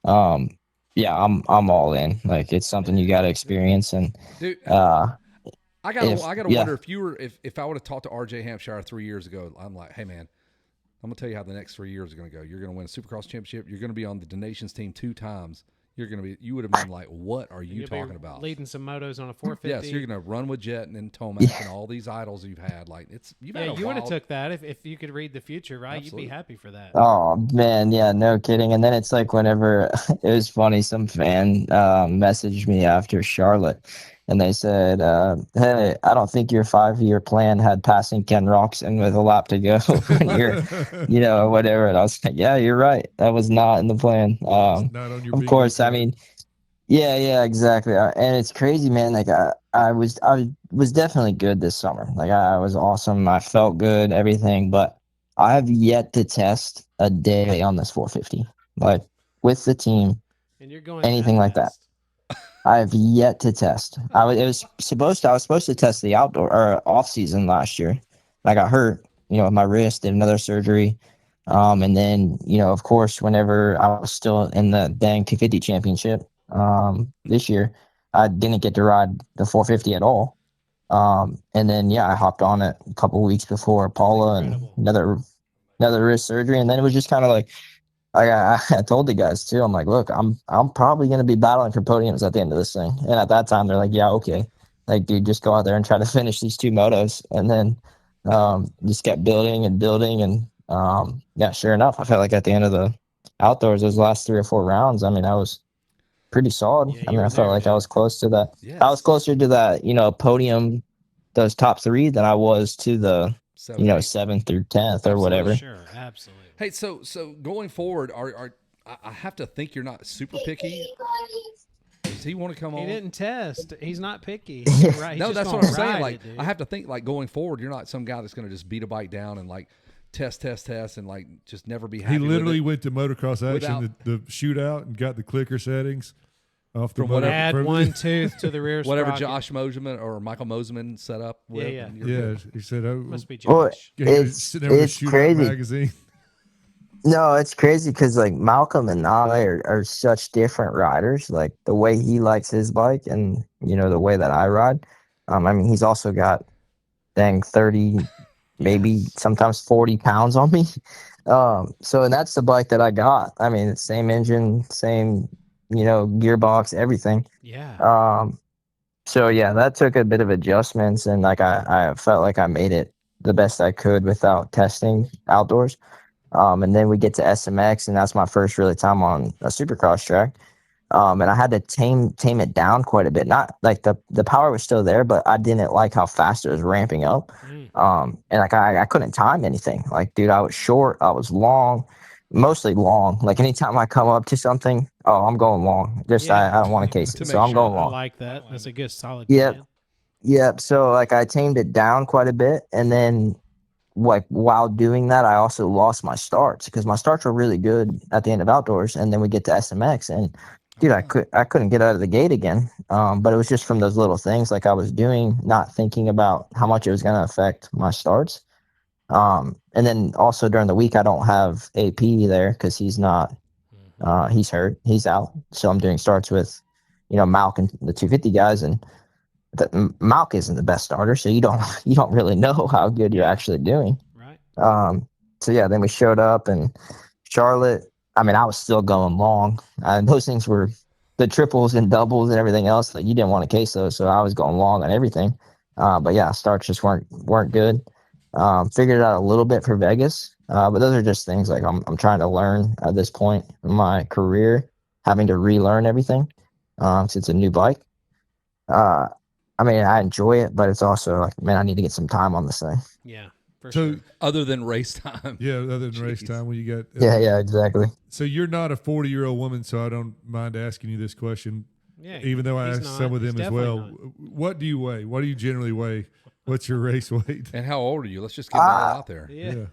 Yeah, I'm all in. Like, it's something you got to experience. And, Dude, I I gotta wonder if I would have talked to RJ Hampshire 3 years ago. I'm like, hey man, I'm gonna tell you how the next 3 years are gonna go. You're gonna win a Supercross championship. You're gonna be on the Nations team 2 times. You would have been like, what are you talking about? Leading some motos on a 450. Yes, you're gonna run with Jet and Tomac and all these idols you've had. Like, you've had you would have took that if you could read the future, right? Absolutely. You'd be happy for that. Oh man, yeah, no kidding. And then it's like whenever it was funny, some fan messaged me after Charlotte, and they said, "Hey, I don't think your 5-year plan had passing Ken Roxon with a lap to go when you're, or whatever." And I was like, "Yeah, you're right. That was not in the plan." Not on your Of bingo course, I card. mean, yeah, exactly. And it's crazy, man. Like I was definitely good this summer. Like I was awesome. I felt good, everything, but I have yet to test a day on this 450, like with the team, And you're going anything like that. I have yet to test. I was supposed to test the outdoor or off season last year. I got hurt, with my wrist, did another surgery. And then, of course, whenever I was still in the dang 250 championship, this year, I didn't get to ride the 450 at all. And then, I hopped on it a couple weeks before Paula and another wrist surgery. And then it was just kind of like, I told the guys too, I'm like, look, I'm probably going to be battling for podiums at the end of this thing. And at that time, they're like, yeah, okay. Like, dude, just go out there and try to finish these 2 motos. And then, just kept building. And, sure enough, I felt like at the end of the outdoors, those last 3 or 4 rounds, I mean, I was pretty solid. Yeah, I mean, I felt like I was close to that. Yes. I was closer to that, podium, those top 3 than I was to the, 7th through 10th or whatever. Sure, absolutely. Hey, so going forward, I have to think you're not super picky. Does he want to come on? He didn't test. He's not picky. Right? No, that's what I'm saying. Like, I have to think, like, going forward, you're not some guy that's going to just beat a bike down and like test, and like just never be happy. He literally with it. went to Motocross Action, the shootout, and got the clicker settings off the From whatever- Add one tooth to the rear whatever sprocket. Josh Moseman or Michael Moseman set up with. Yeah. and you're Yeah, good. he said, "Oh, Must be Well, Josh. he was sitting there with a it's shootout crazy. magazine." No, it's crazy because like Malcolm and I are such different riders. Like the way he likes his bike and the way that I ride. I mean, he's also got dang 30, maybe sometimes 40 pounds on me. And that's the bike that I got. I mean, it's same engine, same gearbox, everything. Yeah. So yeah, that took a bit of adjustments, and like I felt like I made it the best I could without testing outdoors. And then we get to SMX, and that's my first really time on a supercross track. And I had to tame it down quite a bit. Not like the power was still there, but I didn't like how fast it was ramping up. And like I couldn't time anything. Like, dude, I was short, I was long, mostly long. Like anytime I come up to something, I'm going long. I don't want to case it, so I'm going I long. like that. That's a good solid. Yep. plan. Yep. So like I tamed it down quite a bit, and then like while doing that, I also lost my starts because my starts were really good at the end of outdoors, and then we get to SMX, and dude, I couldn't get out of the gate again. But it was just from those little things like I was doing, not thinking about how much it was going to affect my starts. And then also during the week, I don't have AP there because he's not. He's hurt. He's out. So I'm doing starts with, Malk and the 250 guys, and Malk isn't the best starter, so you don't really know how good you're actually doing. Right. So yeah, then we showed up, and Charlotte I mean, I was still going long. Those things were the triples and doubles and everything else. Like you didn't want to case those, so I was going long on everything. But yeah, starts just weren't good. Figured it out a little bit for Vegas, but those are just things like I'm trying to learn at this point in my career, having to relearn everything since it's a new bike. I mean, I enjoy it, but it's also like, man, I need to get some time on this thing. Yeah, for So sure. Other than race time. yeah, other than race Jeez. time when you got Yeah, exactly. So you're not a 40-year-old woman, so I don't mind asking you this question. Yeah, Even though I he's asked not. some of He's them as definitely well. not. What do you weigh? What do you generally weigh? What's your race weight? And how old are you? Let's just get it all out there. Yeah.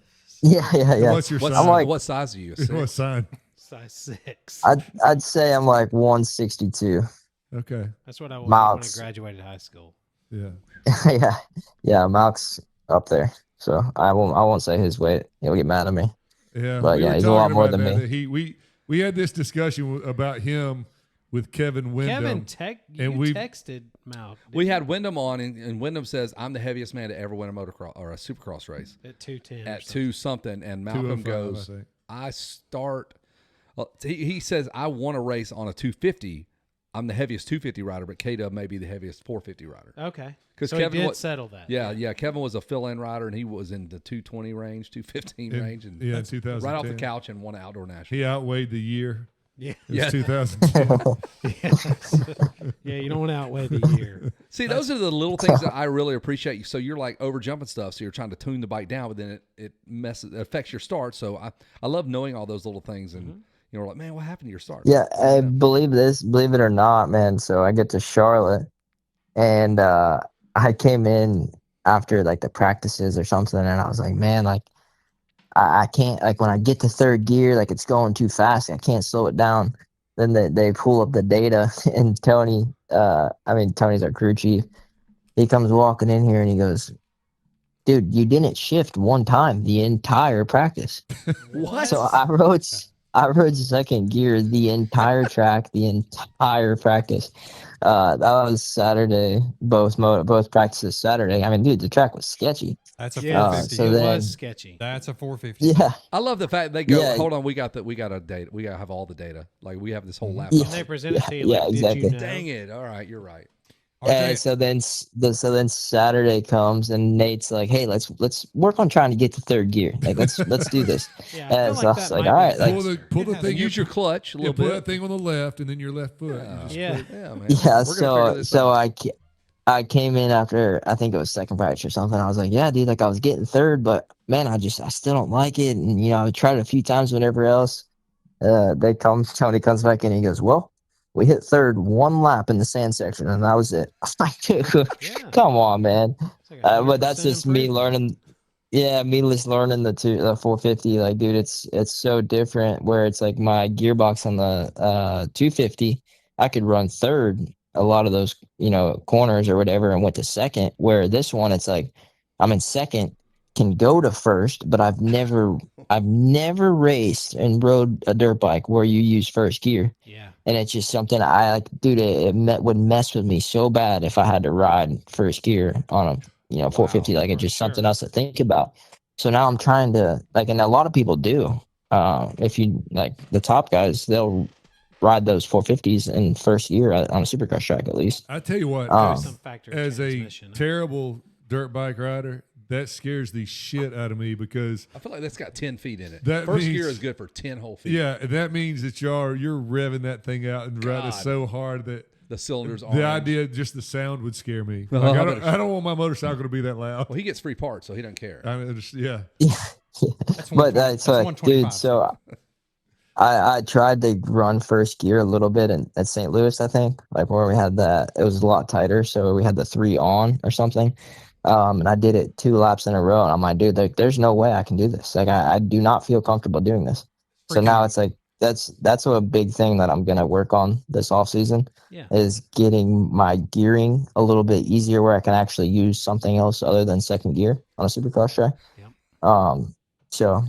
Yeah. And what's your What, sign? I'm like- what size are you? A What six? sign? Size 6. I'd say I'm like 162. Okay. That's what I wanted when I Miles. graduated high school. Yeah. yeah, Malk's up there, so I won't say his weight. He'll get mad at me. Yeah. But we yeah, were he's a lot talking more about than that. me. We had this discussion about him with Kevin Windham. You we- texted Mal. We had Wyndham on, and Wyndham says, I'm the heaviest man to ever win a motocross or a supercross race at 210. at 2 something. And Malcolm 205, goes, I think. I start. He says, I want to race on a 250. I'm the heaviest 250 rider, but K-Dub may be the heaviest 450 rider. Okay. 'Cause So Kevin he did wa- settle that. Yeah. Kevin was a fill-in rider, and he was in the 220 range, 215 range, and Yeah, in 2010. right off the couch and won an outdoor national. He outweighed the year. Yeah. It was Yeah. 2010. Yeah, you don't want to outweigh the year. See, those are the little things that I really appreciate. So you're like over jumping stuff, so you're trying to tune the bike down, but then it affects your start. So I love knowing all those little things, and you know, like, man, what happened to your start? Yeah, I believe it or not, man. So I get to Charlotte, and I came in after like the practices or something, and I was like, man, like I can't, like when I get to third gear, like it's going too fast. I can't slow it down. Then they pull up the data, and Tony's our crew chief. He comes walking in here and he goes, dude, you didn't shift one time the entire practice. What? So I rode second gear the entire track, the entire practice. That was Saturday, both practices Saturday. I mean, dude, the track was sketchy. That's a Yeah, 450. so it then- was sketchy. That's a 450. Yeah, I love the fact they go, Yeah. hold on, we got a data. We got to have all the data. Like we have this whole laptop. Yeah. And they presented to you Yeah, like, exactly. did you know? Dang it. All right, you're right. and RJ, so then Saturday comes and Nate's like, hey, let's work on trying to get to third gear. Like let's do this. Yeah, I feel And so I was that like, might all be right, like, Pull the Yeah, thing. Use your clutch a little pull bit. that thing on the left, and then your left foot. Yeah. Just Yeah. click. Yeah, man. yeah. We're gonna figure this So out. I came in after, I think it was second practice or something. I was like, yeah, dude, like I was getting third, but man, I still don't like it. And you know, I tried it a few times, whatever else. Tony comes back in and he goes, well, we hit third one lap in the sand section, and that was it. I'm like, dude, Yeah. come on, man. It's like a But that's 100% just me improvement. learning. Yeah, me just learning the 450. Like, dude, it's so different. Where it's like my gearbox on the 250, I could run third a lot of those, you know, corners or whatever, and went to second. Where this one, it's like I'm in second, can go to first, but I've never raced and rode a dirt bike where you use first gear. Yeah. And it's just something I like, dude. Would mess with me so bad if I had to ride first gear on a 450. Like it's just something sure. else to think about. So now I'm trying to like, and a lot of people do. If you like the top guys, they'll ride those 450s in first gear on a supercross track at least. I tell you what, Um, Some factor of as a transmission. terrible dirt bike rider, that scares the shit out of me because I feel like that's got 10 feet in it. That First means- gear is good for 10 whole feet. yeah, that means that you're revving that thing out and riding God. so hard that The cylinders the orange. idea, just the sound would scare me. Oh, Like, I I don't want my motorcycle to be that loud. Well, he gets free parts, so he doesn't care. I mean, yeah. that's But 120 that's like, 125. dude. So I tried to run first gear a little bit at St. Louis, I think, like where we had that. It was a lot tighter, so we had the 3 on or something. And I did it 2 laps in a row, and I'm like, dude, like, there's no way I can do this. Like, I do not feel comfortable doing this. So now it's like that's a big thing that I'm gonna work on this off season Yeah. is getting my gearing a little bit easier, where I can actually use something else other than second gear on a supercross track. Yep. So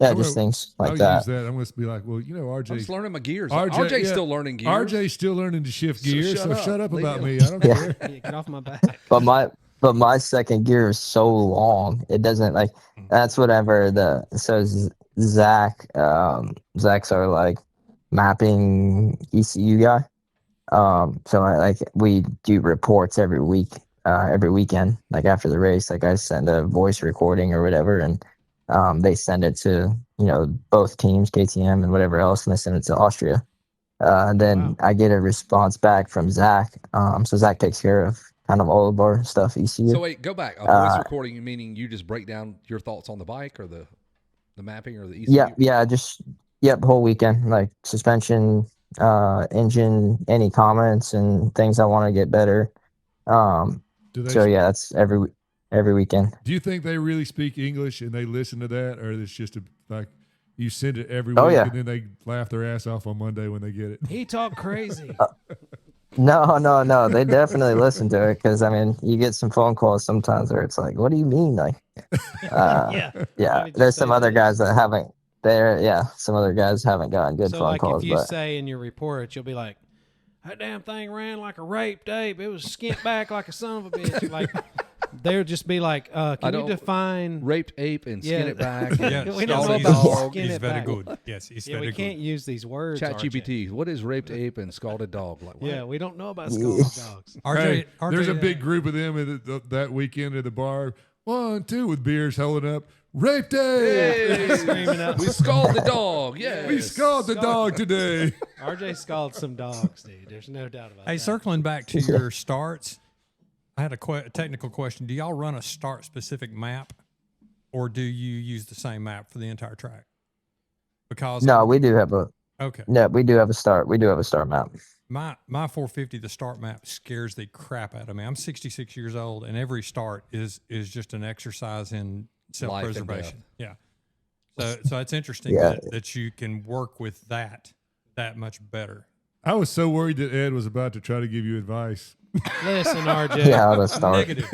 yeah, I'm just gonna- things like I'll that. use that. I'm going to be like, well, I'm just RJ. learning my gears. RJ, RJ's yeah. still learning gears. RJ's still learning to shift So gears, shut so up. shut up Leave about me me. I don't Yeah. care. Yeah, get off my back. But my second gear is so long. It doesn't like that's whatever Zach. Zach's our like mapping ECU guy. So we do reports every weekend, like after the race. Like I send a voice recording or whatever, and they send it to both teams, KTM and whatever else, and they send it to Austria. And then I get a response back from Zach. So Zach takes care of kind of all of our stuff ECU. So wait, go back. A voice recording, meaning you just break down your thoughts on the bike or the mapping or the ECU? Yeah, whole weekend, like suspension, engine, any comments and things I want to get better. That's every weekend. Do you think they really speak English and they listen to that, or it's just like you send it every Oh, week yeah. and then they laugh their ass off on Monday when they get it? He talked crazy. No. They definitely listen to it because, I mean, you get some phone calls sometimes where it's like, what do you mean? Like, Yeah. There's some other guys that haven't. Some other guys haven't gotten good So phone like calls. if you But say in your report, you'll be like, that damn thing ran like a raped ape. It was skint back like a son of a bitch. Like they'll just be like, can you define raped ape and skin it back? Yeah, We don't know scalded about dog skin is it very back. good. Yes, he's very we good. can't use these words. RJ. ChatGPT. What is raped ape and scalded dog? Like, what? Yeah, we don't know about scalded dogs. RJ, Hey, there's a big group of them that weekend at the bar. 1, 2 with beers holding up. Rape day! Hey, Screaming out. we scald the dog. Yeah, We scalded the dog today. RJ scalded some dogs, dude. There's no doubt about Hey, that. circling back to your starts, I had a technical question. Do y'all run a start specific map, or do you use the same map for the entire track? Because no, we do have a okay. we do have a start. We do have a start map. My 450, the start map scares the crap out of me. I'm 66 years old, and every start is just an exercise in self-preservation. Yeah. So it's interesting that you can work with that much better. I was so worried that Ed was about to try to give you advice. Listen, RJ. Yeah, the start. Negative.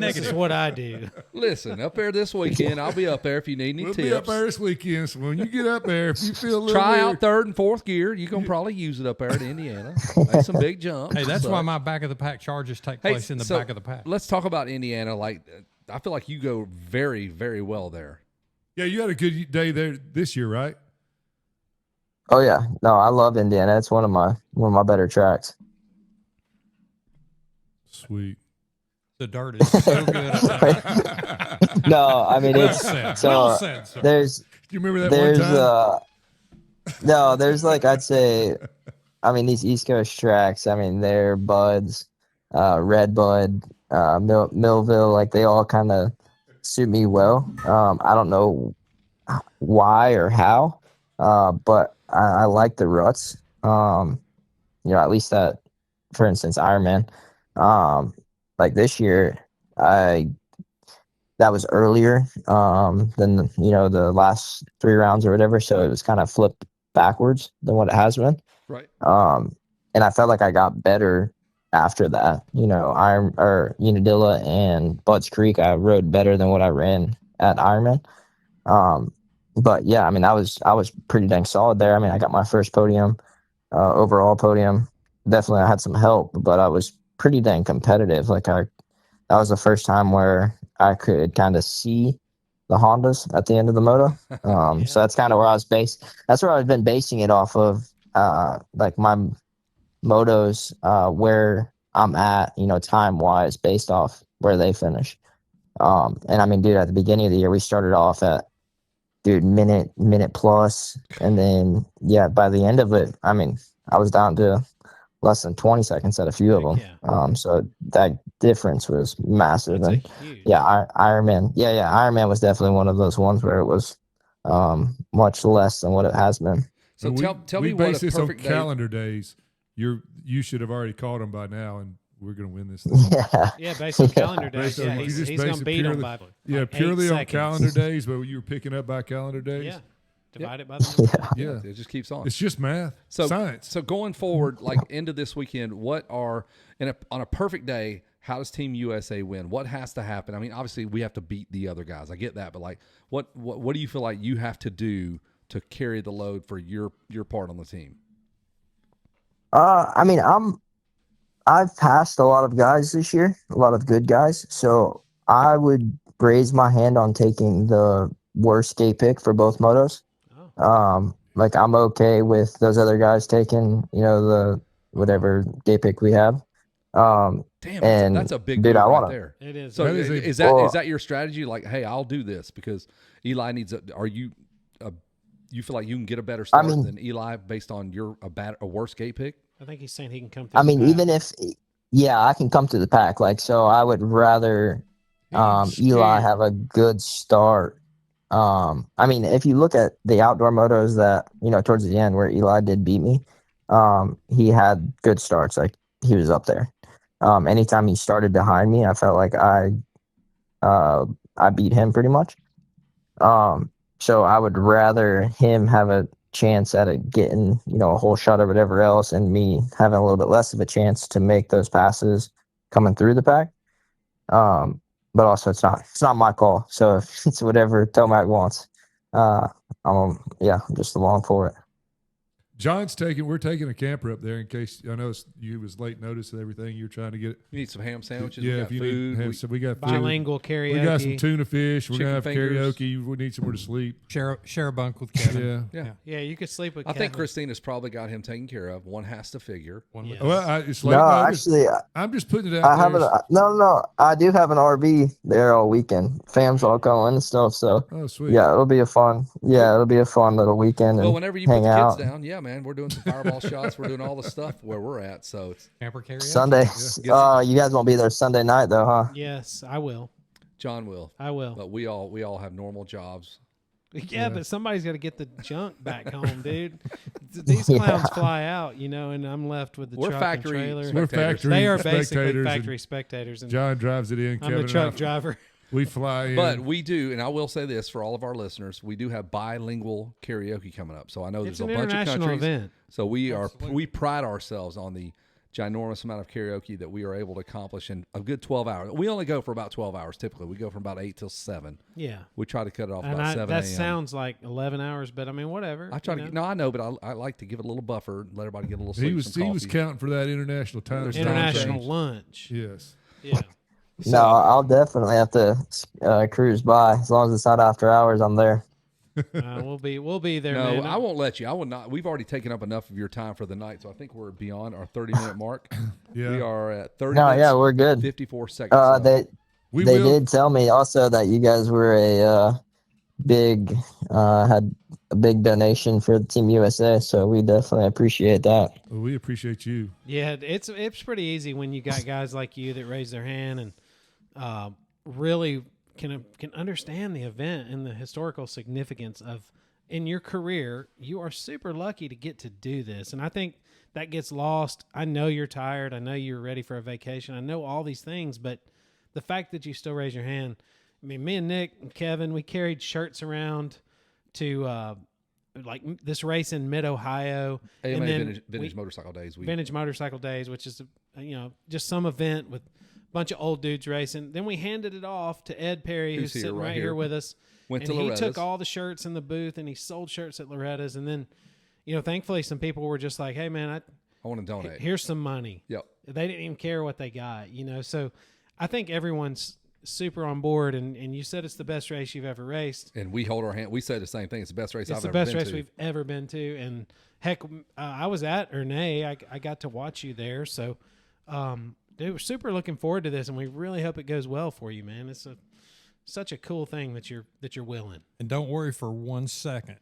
This is what I do. Listen, up there this weekend, I'll be up there if you need any We'll tips. be up there this weekend, so when you get up there, if you feel a little Try weird, out third and fourth gear. You can probably use it up there at Indiana. Make some big jumps. Hey, that's So- why my back of the pack charges take place in the so back of the pack. Let's talk about Indiana. Like, I feel like you go very, very well there. Yeah, you had a good day there this year, right? Oh yeah, no, I love Indiana. It's one of my better tracks. Sweet. The dirt is so good. No, I mean Well it's said. so Well said, sir. there's Do you remember that one time? no, there's like I'd say, I mean these East Coast tracks. I mean they're Buds, Red Bud, Millville. Like they all kind of suit me well. I don't know why or how, but I like the ruts. At least that, for instance, Ironman. Like this year, that was earlier than the last 3 rounds or whatever, so it was kind of flipped backwards than what it has been. Right. And I felt like I got better after that. Unadilla and Butts Creek, I rode better than what I ran at Ironman. But yeah, I mean, I was pretty dang solid there. I mean, I got my first podium, overall podium. Definitely, I had some help, but I was pretty dang competitive. That was the first time where I could kind of see the Hondas at the end of the moto. So that's kind of where I was that's where I've been basing it off of, like my motos, where I'm at, time wise, based off where they finish. And I mean, dude, at the beginning of the year, we started off at minute plus, and then by the end of it, I mean, I was down to less than 20 seconds at a few of them. So that difference was massive. And huge. Ironman. Ironman was definitely one of those ones where it was much less than what it has been. So tell me we base what a this on perfect day. calendar days. You should have already called them by now, and we're going to win this thing. Yeah, based on calendar days. Based on- Yeah, you just he's base going to it beat him purely- by Yeah, like 8 purely on seconds. calendar days, but you were picking up by calendar days. Yeah, divide it by the number. Yeah. It just keeps on. It's just math, science. So going forward, like into this weekend, on a perfect day, how does Team USA win? What has to happen? I mean, obviously we have to beat the other guys. I get that, but like, what do you feel like you have to do to carry the load for your part on the team? I mean, I've passed a lot of guys this year, a lot of good guys. So I would raise my hand on taking the worst skate pick for both motos. Like I'm okay with those other guys taking, the whatever day pick we have. Damn, and that's a big dude, move I right wanna, there. It is. So That is is a- that Well- is that your strategy? Like, hey, I'll do this because Eli needs a. Are you? You feel like you can get a better start mean- than Eli based on your a worse gate pick? I think he's saying he can come through. I mean, the pack. even if, yeah, I can come to the pack. Like, so I would rather Eli scared. have a good start. I mean, if you look at the outdoor motos that, towards the end where Eli did beat me, he had good starts. Like he was up there. Anytime he started behind me, I felt like I beat him pretty much. So I would rather him have a chance at getting, a whole shot or whatever else, and me having a little bit less of a chance to make those passes coming through the pack. But also it's not my call. So if it's whatever Tomac wants, I'm just along for it. We're taking a camper up there in case, I know you was late notice and everything. You're trying to get it. You need some ham sandwiches. Yeah, we if got you food. need, so we got food. Bilingual karaoke. We got some tuna fish. We're gonna have Chicken fingers. karaoke. We need somewhere to sleep. Share a bunk with Kevin. Yeah. Yeah. Yeah, you could sleep with. I think Kevin. Christina's probably got him taken care of. One has to figure. One with Yeah. Well, it's late No, notice. actually, I'm just putting it out I there. have no. I do have an RV there all weekend. Fam's all going and stuff. So Oh, sweet. yeah, it'll be a fun little weekend. Well, And whenever you put hang the out. kids down, yeah, man, we're doing some fireball shots. We're doing all the stuff where we're at. So it's Camper karaoke. Sunday. You guys won't be there Sunday night though, huh? Yes, I will. John will, I will. but we all have normal jobs. Yeah, but somebody's got to get the junk back home, dude. These clowns fly out, and I'm left with the We're truck factory and trailer. We're spectators. factory They are spectators. basically and factory spectators, and John drives it in. I'm Kevin the and truck I, driver. we fly in. But we do, and I will say this for all of our listeners, we do have bilingual karaoke coming up. So I know It's there's a an bunch of international countries. event. So we pride ourselves on the ginormous amount of karaoke that we are able to accomplish in a good 12 hours. We only go for about 12 hours typically. We go from about 8 till 7. Yeah. We try to cut it off And about 7 that a.m. sounds like 11 hours, but I mean, whatever. I try to no, I know, but I like to give it a little buffer, let everybody get a little sleep. he was some was coffee. counting for that international time. There's zone international change. lunch. Yes. Yeah. No, I'll definitely have to cruise by as long as it's not after hours. I'm there. We'll be there. No, man. I won't let you. I will not. We've already taken up enough of your time for the night, so I think we're beyond our 30-minute mark. Yeah. We are at 30 No, minutes, yeah, we're good. 54 seconds. left. They We they will. did tell me also that you guys were had a big donation for Team USA, so we definitely appreciate that. Well, we appreciate you. Yeah, it's pretty easy when you got guys like you that raise their hand and really can understand the event and the historical significance of in your career. You are super lucky to get to do this, and I think that gets lost. I know you're tired. I know you're ready for a vacation. I know all these things, but the fact that you still raise your hand. I mean, me and Nick and Kevin, we carried shirts around to like this race in Mid Ohio, AMA and then Vintage Motorcycle Days. Vintage Motorcycle Days, which is just some event with a bunch of old dudes racing. Then we handed it off to Ed Perry, who's here, sitting right right here. here with us. Went and to he Loretta's. took all the shirts in the booth and he sold shirts at Loretta's. And then, thankfully, some people were just like, "Hey, man, I want to donate. here's some money." Yep. They didn't even care what they got, So I think everyone's super on board. And you said it's the best race you've ever raced. And we hold our hand. We say the same thing. It's the best race It's I've the ever best been race to. we've ever been to, and heck, I was at Ernay. I got to watch you there, so dude, we're super looking forward to this, and we really hope it goes well for you, man. It's such a cool thing that you're willing. And don't worry for 1 second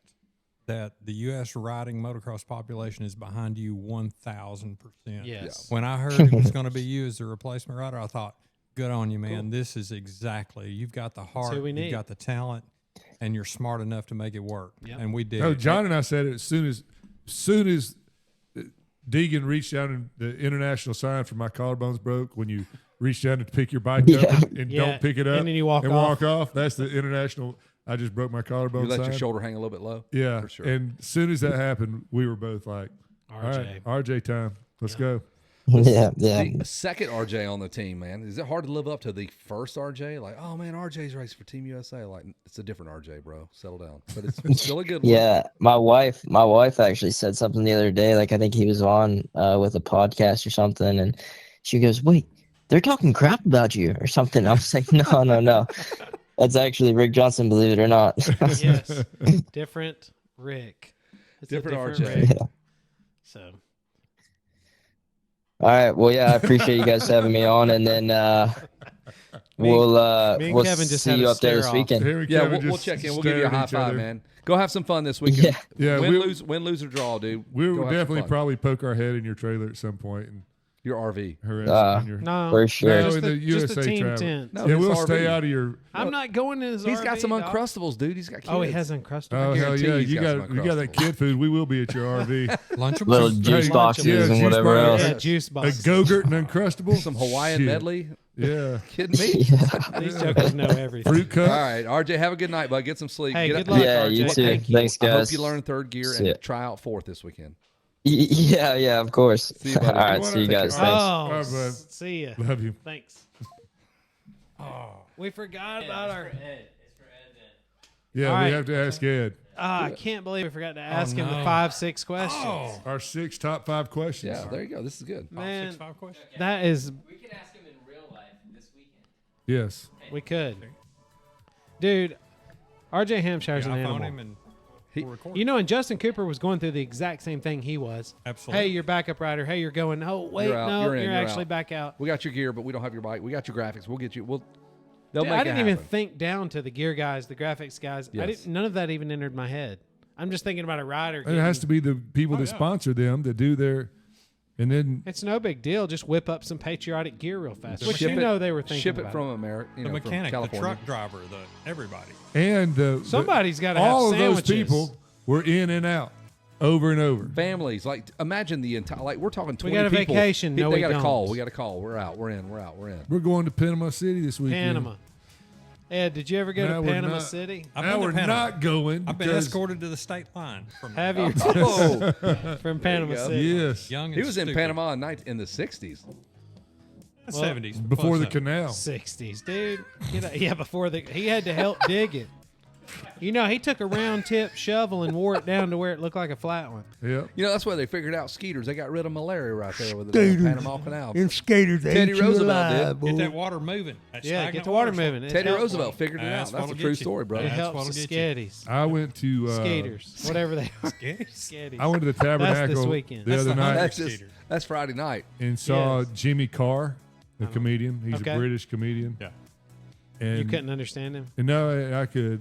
that the U.S. riding motocross population is behind you 1,000%. Yes. When I heard it was going to be you as the replacement rider, I thought, good on you, man. Cool. This is exactly, you've got the heart, who we need. you've got the talent, and you're smart enough to make it work. Yep. And we did. No, John and I said it as soon as Deegan reached down and the international sign for my collarbones broke when you reach down to pick your bike up and Yeah. don't pick it up And then you walk off. That's the international. I just broke my collarbone. You let sign. your shoulder hang a little bit low. Yeah, for sure. And as soon as that happened, we were both like, "All right, RJ time. Let's go." Yeah. The second RJ on the team, man. Is it hard to live up to the first RJ? Like, oh man, RJ's racing for Team USA. Like, it's a different RJ, bro. Settle down. But it's still a good one. Yeah, my wife actually said something the other day. Like I think he was on with a podcast or something, and she goes, "Wait, they're talking crap about you or something." I was like, "No. That's actually Rick Johnson, believe it or not." Yes, different Rick. It's Different a RJ. different Rick. Yeah. So All right. Well, yeah, I appreciate you guys having me on, and then Me and we'll Kevin just see had you a up there this stare-off. weekend. Harry Yeah, Kevin we'll just check in. We'll give you a staring high at each five, other. man. Go have some fun this weekend. Yeah. Yeah, win, we'll- lose or draw, dude. We'll Go have some definitely fun. probably poke our head in your trailer at some point and Your RV. harass you in your. no, For sure. No, just in the, the just the USA team travel. tent. No, Yeah, his we'll RV. stay out of your. I'm not going in his He's RV, got some dog. Uncrustables, dude. He's got kids. Oh, he has Uncrustables. Oh hell guarantee yeah! he's You got got some you got that kid food. We will be at your RV. Lunchables. Little juice Hey, boxes yeah, and juice whatever boxes. else. Yeah, juice A box. Go-Gurt and Uncrustable. Some Hawaiian Shit. medley. Yeah. Kidding me? Yeah. These jokers know everything. Fruit All cup. right, RJ, have a good night, bud. Get some sleep. Hey, Get good up- luck, Yeah, RJ. you too. Thank you. Thanks, I guys. hope you learn third gear See ya. and try out fourth this weekend. Yeah, of course. See you, buddy. All right, You wanna see you take guys. care. Thanks. Oh, All right, bud. see ya. Love you. Thanks. We forgot about our. Yeah, All we right. have to ask Ed I can't believe we forgot to ask him the no. 5-6 questions. Oh, our 6 top 5 questions. Yeah, there you go. This is good. Man, 6-5 questions. that is. We can ask him in real life this weekend. Yes. We could. Dude, RJ Hampshire's Yeah, an I phone animal. him and He- we'll record. You know, and Justin Cooper was going through the exact same thing he was. Absolutely. Hey, you're backup rider. Hey, you're going. Oh, wait, You're out. no, You're in. you're You're actually out. back out. We got your gear, but we don't have your bike. We got your graphics. We'll get you. They'll Dude, make I it didn't even happen. think down to the gear guys, the graphics guys. Yes. None of that even entered my head. I'm just thinking about a rider. And it has to be the people Oh, that yeah. sponsor them that do their, and then It's no big deal. Just whip up some patriotic gear real fast. Which Ship you it- know they were thinking Ship it about. from America. You the know, mechanic, from the California. truck driver, the everybody. and the Somebody's got to have all of those sandwiches. people were in and out over and over. Families, like imagine the entire. Like we're talking 20 got a people. vacation. No, they we got a don't. call. We got a call. We're out. We're in. We're out. We're in. We're going to Panama City this weekend. Panama. Ed, did you ever go No, to we're Panama not. City? I've Now been to we're Panama. not going. I've been because- escorted to the state line from Have you? Oh, From Panama go. City. Yes. young. And he was in stupid. Panama in the 60s. 70s Before plus the that. canal. 60s, dude. Yeah, before he had to help dig it. You know, he took a round tip shovel and wore it down to where it looked like a flat one. Yep. You know, that's why they figured out skeeters. They got rid of malaria right there with the damn Panama Canal. skaters, Teddy Roosevelt did. Get that water moving. That Yeah, stagnant get the water water's moving. It Teddy helps- Roosevelt figured it out. That's That's a what'll true get you. story, brother. It That's helps what'll the get you. sketties. I went to Skaters. Whatever they are. Skaters. Sketties. I went to the Tabernacle weekend. the That's other the night That's Skater. just that's Friday night. and saw Yes. Jimmy Carr, the comedian. He's Okay. a British comedian. Yeah. And You couldn't understand him? And no, I could.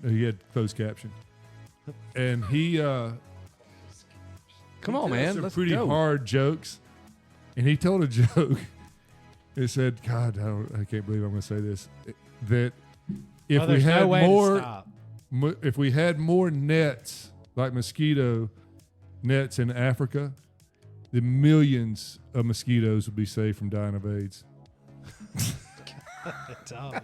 He had closed caption, and he Come on, told man. some Let's pretty go. hard jokes, and he told a joke. It said, "God, I can't believe I'm going to say this. That if Oh, we there's had no way to more, stop. if we had more nets like mosquito nets in Africa, the millions of mosquitoes would be saved from dying of AIDS." Dog.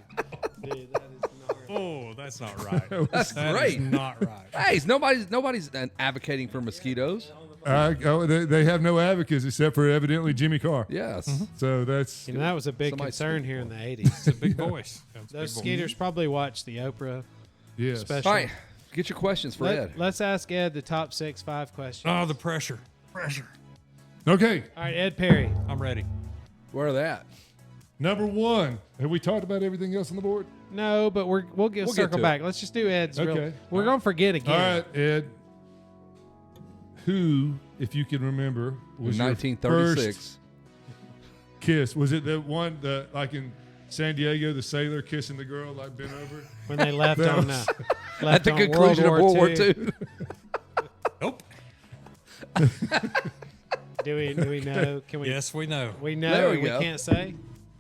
Dude, that is gnarly. Oh, that's not right. That's That is great. not right. Hey, nobody's advocating for mosquitoes. They have no advocates except for evidently Jimmy Carr. Yes. So that's You know, that was a big Somebody concern speak here in the It's a 80s. big voice. That's a Those big voice. skaters probably watched the Oprah yes. special. All right, get your questions for Ed. Let's ask Ed the top 5 questions. Oh, the pressure. Pressure. Okay, All right, Ed Perry. I'm ready. Where are they at? number one. Have we talked about everything else on the board? No, but we'll get to circle it. back. Let's just do Ed's. Okay. We're gonna forget again. All right, Ed. Who, if you can remember, was your 1936. first kiss? Was it the one like in San Diego, the sailor kissing the girl like bent over? When they left That on was- left At the on conclusion of World War II. Nope. Do we know? Can we? Yes, we know. We know. There we we go. can't say.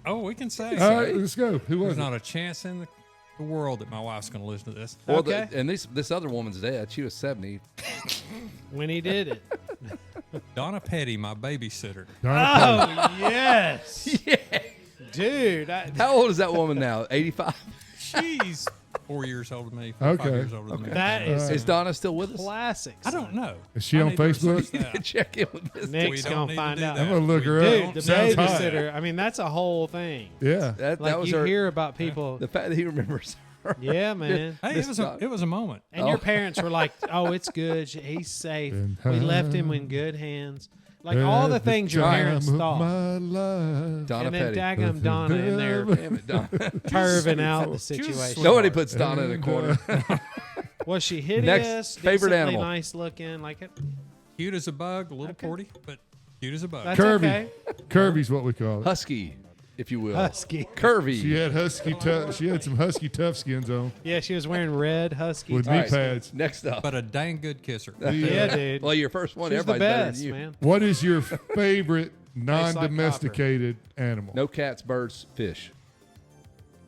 Oh, we can say. All right, let's go. Who was There's it? not a chance in the world that my wife's going to listen to this. Well, Okay. and this other woman's dead. She was 70. When he did it. Donna Petty, my babysitter. Donna Oh yes, Yeah. dude. How old is that woman now? 85. She's 4 years older than me. 5 Okay. years older than me. That is Is Donna still with us? classic. I don't know. Is she I on need to research Facebook? that. Check in with this. Nick's We don't gonna need to find do out. that. I'm gonna look her We up. Dude, don't. the Sounds hot. babysitter. I mean, that's a whole thing. Yeah. That Like was you her. hear about people. The fact that he remembers her. Yeah, man. Hey, This it was a moment. And your parents were like, "Oh, it's good. He's safe. And We left him in good hands." Like all the things your parents Time of thought. my life. Donna And then Petty. daggum Donna in there Damn it, Donna. perving out the She was situation. sweet. Nobody puts Donna in a corner. Was she hideous? Next, favorite decently animal. Nice looking, like it. Cute as a bug, a little porty, but cute as a bug. That's Curvy. okay. Curvy's what we call it. Husky, if you will. Husky. Curvy. She had some husky tough skins on Yeah, she was wearing red husky. with All knee right, pads. Next up. But a dang good kisser. Yeah, dude. Well, your first one, She's the everybody's better best, than you. man. What is your favorite like non-domesticated animal? No cats, birds, fish.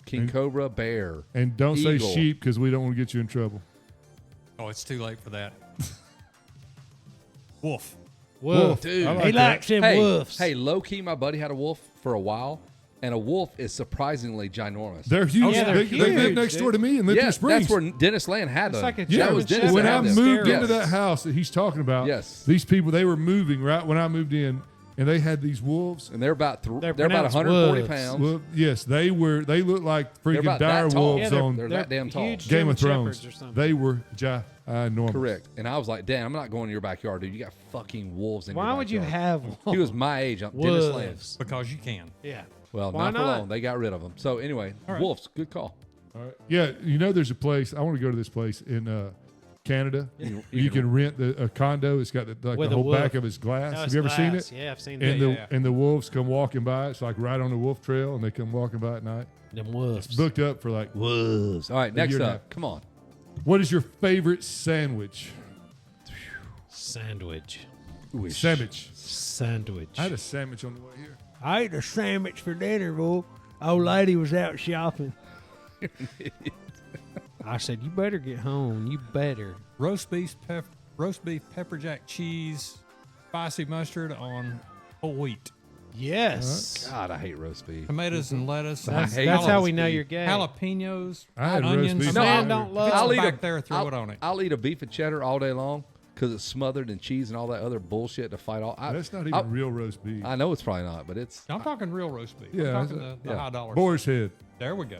King cobra, bear. And don't say Eagle. sheep because we don't want to get you in trouble. Oh, it's too late for that. Wolf. Wolf. Dude. I like He that. likes them Hey, wolves. hey, low key, my buddy had a wolf for a while, and a wolf is surprisingly ginormous. They're huge. yeah, they're they live huge, next dude. door to me in Lithia Yes, Springs. that's where Dennis Land had It's them. like a that German was Dennis Shepherd. when that I had them. moved Yes. into that house that he's talking about, Yes. these people, they were moving right when I moved in, and they had these wolves. And they're about They're they're about pronounced 140 wolves. pounds. Well, yes, they looked like They're freaking about dire that tall. wolves Yeah, they're- on They're that damn tall. huge Game German of Thrones. Shepherds or something. They were ginormous. Correct. And I was like, damn, I'm not going to your backyard, dude. You got fucking wolves in your Why backyard. would you have wolves? He was my age. Dennis Land. wolves? Because you can. Yeah. Well, Why not for not? long. They got rid of them. So anyway, right. wolves, good call. All right. Yeah, there's a place. I want to go to this place in Canada. You can rent a condo. It's got the With a whole wolf. back of his glass. No, Have it's you ever seen glass. it? Yeah, I've seen And that. the wolves come walking by. It's like right on the wolf trail, and they come walking by at night. Them wolves. Booked up for like. Wolves. All right, next year and a up. half. Come on. What is your favorite sandwich? Sandwich. Sandwich. Sandwich. I had a sandwich on the way here. I ate a sandwich for dinner, boy. Old lady was out shopping. I said, "You better get home. You better." Roast beef, pepper jack cheese, spicy mustard on whole wheat. Yes. God, I hate roast beef. Tomatoes and lettuce. That's, hate that's how roast we know beef. you're gay. Jalapenos, I had roast onions. beef. A man No, don't love. I'll eat back back there, throw it on it. I'll eat a beef and cheddar all day long because it's smothered in cheese and all that other bullshit to fight all. That's not even real roast beef. I know it's probably not, but it's I'm talking real roast beef. Yeah, I'm talking that's the high dollar. Boar's head. There we go.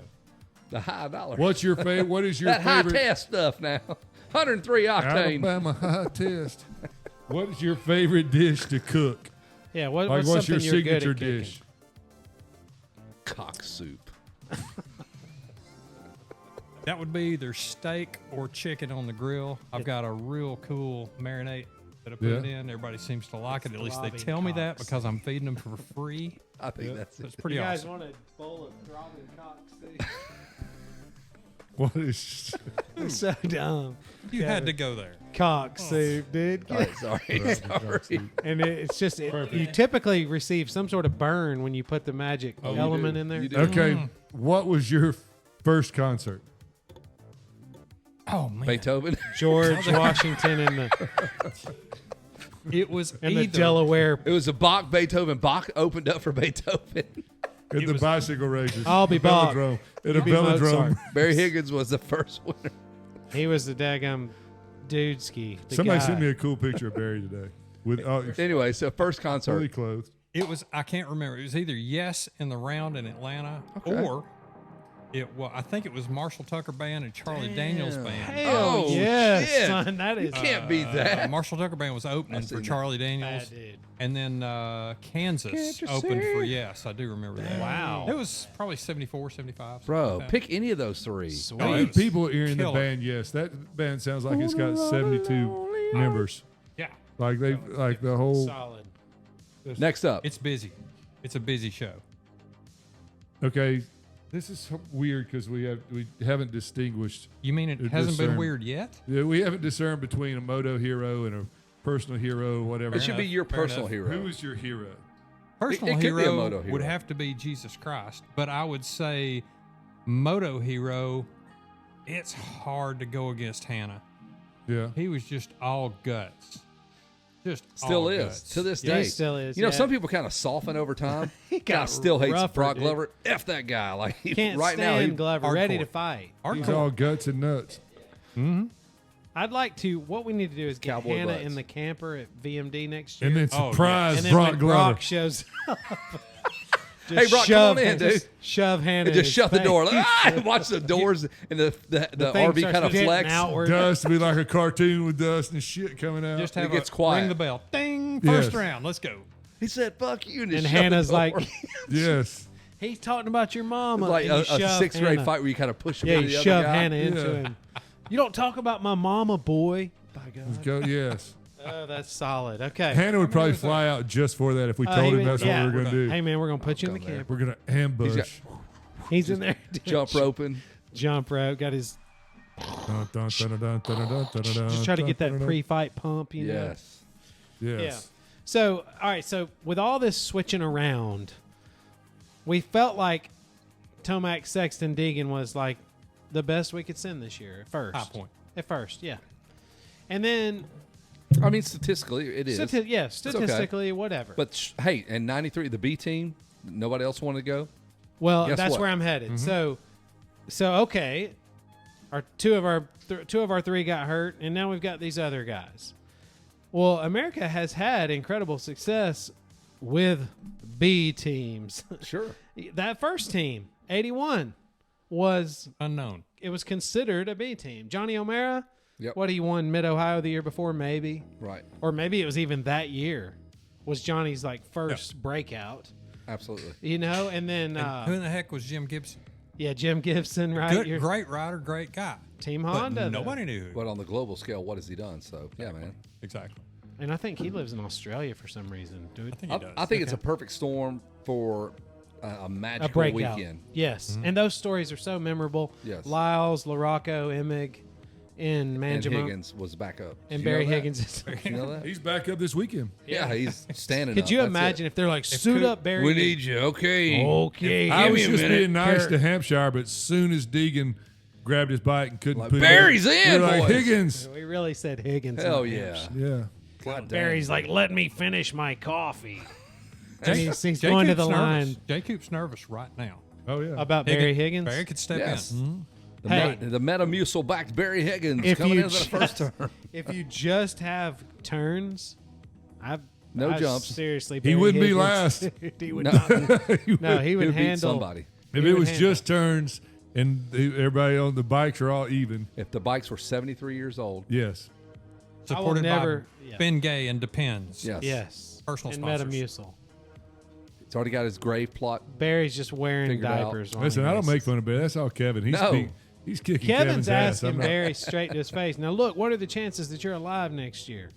the high dollar. What's your favorite? What is your that high favorite? test stuff now? 103 octane. Alabama high test. What is your favorite dish to cook? Yeah. Like, What's what's your something you're good signature at cooking? dish? Cock soup. That would be either steak or chicken on the grill. I've got a real cool marinade that I put it in. Everybody seems to like it. At least they Throbbing tell me that cocks. because I'm feeding them for free. I think that's So it. it's pretty You guys awesome. want a bowl of throbbing cocks? What is? So dumb. You had to go there. Cock soup, dude. All right, sorry. And it's just you typically receive some sort of burn when you put the magic you element do. in there. You do. Okay. What was your first concert? Oh man, Beethoven. George Washington and it was the either Delaware. It was a Bach Beethoven. Bach opened up for Beethoven. At It the was- bicycle races. I'll be Bach. velodrome. At You a be velodrome. Mozart. Barry Higgins was the first winner. He was the daggum dude ski. Somebody sent me a cool picture of Barry today with Anyway, so first fully concert. clothed. It was. I can't remember. It was either Yes in the Round in Atlanta, or I think it was Marshall Tucker Band and Charlie Daniels Band. Hell Oh, yes, shit. son. That is Can't beat that. Marshall Tucker Band was opening I've for seen Charlie Daniels, bad, dude. and then Kansas opened for Yes. I do remember that. Wow. It was probably 74, 75. Bro, something like that. pick any of those three. Sweet. How it many was people are in the killer. band? Yes, that band sounds like it's got 72 members. Yeah, Like they, like the whole. Solid. Next up. it's busy. It's a busy show. Okay, this is weird because we haven't distinguished. You mean it It hasn't been discern- weird yet? Yeah, we haven't discerned between a moto hero and a personal hero, whatever. It should be enough, your fair personal enough. hero. Who is your hero? Personal it could be a hero, moto hero. would have to be Jesus Christ, but I would say moto hero. It's hard to go against Hannah. Yeah. He was just all guts. Just Still all is guts. to this Yeah, day. he still is, You know, yeah. some people kind of soften over time. He God got still hates rougher, Brock dude. Glover. F that guy. Like Can't right now, stand he, Glover. Ready hardcore. to fight. He's all guts and nuts. I'd like to. What we need to do is get Cowboy Hannah butts. in the camper at VMD next year. And then Oh, yeah. surprise And then Brock when Glover. Brock shows up, Hey, Brock, come on in, dude. just shove Hannah. and just in shut the his door. face. Like, watch the doors and the thing RV starts kind of getting flex. outward. Dust be like a cartoon with dust and shit coming out. Just have gets a quiet. ring the bell. Ding! Yes. First round. Let's go. He said, "Fuck you," and, And just shut the Hannah's door. like, yes. he's talking about your mama. like and you a shove sixth grade Hannah. fight where you kind of push him Yeah, into you the shove other guy. Hannah into Yeah. him. You don't talk about my mama, boy. By Let's God. go. Yes. Oh, that's solid. Okay. Hannah would probably fly out just for that if we told him that's what we were going to do. Hey, man, we're going to put you in the Come there. camp. We're going to ambush. He's in there. Jump roping. Jump rope. Got his. Just Just try to get that pre-fight pump, you know? Yes. Yes. Yeah. So, all right. So, with all this switching around, we felt like Tomac Sexton Deegan was like the best we could send this year at first. High point. At first, yeah. And then, I mean, statistically, it is. statistically, whatever. But hey, and 93, the B team, nobody else wanted to go. Well, Guess that's what? where I'm headed. So okay, our two of our three got hurt, and now we've got these other guys. Well, America has had incredible success with B teams. Sure. That first team, 81, was Unknown. it was considered a B team. Johnny O'Mara, Yep. what he won Mid Ohio the year before, maybe, Right. or maybe it was even that year was Johnny's like first breakout. Absolutely. You know, and then And who in the heck was Jim Gibson? yeah, Jim Gibson, right? Good, Your great rider, great guy. Team But Honda. though. nobody knew who. But on the global scale, what has he done? So, yeah, man. Exactly. And I think he lives in Australia for some reason, dude. I think he does. I think it's a perfect storm for a magical A breakout. weekend. Yes. And those stories are so memorable. Yes. Lyles, Larocco, Emig, and And Manjima. Higgins was back up. And Did you Barry know that? Higgins. Is You know that? He's back up this weekend. Yeah, he's standing Could up. you That's imagine it. if they're like, suit up, Barry? We need you. Okay. Okay. I Give was me a just minute. being nice to Hampshire, but soon as Deegan grabbed his bike and couldn't Like, put Barry's it in, we were like, boys. Higgins. We really said Higgins. Hell and yeah. Hampshire. Yeah. God damn. Barry's like, let me finish my coffee. And Jay- he's Jay going to Coop's the nervous. line Jay Coop's nervous right now. Oh, yeah. about Barry Higgins. Barry could step Yes. in. Hey. The Metamucil backed Barry Higgins If coming you into the first turn. If you just have turns, No I jumps. Seriously, He Barry wouldn't be Higgins- last. he would No. not. He No, he He would would beat handle somebody. If He it would was handle. just turns and everybody on the bikes are all even, If the bikes were 73 years old. yes. Supported never- by yeah. Ben Gay and Depends. Yes. Yes, Personal and sponsors. Metamucil. He's already got his grave plot. Barry's just wearing Figured out. diapers. while Listen, he I don't races. make fun of Barry. That's all Kevin. He's kicking Kevin's ass. I'm asking not- Barry straight to his face. Now, look, what are the chances that you're alive next year?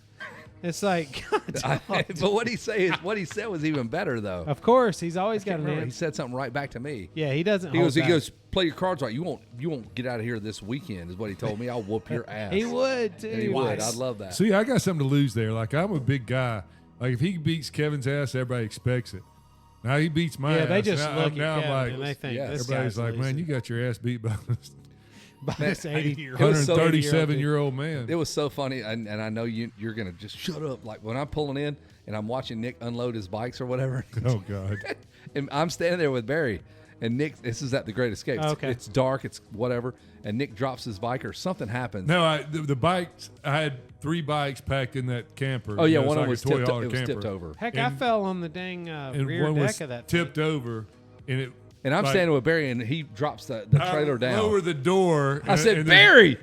It's like, God, But what he said was even better though. of course, he's always got an Remember, he answer. said something right back to me. Yeah, he doesn't. He hold goes, back. play your cards right. You won't get out of here this weekend, is what he told me. I'll whoop your ass. He would too. And he would. I'd love that. See, I got something to lose there. Like, I'm a big guy. Like, if he beats Kevin's ass, everybody expects it. Now he beats my Yeah, ass. they just now, look at now Kevin I'm like, and they think yeah, this everybody's guy's like, man, losing. you got your ass beat by by this 80 It was so 137-year-old man. It was so funny, and I know you're gonna just shut up. Like when I'm pulling in and I'm watching Nick unload his bikes or whatever, Oh, God. and I'm standing there with Barry, and Nick. This is at the Great Escape. It's- Okay. It's dark. It's whatever, and Nick drops his bike or something happens. No, the bikes, I had 3 bikes packed in that camper. Oh yeah, You know, one of them it's was like a tipped. Toyota It was camper. tipped over. Heck, I And- fell on the dang And rear one deck was of that tipped thing. over, and it. And I'm like, standing with Barry, and he drops the trailer I down. lower the door. I said, Barry,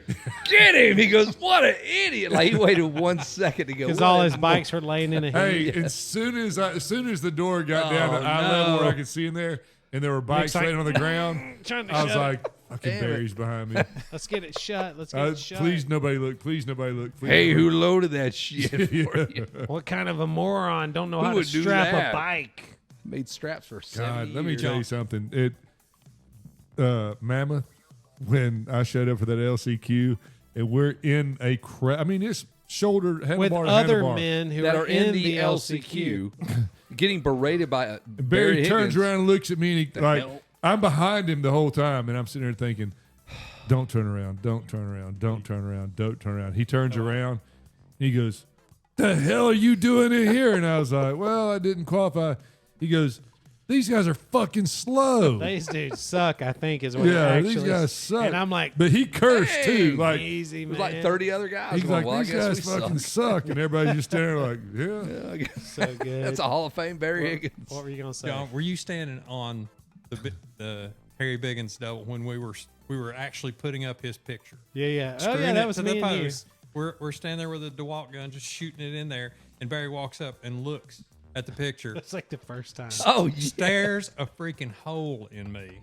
get him. He goes, what an idiot. Like he waited 1 second to go. Because "What all a his bikes were laying in a heap. Hey, as soon as the door got down to Oh, eye level no. where I could see in there, and there were bikes like, laying on the ground, Trying to I was shut like, "Fucking Damn it. Barry's behind me." Let's get it shut. Let's get it shut. Please, nobody look. Please, nobody look. Please, Hey, nobody who loaded that shit for you? What kind of a moron don't know Who how to would do strap that? a bike? Made straps for 70 God, let me years. tell you something. Mammoth, when I showed up for that LCQ, and we're in a crowd. I mean, it's shoulder handlebar With to other handlebar. men who that are are in the LCQ, getting berated by Barry turns Higgins. around and looks at me, and he like, hell? I'm behind him the whole time, and I'm sitting there thinking, "Don't turn around! Don't turn around! Don't turn around! Don't turn around!" He turns around, he goes, "The hell are you doing in here?" And I was like, "Well, I didn't qualify." He goes, "These guys are fucking slow." These dudes suck, I think, is what it Yeah, actually these guys suck. And I'm like, but he cursed too. Dang. Like easy, man. There's like 30 other guys. he's going, like, well, I "These guess guys we fucking suck." suck," and everybody's just standing there like, "Yeah." Yeah, I guess. So good. That's a Hall of Fame Barry Higgins. What were you going to say? John, were you standing on the Harry Biggins double when we were actually putting up his picture? Yeah, yeah. Oh, Screwing yeah, it that was to me the and you. post. We're standing there with a DeWalt gun, just shooting it in there, and Barry walks up and looks at the picture, That's like the first time. Oh, yeah. stares a freaking hole in me,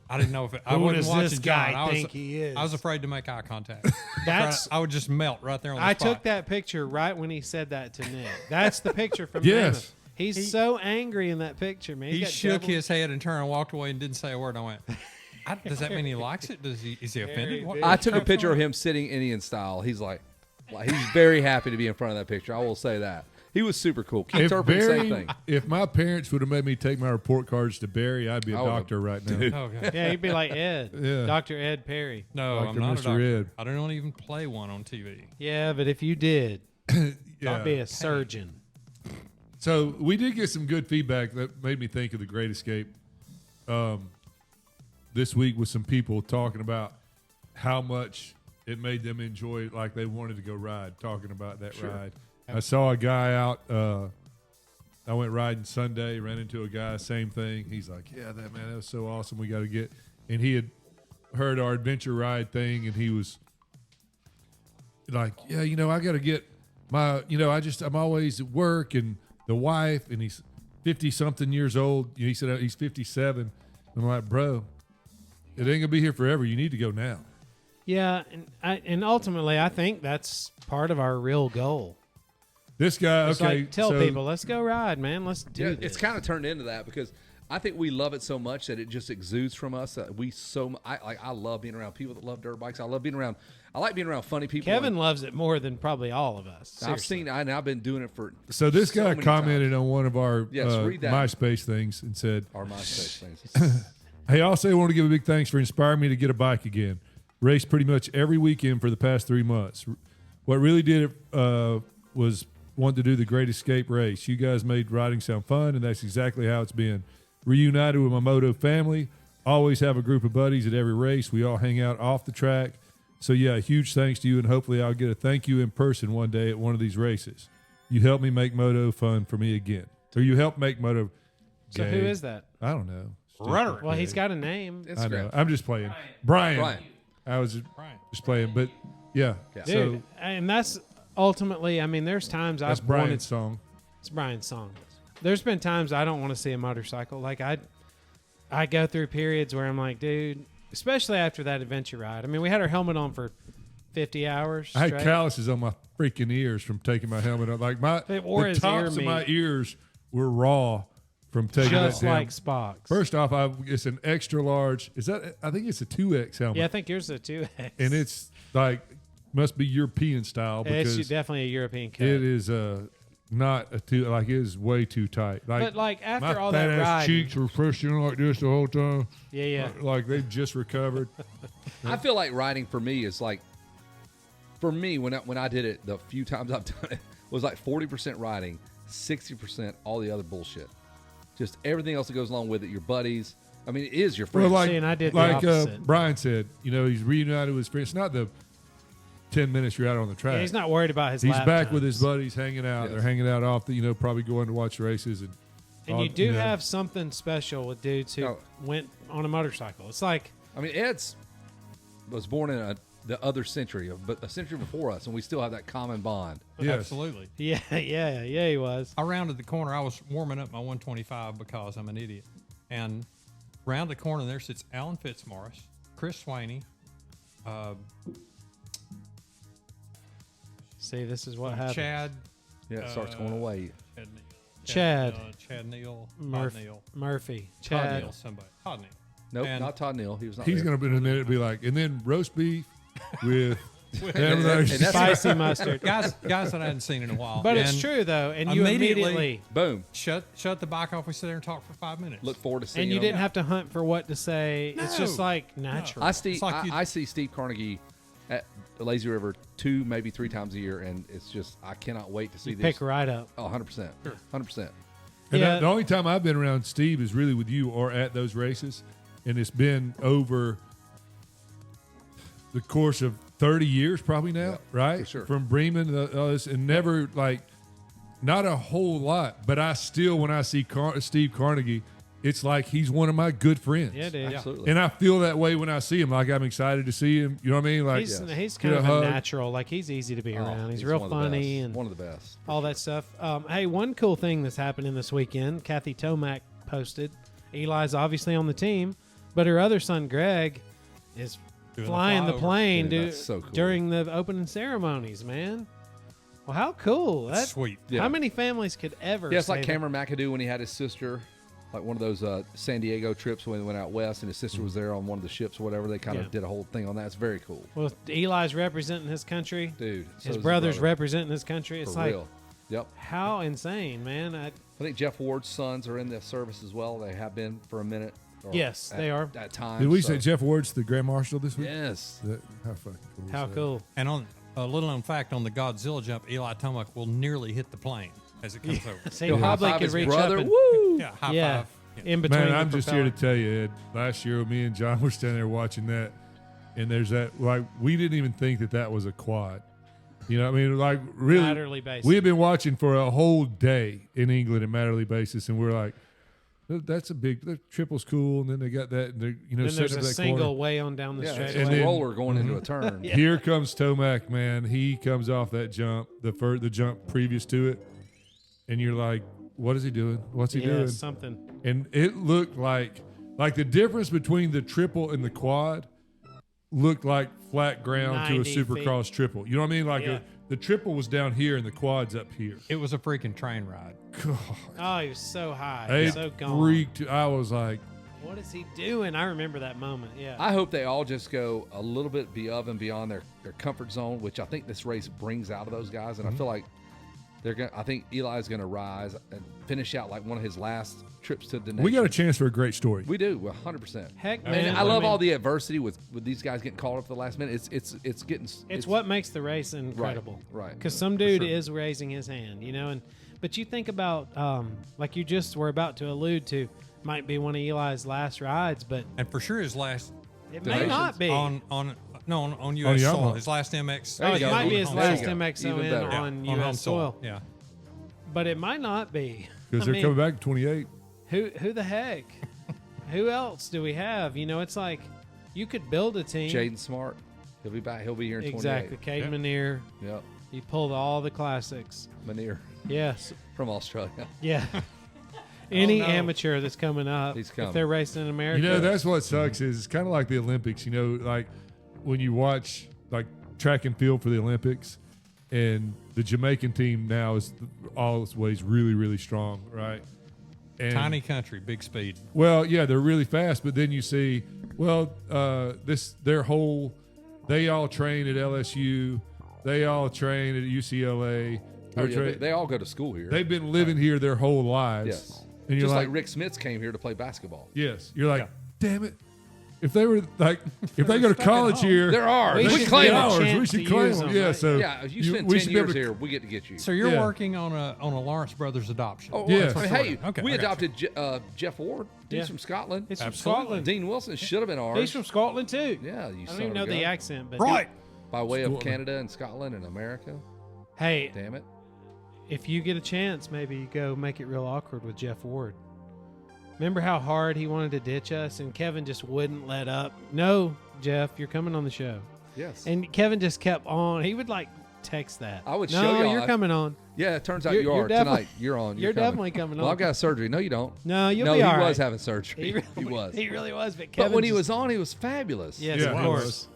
I didn't know if I Who wasn't does watching this guy John. think he is? I was afraid to make eye contact. That's. I would just melt right there on the I spot. took that picture right when he said that to Nick. That's the picture from Yes. Mammoth. He's so angry in that picture, man. He's He got shook devil- his head and turned and walked away and didn't say a word. I went, does that mean he likes it? Is he offended? What- I took a picture of him sitting Indian style. He's like he's very happy to be in front of that picture. I will say that. He was super cool. Keith Turpin, same thing. If my parents would have made me take my report cards to Barry, I'd be a I would've- doctor right now. Okay. Yeah, he'd be like Ed. Yeah. Dr. Ed Perry. No, Dr. I'm not Mr. a doctor. Ed. I don't even play one on TV. Yeah, but if you did, Yeah. I'd be a surgeon. So we did get some good feedback that made me think of the Great Escape this week with some people talking about how much it made them enjoy it, like they wanted to go ride, talking about that ride. I saw a guy out. I went riding Sunday, ran into a guy, same thing. He's like, yeah, that was so awesome. We got to get. And he had heard our adventure ride thing, and he was like, yeah, I got to get my, I'm always at work, and the wife, and he's 50-something years old. He said he's 57. I'm like, bro, it ain't gonna be here forever. You need to go now. Yeah, and ultimately, I think that's part of our real goal. This guy, It's okay, like, tell so people, let's go ride, man. Let's do Yeah, this. it's kind of turned into that because I think we love it so much that it just exudes from us. That I love being around people that love dirt bikes. I like being around funny people. Kevin And loves it more than probably all of us. Seriously. I've been doing it for. So this so guy many commented times. on one of our Yes, read that. MySpace things and said, Our MySpace things. hey, also I want to give a big thanks for inspiring me to get a bike again. Raced pretty much every weekend for the past 3 months. What really did it was want to do the Great Escape race. You guys made riding sound fun, and that's exactly how it's been. Reunited with my moto family. Always have a group of buddies at every race. We all hang out off the track. So, yeah, huge thanks to you, and hopefully I'll get a thank you in person one day at one of these races. You helped me make moto fun for me again. Or you helped make moto So gay. who is that? I don't know. Rudder. Well, he's got a name. I know. Instagram. I'm just playing. Brian. Brian. I was Brian. just playing, but yeah. Yeah. Dude, So and that's ultimately, I mean, there's times that's I've Brian's wanted. song. It's Brian's song. There's been times I don't want to see a motorcycle. Like I go through periods where I'm like, dude, especially after that adventure ride. I mean, we had our helmet on for 50 hours. I had straight. calluses on my freaking ears from taking my helmet off. Like They wore the his ear tops of my meat. ears were raw from taking Just that down. like Spock's. First off, it's an extra large. Is that? I think it's a 2X helmet, Yeah, I think yours is a 2X. and it's like must be European style because It's definitely a European cut. it is not a two. Like it is way too tight. Like But like my after all fat that ass riding, cheeks were pushing like this the whole time. yeah. Like they just recovered. I feel like riding for me is like, for me when I did it, the few times I've done it was like 40% riding, 60% all the other bullshit. Just everything else that goes along with it. Your buddies. I mean, it is your friends. Well, like, See, and I did the like opposite. Brian said, he's reunited with his friends. It's not the 10 minutes you're out on the track. Yeah, he's not worried about his He's lap back with his times. buddies hanging out. Yes. They're hanging out off the, probably going to watch races. And And you do know. have something special with dudes who No. went on a motorcycle. It's like, I mean, Ed's was born in the other century, but a century before us, and we still have that common bond. Yes. Absolutely. yeah, he was. I rounded the corner. I was warming up my 125 because I'm an idiot. And round the corner, there sits Alan Fitzmaurice, Chris Swaney, See, this is what happened. Chad. Yeah, it starts going away. Chad. Chad Neal. Murph- Todd Neal. Murphy. Todd Chad. Neal. Somebody. Todd Neal. Nope, And- not Todd Neal. He was not. He's there. going to be in a minute be like, and then roast beef with and that's- Spicy mustard. guys that I hadn't seen in a while. But it's And true, though. And you immediately- immediately. Boom. Shut the bike off. We sit there and talk for 5 minutes. Look forward to seeing And you him. didn't have to hunt for what to say. It's just No. like natural. I It's like you- see Steve Carnegie at the Lazy River 2, maybe 3 times a year, and it's just I cannot wait to see You this. pick right up. Oh, 100%. 100%. And Yeah. the only time I've been around Steve is really with you or at those races. And it's been over the course of 30 years probably now, Yeah, right? for sure. From Bremen, all this, and never like, not a whole lot. But I still, when I see Steve Carnegie, it's like he's one of my good friends. Yeah, dude. Absolutely. And I feel that way when I see him. Like I'm excited to see him. You know what I mean? Like He's kind Get of a a hug. natural. Like, he's easy to be Oh, around. He's real one of the funny best. and one of the best. all that stuff. Hey, one cool thing that's happening this weekend, Kathy Tomac posted. Eli's obviously on the team, But her other son, Greg, is Doing flying the flyover. plane Dude, that's so cool. during the opening ceremonies, man. Well, how cool. That's sweet. Yeah. How many families could ever Yeah, it's say like that? Cameron McAdoo when he had his sister, like one of those San Diego trips when they went out west, and his sister was there on one of the ships or whatever. They kind Yeah. of did a whole thing on that. It's very cool, Well, Eli's representing his country. dude. so His is brother's brother. representing his country. It's For like, real. Yep. how insane, man. I think Jeff Ward's sons are in the service as well. They have been for a minute. or Yes, they are. At times. Did we so- say Jeff Ward's the Grand Marshal this week? Yes. How fucking cool! is How that? cool. And on a little known fact on the Godzilla jump, Eli Tomac will nearly hit the plane as it comes over. So he He'll probably high-five could his reach brother. up and, Woo! Yeah, high yeah, five. Yeah. in between Man, the I'm just here to propeller. tell you, Ed. Last year, me and John were standing there watching that, and there's that. Like, we didn't even think that was a quad. You know, what I mean, like really, Matterly basis. we had been watching for a whole day in England at Matterly basis, and we're like, that's a big. The triple's cool, and then they got that, and they're Then setting there's up a that single corner. way on down the Yeah, it's straightaway. And a then- roller going into a turn. Here comes Tomac, man. He comes off that jump, the jump previous to it, and you're like, what is he doing? What's he yeah, doing? something. And it looked like the difference between the triple and the quad looked like flat ground to a 90 feet. supercross triple. You know what I mean? Like Yeah. the triple was down here and the quad's up here. It was a freaking train ride. God, Oh, he was so high. it So gone. freaked. I was like, What is he doing? I remember that moment. Yeah. I hope they all just go a little bit above and beyond their comfort zone, which I think this race brings out of those guys. And I feel like I think Eli's going to rise and finish out like one of his last trips to the nation. we got a chance for a great story. We do, 100%. Heck, I mean, man. I love mean, all the adversity with these guys getting called up at the last minute. It's getting. It's what makes the race incredible. right. Because some For dude sure. is raising his hand, but you think about, like you just were about to allude to, might be one of Eli's last rides, but And for sure his last it Donations. may not be. on US Yamaha. soil. His last MX. There Oh, you it go. might be his There you last go. Even MXoN better. Yeah, on home U.S. soil, Yeah. but it might not be. Because I they're mean, coming back in 28. Who the heck? Who else do we have? It's like you could build a team. Jaden Smart. He'll be back. He'll be here in 28. Exactly. Cade Yep. Manier. Yep. He pulled all the classics. Manier Yes. from Australia. Yeah. Any no. amateur that's coming up, He's if coming. they're racing in America, That's what sucks is it's kind of like the Olympics. Like when you watch like track and field for the Olympics, and the Jamaican team now is always really, really strong, right? And, Tiny country, big speed. Well, yeah, they're really fast, but then you see, they all train at LSU, they all train at UCLA. Oh, They're yeah, tra- they all go to school here. They've been living here their whole lives. Yes. And you're Just like, like Rick Smits came here to play basketball. yes, you're like, Yeah. damn it. If they were like, if they go to college here, There are. We We should claim give it. a ours. chance We to should claim use them. them, Yeah, right? so Yeah, if you spend we 10 should be able years to- here, we get to get you. So you're Yeah. working on a Lawrence Brothers adoption. Oh, Yes. well, hey, Okay, we I got adopted Jeff Ward. He's Yeah. from Scotland. He's from Absolutely. Scotland. Dean Wilson should have been ours. He's from Scotland too. Yeah, you I don't son even of know a the gun. accent, but Right. By way of Scotland. Canada and Scotland and America. hey, Damn it. if you get a chance, maybe you go make it real awkward with Jeff Ward. Remember how hard he wanted to ditch us, and Kevin just wouldn't let up. No, Jeff, you're coming on the show. Yes. And Kevin just kept on. He would like text that. I would no, show y'all. you're coming on. Yeah, it turns out You're- you you're are definitely- tonight. You're on. You're coming. definitely coming Well, on. I've got surgery. No, you don't. No, you'll no, be he all was right. having surgery. He really, He was. He really was. But But Kevin when he just- was on, he was fabulous. yes, Yeah, of he course. was.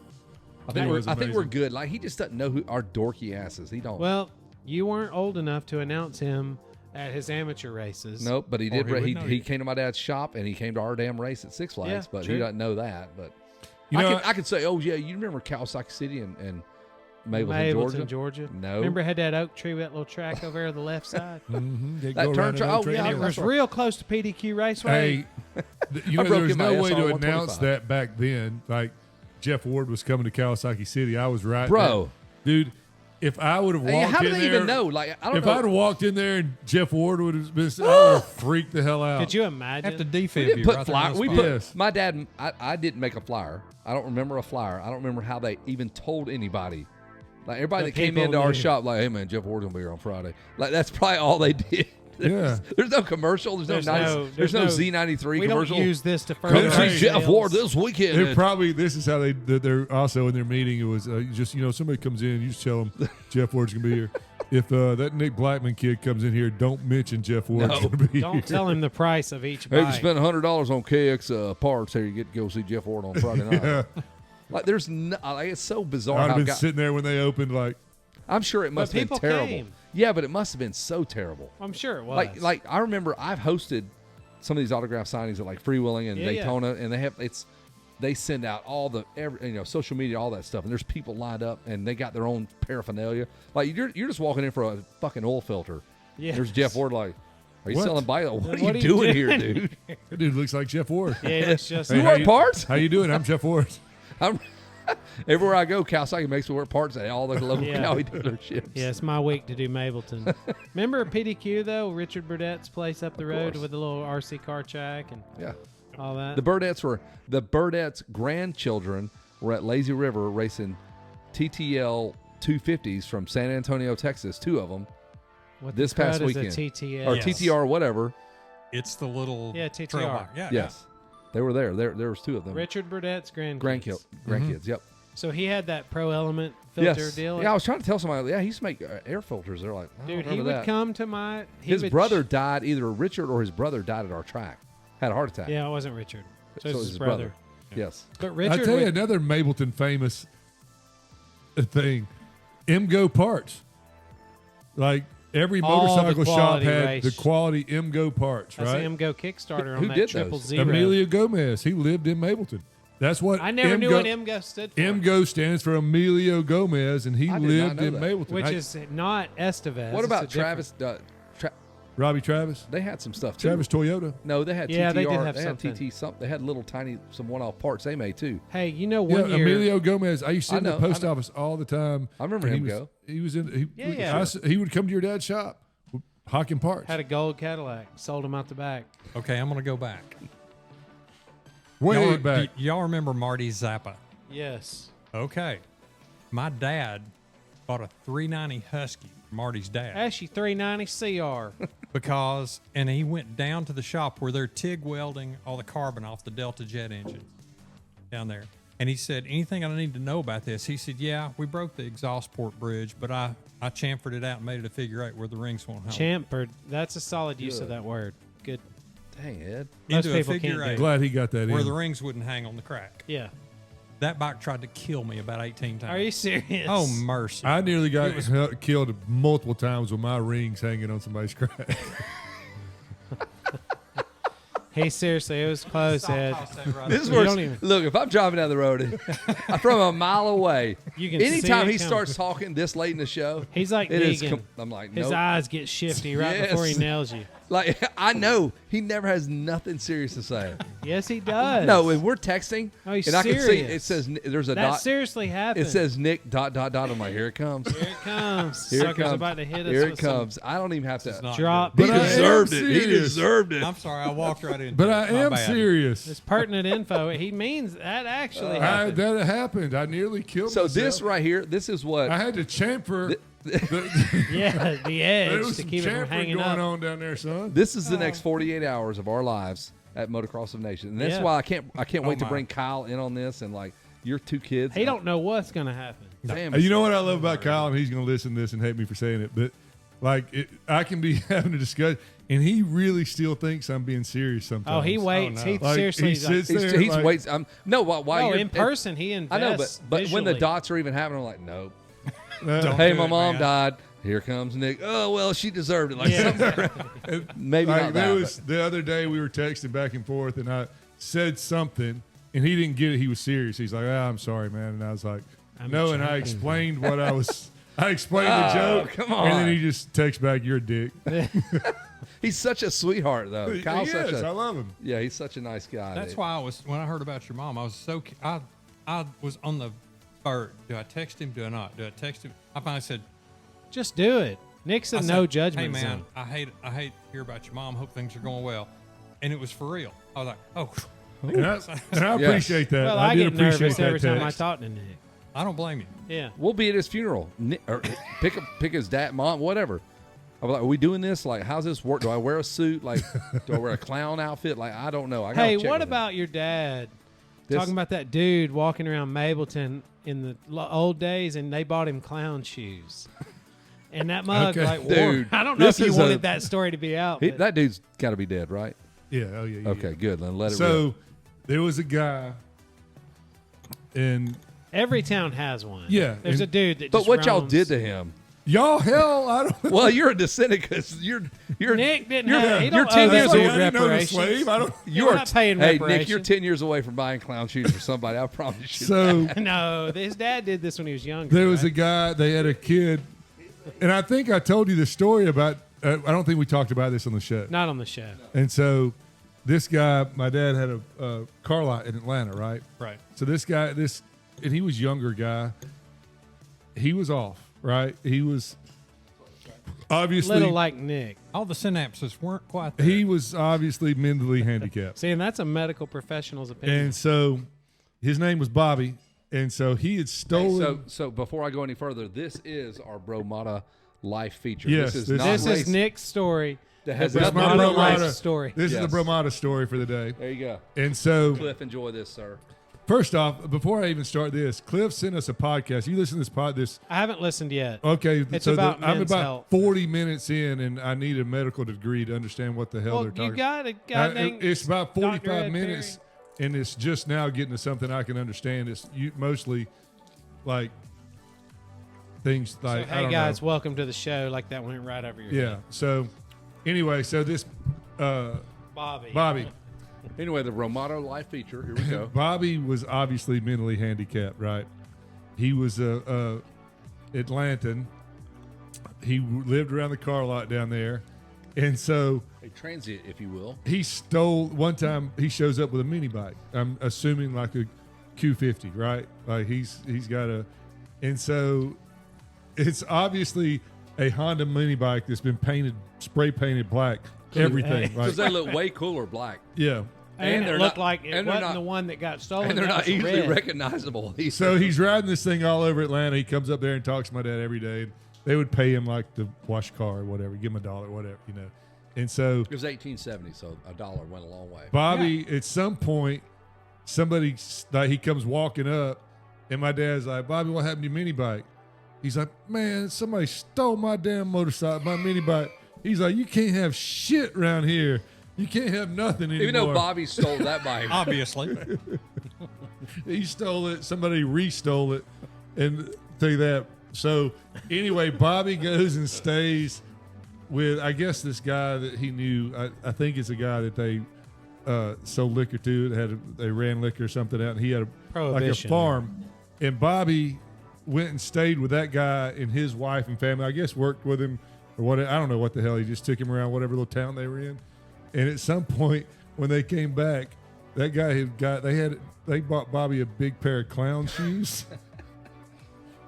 I think He we're was I think we're amazing. good. Like he just doesn't know who our dorky asses. He don't. Well, you weren't old enough to announce him at his amateur races. Nope, but he Or did. he would He, know he you. came to my dad's shop and he came to our damn race at Six Flags. Yeah, but true. he doesn't know that. But You I know, can I can say, oh yeah, you remember Kawasaki City and Mableton, Georgia. No. Remember, it had that oak tree, that little track over there on the left side. they That go turn around tra- that oh, train. yeah, And it that's was right. real close to PDQ Raceway. Hey, I there broke was in my no way SR to 125. announce that back then. Like Jeff Ward was coming to Kawasaki City. I was right, Bro. there. Dude. If I would have walked Hey, how do in they there, even know? Like I don't if know. I'd have walked in there and Jeff Ward would have been, I would have freaked the hell out. Could you imagine? Have to we defib didn't you put right flyer. there on the We spot. put Yes. my dad. I didn't make a flyer. I don't remember a flyer. I don't remember how they even told anybody. Like everybody The that came people into our knew. shop, like, hey man, Jeff Ward's gonna be here on Friday. Like that's probably all they did. There's no commercial. There's no Z93 we commercial. don't use this to further Come our see Jeff sales. Ward this weekend. They're probably this is how they're also in their meeting. It was just somebody comes in, you just tell them Jeff Ward's gonna be here. if that Nick Blackman kid comes in here, don't mention Jeff Ward's No. going to be Don't here. tell him the price of each Hey, if you bike. spend $100 on KX parts, here you get to go see Jeff Ward on Friday night. Yeah. Like, there's no, like, it's so bizarre. I'd have How been guy- sitting there when they opened, like, I'm sure it must have been people terrible. came. Yeah, but it must have been so terrible. I'm sure it was. Like I remember I've hosted some of these autograph signings at like Freewheeling and Yeah, yeah. Daytona, and they send out all the social media, all that stuff, and there's people lined up and they got their own paraphernalia. Like you're just walking in for a fucking oil filter. Yes. There's Jeff Ward like, are you What? selling bike? What are What you doing here, dude? that dude looks like Jeff Ward. yeah, it's just Hey, You how work parts? How you doing? I'm Jeff Ward. I'm everywhere I go, Kawasaki makes me wear parts at all the local Yeah. Cowie dealerships. yeah, it's my week to do Mableton. Remember PDQ though, Richard Burdett's place up the road course. with the little RC car track and Yeah. all that. The Burdett's grandchildren were at Lazy River racing TTL 250s from San Antonio, Texas, 2 of them, what this the crud past is a weekend. TTL. or Yes. TTR, whatever. It's the little Yeah, TTR. trail bike. Yeah, Yes, they were there. There was 2 of them. Richard Burdett's Grandkids. Yep. So he had that Pro Element filter Yes. deal. Yeah, I was trying to tell somebody. Yeah, he used to make air filters. They're like, I don't Dude, he remember would that. come to my. His brother died. Either Richard or his brother died at our track. Had a heart attack. Yeah, it wasn't Richard. So, So it it was his brother. Yes. But I Richard, tell you would, another Mableton famous thing, MGO parts. Like every All the motorcycle shop quality had race. the quality MGO parts, I see right? him go Kickstarter Who on that did triple those? zero. Emilio Gomez, he lived in Mableton. That's what I never knew what MGO stood for. MGO stands for Emilio Gomez, and he I did not lived know in that. Mableton. which is not Estevez. What It's about a different- Travis? Robbie Travis? They had some stuff too. Travis Toyota. No, they had Yeah, TTR. they did have had something. TT something. They had little tiny some one-off parts they made too. Hey, you know Yeah, one year. Emilio Gomez. I used to I sit in the know, post I know. office all the time. I remember and him he go. He was in. Yeah. He would come to your dad's shop, hawking parts. had a gold Cadillac. Sold him out the back. Okay, I'm gonna go back. Way y'all, back. Y'all remember Marty Zappa? Yes. Okay, my dad bought a 390 Husky for Marty's dad Ashy 390 CR. because, and he went down to the shop where they're TIG welding all the carbon off the Delta jet engine down there. And he said, anything I need to know about this? He said, yeah, we broke the exhaust port bridge, but I chamfered it out and made it a figure 8 where the rings won't hold. Chamfered. That's a solid use of that word. Good. Dang, Ed. Most Into a people figure can't do 8 it. Glad he got that where in. the rings wouldn't hang on the crack. Yeah. That bike tried to kill me about 18 times. Are you serious? Oh, mercy. I nearly got killed multiple times with my rings hanging on somebody's crack. Hey, seriously, it was close, Ed. This is You where don't even- look. If I'm driving down the road from a mile away, You can see anytime it he coming. starts talking this late in the show, He's like it is Negan. I'm like, His nope. eyes get shifty right before he Yes. nails you. Like I know he never has nothing serious to say. Yes, he does. No, when we're texting, Oh, he's and I can see serious. it says there's a that dot. seriously happened. It says Nick ... I'm like, here it comes. Here it comes. Here it Sucker's comes. about to hit us Here it with some comes. I don't even have to. not drop. But He I am deserved it. He serious. deserved it. I'm sorry, I walked right into But it. I My am bad. serious. It's pertinent info. He means that actually happened. That happened. I nearly killed So myself. this right here, this is what I had to chamfer. Yeah, the There edge was to some keep it from chamfer hanging going up. on down there, son. this is the next 48 hours of our lives at Motocross of Nations. And that's Yeah. why I can't wait to my. bring Kyle in on this and like your 2 kids. He don't know what's going to happen. Damn, You know what I love about Kyle, and he's going to listen to this and hate me for saying it, but like I can be having a discussion, and he really still thinks I'm being serious sometimes. Oh, he waits. no. He Like, seriously. he he's like, sits there he's like, waits. No, why? no, you're in person, he invests. I know, but when the visually. dots are even happening, I'm like, nope. Don't Hey, do my it, mom man. died. Here comes Nick. Oh well, she deserved it. Like Yeah. something. Maybe Like not there that. was the other day we were texting back and forth, and I said something, and he didn't get it. He was serious. He's like, "I'm sorry, man," and I was like, I'm "No," and I joking. explained what I was. I explained the Oh, joke, come and then on. he just texts back, "You're a dick." He's such a sweetheart, though. He Kyle's such is. I a love him. yeah. He's such a nice guy. That's dude. why when I heard about your mom, I was so I was on the bird. Do I text him? Do I not? Do I text him? I finally said, Just do it. Nick's a I no said, judgment Hey man, zone. I hate to hear about your mom. Hope things are going well. And it was for real. I was like, oh, And I Yeah. appreciate that. Well, I I did get appreciate nervous that every time I text. talk to Nick. I don't blame you. Yeah. We'll be at his funeral. Or pick his dad, mom, whatever. I'm like, are we doing this? Like, how's this work? Do I wear a suit? Like, do I wear a clown outfit? Like, I don't know. I gotta Hey, check what with him. about your dad? This- Talking about that dude walking around Mableton in the old days, and they bought him clown shoes. And that mug, Okay. like, Dude, I don't know if this you is wanted that story to be out. but- That dude's got to be dead, right? Yeah. Oh yeah. Okay, good. Then let it So rip. there was a guy, and Every town has one. Yeah, There's and- a dude that But just what y'all roams. did to him? y'all hell, I don't. Well, you're a descendant because you're Nick didn't you're- have. He you're don't 10 owe years that old. dude I didn't know the reparations. slave. I don't. We're not paying Hey, reparations. Nick, you're 10 years away from buying clown shoes for somebody. I promise you. So No, his dad did this when he was younger. there was a right? guy. They had a kid, and I think I told you the story about. I don't think we talked about this on the show. Not on the show. And so this guy, my dad had a car lot in Atlanta, right? Right. So this guy, and he was younger guy. He was off, right? He was obviously Little like Nick. All the synapses weren't quite there. he was obviously mentally handicapped. See, and that's a medical professional's opinion. And so his name was Bobby. And so he had stolen. So before I go any further, this is our Bromata life feature. Yes, this is this not this race. is Nick's story. That has This is nothing my to do with life race. story. This Yes. is the Bromata story for the day. There you go. And so, Cliff, enjoy this, sir. first off, before I even start this, Cliff sent us a podcast. You listen to this I haven't listened yet. Okay, It's so about I'm men's about health. 40 minutes in, and I need a medical degree to understand what the hell Well, they're talking. you got a guy named It's about Dr. 45 Ed minutes, and it's just now getting to something I can understand. It's mostly like things So, like I hey don't guys, know. welcome to the show. Like that went right over your Yeah. head. So anyway, so this Bobby. Bobby. Anyway, the Romato life feature. Here we go. Bobby was obviously mentally handicapped, right? He was a Atlantan. He lived around the car lot down there, and so A transient, if you will. he stole one time. He shows up with a mini bike. I'm assuming like a Q50, right? Like he's got a, and so it's obviously a Honda mini bike that's been painted, spray painted black. Everything, Because like they look way cooler black. yeah. And, they're it looked not- like it and they're wasn't not- the one that got stolen. And they're that not was easily red. recognizable. So he's riding this thing all over Atlanta. He comes up there and talks to my dad every day. They would pay him like to wash a car or whatever, give him $1, whatever, you know. And so It was 1870, so $1 went a long way. Bobby, at some point, somebody like he comes walking up, and my dad's like, "Bobby, what happened to your mini bike?" He's like, "Man, somebody stole my damn motorcycle, my mini bike." He's like, "You can't have shit around here. You can't have nothing anymore." Even though Bobby stole that bike. Obviously. He stole it. Somebody re-stole it, and tell you that. So anyway, Bobby goes and stays with, I guess, this guy that he knew. I think it's a guy that they sold liquor to. They ran liquor or something out, and he had like a Prohibition. farm. And Bobby went and stayed with that guy and his wife and family. I guess worked with him or what. I don't know what the hell. He just took him around whatever little town they were in. And at some point when they came back, that guy they bought Bobby a big pair of clown shoes.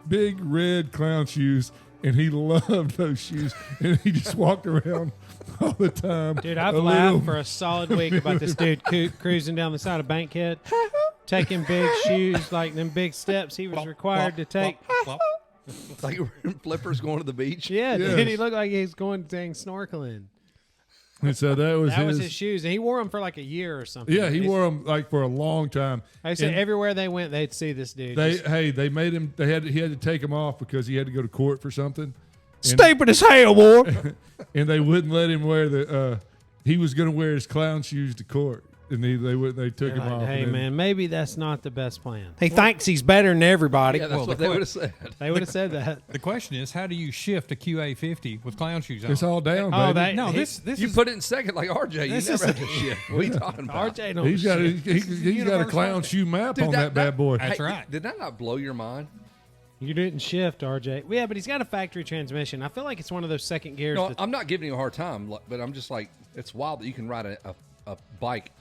Big red clown shoes, and he loved those shoes, and he just walked around all the time. Dude, I've A laughed little- for a solid week about this dude cruising down the side of Bankhead, taking big shoes, like them big steps he was required to take. Like flippers going to the beach. Yeah, Yes. dude, he looked like he was going dang snorkeling. And so that was That was his shoes, and he wore them for like a year or something. Yeah, he wore them like for a long time. I said And everywhere they went, they'd see this dude. they made him. He had to take them off because he had to go to court for something. And, stupid as hell, boy. and they wouldn't let him wear the. He was going to wear his clown shoes to court, and they took him Like, off. hey and then- man, maybe that's not the best plan. He thinks he's better than everybody. Yeah, that's what they would have said. They would have said that. The question is, how do you shift a QA50 with clown shoes on? It's all down, Oh, baby. no, he- this You is put it in second like RJ. You This never is- have to shift. What are you talking about? RJ don't. He's got a, shit. he's got a clown shoe map Dude, on that bad boy. That's right. Did that not blow your mind? You didn't shift, RJ. Yeah, but he's got a factory transmission. I feel like it's one of those second gears. No, that, I'm not giving you a hard time, but I'm just like, it's wild that you can ride a bike.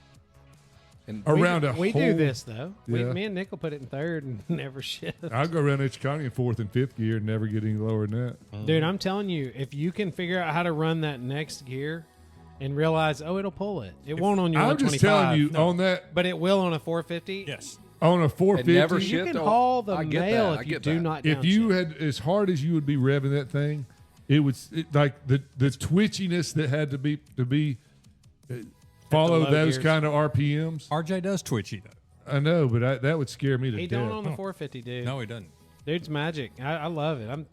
And Around a we whole, do this though. Yeah. Me and Nick will put it in third and never shift. I'll go around each county in fourth and fifth gear and never get any lower than that. Dude, I'm telling you, if you can figure out how to run that next gear and realize, it'll pull it. It won't on your I'm 125. just telling you on that But it will on a 450. yes. on a and 450. never You shift. can Oh, haul the I get mail that. I if you get do that. not If you downshift. had as hard as you would be revving that thing, it would like the twitchiness that had to be follow low those gears. kind of RPMs. RJ does twitchy, though. I know, but that would scare me to He death. don't on the 450, dude. No, he doesn't. Dude's magic. I love it. I'm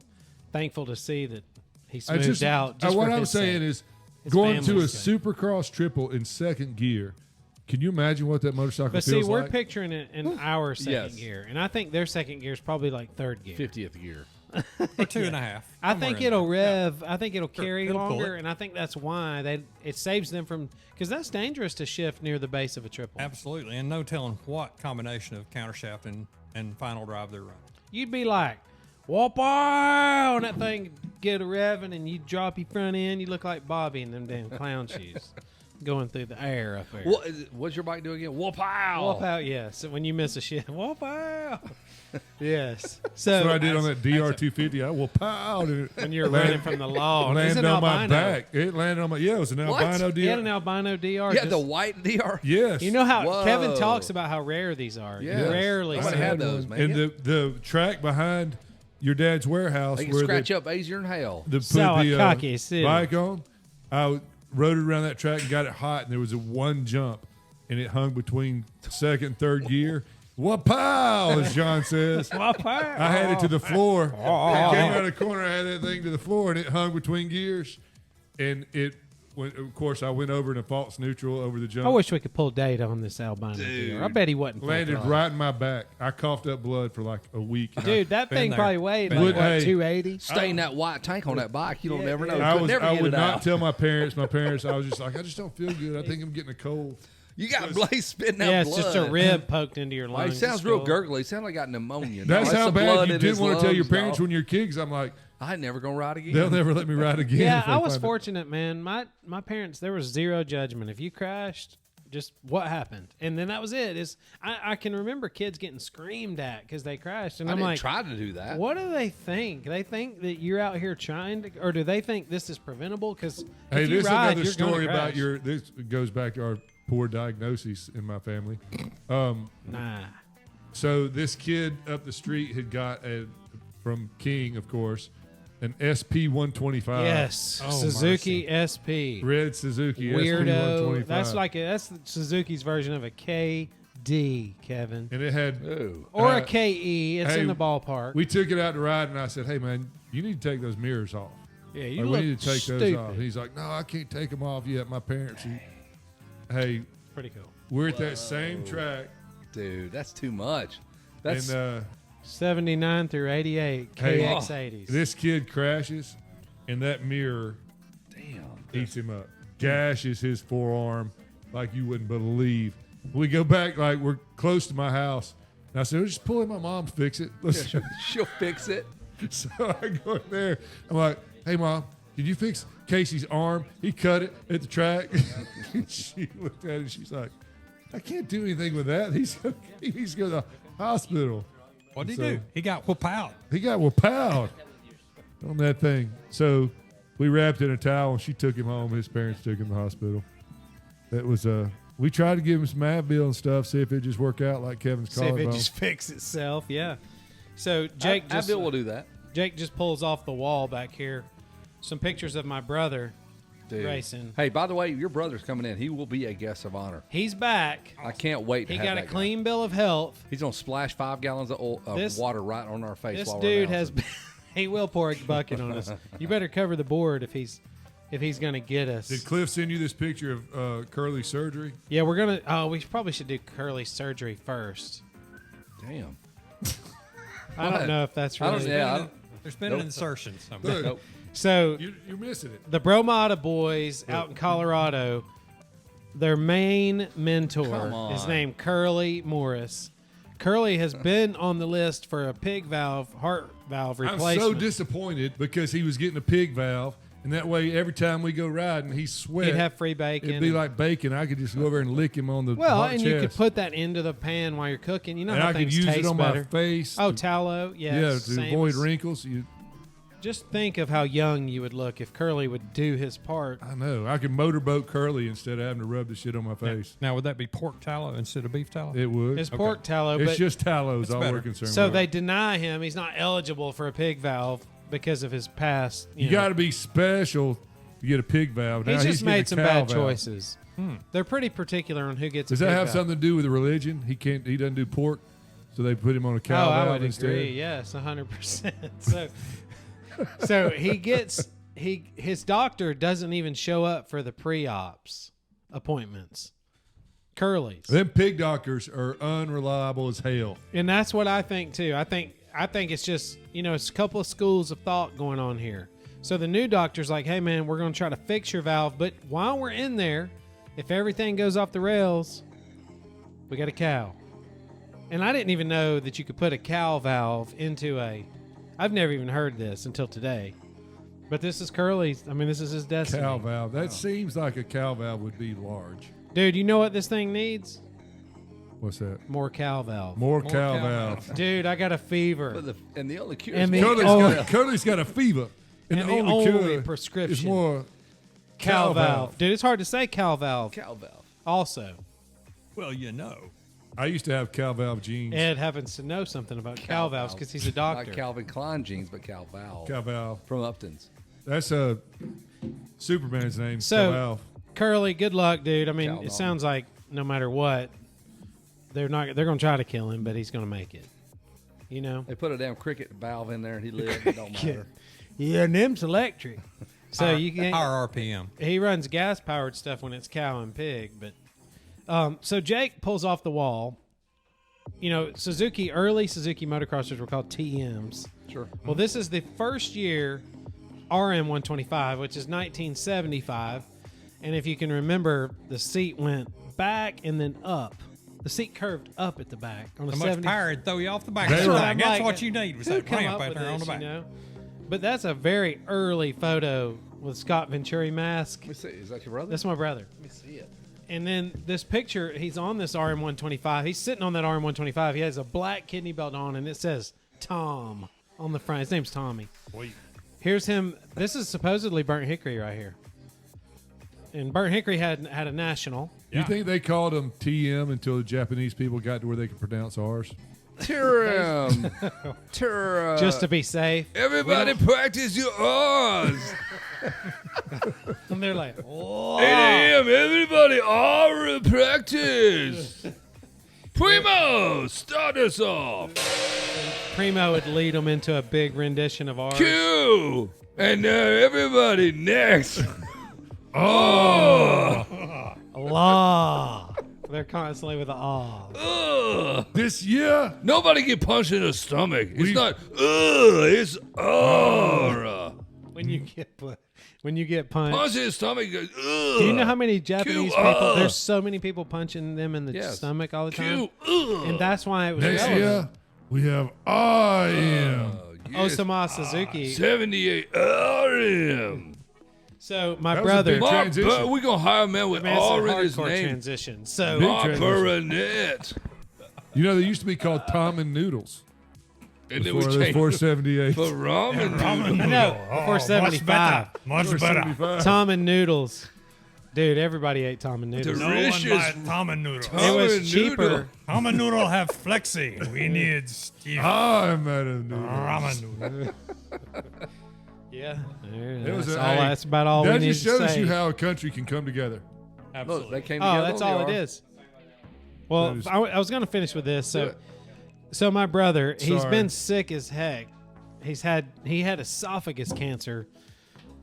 thankful to see that he smoothed out. Just what for I'm his saying sake. is His going to a family's sake. Supercross triple in second gear. Can you imagine what that motorcycle But feels see, we're like? picturing it in our second Yes. gear, and I think their second gear is probably like third gear. 50th gear. Or 2.5. I think somewhere in it'll there. rev. I think it'll carry it'll pull longer, it. and I think that's why it saves them from, because that's dangerous to shift near the base of a triple. Absolutely, and no telling what combination of countershaft and final drive they're running. You'd be like, whoop on that thing, get a revving, and you drop your front end. You look like Bobby in them damn clown shoes, going through the air up there. What's your bike do again? Whoop out. Whoop out, yes. When you miss a shit, whoop out. Yes. So That's what I did on that DR250. I will pow. when you're running from the law, it's landed an on my albino. back. It landed on my. Yeah, it was an What? albino He had an DR. albino DR. Yeah, just- the white DR. Yes. You know how Whoa. Kevin talks about how rare these are. Yes. You rarely Nobody see had them. those, man. And the track behind your dad's warehouse They can where scratch they, up easier than hell. they put Sawakaki the City. bike on. I rode it around that track and got it hot, and there was a one jump, and it hung between second and third gear. Wapow, as John says. I had it to the floor. It came out of the corner. I had that thing to the floor, and it hung between gears. And it went, of course, I went over in a false neutral over the jump. I wish we could pull data on this albino DR. I bet he wasn't. Landed full-time. right in my back. I coughed up blood for like a week. And Dude, that Been thing there. probably weighed Been like there. what, Hey. 280. Stain that white tank on that bike. You don't never know. I Could was. never I get would it not out. tell my parents. I was just like, I just don't feel good. I think I'm getting a cold. You got Blaze spitting out Yeah, blood. it's just a rib poked into your Well, lungs. he sounds It's real cool. gurgly. He sounds like he got pneumonia. That's No, how the bad blood you in didn't his want to tell your lungs, parents dog. when you're kids. I'm like, I ain't never gonna ride again. they'll never let me ride again. Yeah, if they I was find it. fortunate, man. My parents, there was zero judgment. If you crashed, just what happened, and then that was it. I can remember kids getting screamed at because they crashed, and I I'm didn't like, try to do that. what do they think? They think that you're out here trying to, or do they think this is preventable? Because Hey, if you this is ride, another you're gonna story about crash. your. This goes back to our poor diagnoses in my family. Nah. So this kid up the street had got from King, of course, an SP 125. Yes, Oh, Suzuki SP. red Suzuki SP Weirdo. 125. That's Suzuki's version of a KD, Kevin, and it had. Ooh. or a Uh, KE. It's hey, in the ballpark. We took it out to ride, and I said, "Hey, man, you need to take those mirrors off. yeah, you Like, we look need to take stupid. those off." He's like, "No, I can't take them off yet. My parents." Hey, Pretty cool. we're at that same track, Dude, that's too much. That's and 79 through 88 Hey, KX80s. this kid crashes, and that mirror damn. eats him up, gashes his forearm like you wouldn't believe. We go back, like we're close to my house, and I said, "Just pull in my mom, fix it." Let's She'll fix it. So I go in there. I'm like, "Hey, Mom, did you fix Casey's arm? He cut it at the track." And she looked at it and she's like, "I can't do anything with that. He's going to go to the hospital." What did he So- do? He got whoop out. He got whooped on that thing. So we wrapped in a towel and she took him home. His parents took him to the hospital. That was we tried to give him some Advil and stuff, see if it just work out like Kevin's See if collarbone. it just fix itself. Yeah. So Jake just Bill will do that. Jake just pulls off the wall back here some pictures of my brother Dude. racing. Hey, by the way, your brother's coming in. He will be a guest of honor. He's back. I can't wait to He have got a that guy. clean bill of health. He's gonna splash 5 gallons of This- water right on our face. This while dude we're has announcing. he will pour a bucket on us. You better cover the board if he's going to get us. Did Cliff send you this picture of Curly's surgery? Yeah, we're going to we probably should do Curly surgery first. Damn. I don't know if that's I really don't. Yeah. I don't, There's been an insertion somewhere. Look, nope. So you're missing it. the Bromada boys out in Colorado, their main mentor Come is on. named Curly Morris. Curly has been on the list for a pig valve, heart valve I'm replacement. so disappointed because he was getting a pig valve, and that way every time we go riding, he sweat. He'd have free bacon. It'd be like bacon. I could just go over and lick him on the well, hot and chest. you could put that into the pan while you're cooking. You know and how I could things use taste it on better. my face. Oh, to, tallow, yes, yeah, to same avoid as- wrinkles. Just think of how young you would look if Curly would do his part. I know. I could motorboat Curly instead of having to rub the shit on my face. Now, would that be pork tallow instead of beef tallow? It would. His pork tallow, It's but just tallow is That's all we're better. concerned so with. they deny him. He's not eligible for a pig valve because of his past. You know. got to be special to get a pig valve. Now He's just getting a made some cow bad valve. choices. They're pretty particular on who gets. Does a that pig have valve. something to do with religion? He can't. He doesn't do pork, so they put him on a cow Oh, valve I would instead. agree. Yes, 100%. So he gets his doctor doesn't even show up for the pre-ops appointments. Curly's. Them pig doctors are unreliable as hell. And that's what I think too. I think it's just, it's a couple of schools of thought going on here. So the new doctor's like, hey man, we're going to try to fix your valve, but while we're in there, if everything goes off the rails, we got a cow. And I didn't even know that you could put a cow valve into I've never even heard this until today. But this is Curly's. I mean, this is his destiny. Cow valve. That seems like a cow valve would be large. Dude, you know what this thing needs? What's that? More cow valve. More cow valve. Dude, I got a fever. And the only cure And is the- Curly's got a fever. And the only only cure prescription is more cow valve. Dude, it's hard to say cow valve. cow valve. Also, Well, I used to have cow valve genes. Ed happens to know something about cow valves because he's a doctor. Not Calvin Klein jeans, but Cal Valve. Cow valve. From Upton's. That's Superman's name. So, cow valve. Curly, good luck, dude. I mean, Cow it valve. sounds like no matter what, they're going to try to kill him, but he's going to make it. They put a damn cricket valve in there and he lived. It don't matter. Yeah, and them's electric. So you can't. higher RPM. He runs gas powered stuff when it's cow and pig, but so Jake pulls off the wall. Early Suzuki motocrossers were called TMs. Sure. Well, this is the first year RM 125, which is 1975, and if you can remember, the seat went back and then up. The seat curved up at the back on a So much 70. power it'd throw you off the back. They of the were- thing. That's like, what you need was who that come ramp up out with there on the this, back. But that's a very early photo with Scott Venturi mask. Let me see. Is that your brother? That's my brother. Let me see it. And then this picture, he's on this RM125. He's sitting on that RM125. He has a black kidney belt on, and it says Tom on the front. His name's Tommy. Here's him. This is supposedly Burnt Hickory right here. And Burnt Hickory had a national. You think they called them TM until the Japanese people got to where they could pronounce ours? Turum. Just to be safe. Everybody practice your R's. And they're like, 8 a.m. Everybody R practice. Primo, start us off. Primo would lead them into a big rendition of ours. Q. And now everybody next. Oh. Allah. They're constantly with the ah. Ugh. This year, Nobody get punched in the stomach. It's not it's When you get punched. punch in the stomach. Goes, Do you know how many Japanese Q, people? There's so many people punching them in the Yes. stomach all the time, Q, and that's why it was next relevant. year, we have IM. yes. Osama Suzuki. 78 RM. So my That was a brother, big transition. We're going to hire a man with man, it's a R in his hardcore name. transition. So Big Bob transition. Burnett. You know, they used to be called Tom and Noodles And then we before, changed before it 78. for ramen. no, before 75, Much better. Tom and Noodles. Dude, everybody ate Tom and Noodles. Delicious. Tom and noodle. It Tom was and cheaper. noodle. Tom and noodle have flexi. We need Steve. I'm at a Noodles. Ramen noodle. Yeah, It was that's about all we That need just to shows say. you how a country can come together. Look, they came together. Oh, that's on all the it R. is. Well, That is- I was going to finish with this. Do So, it. so my brother, he's Sorry. been sick as heck. He had esophagus cancer.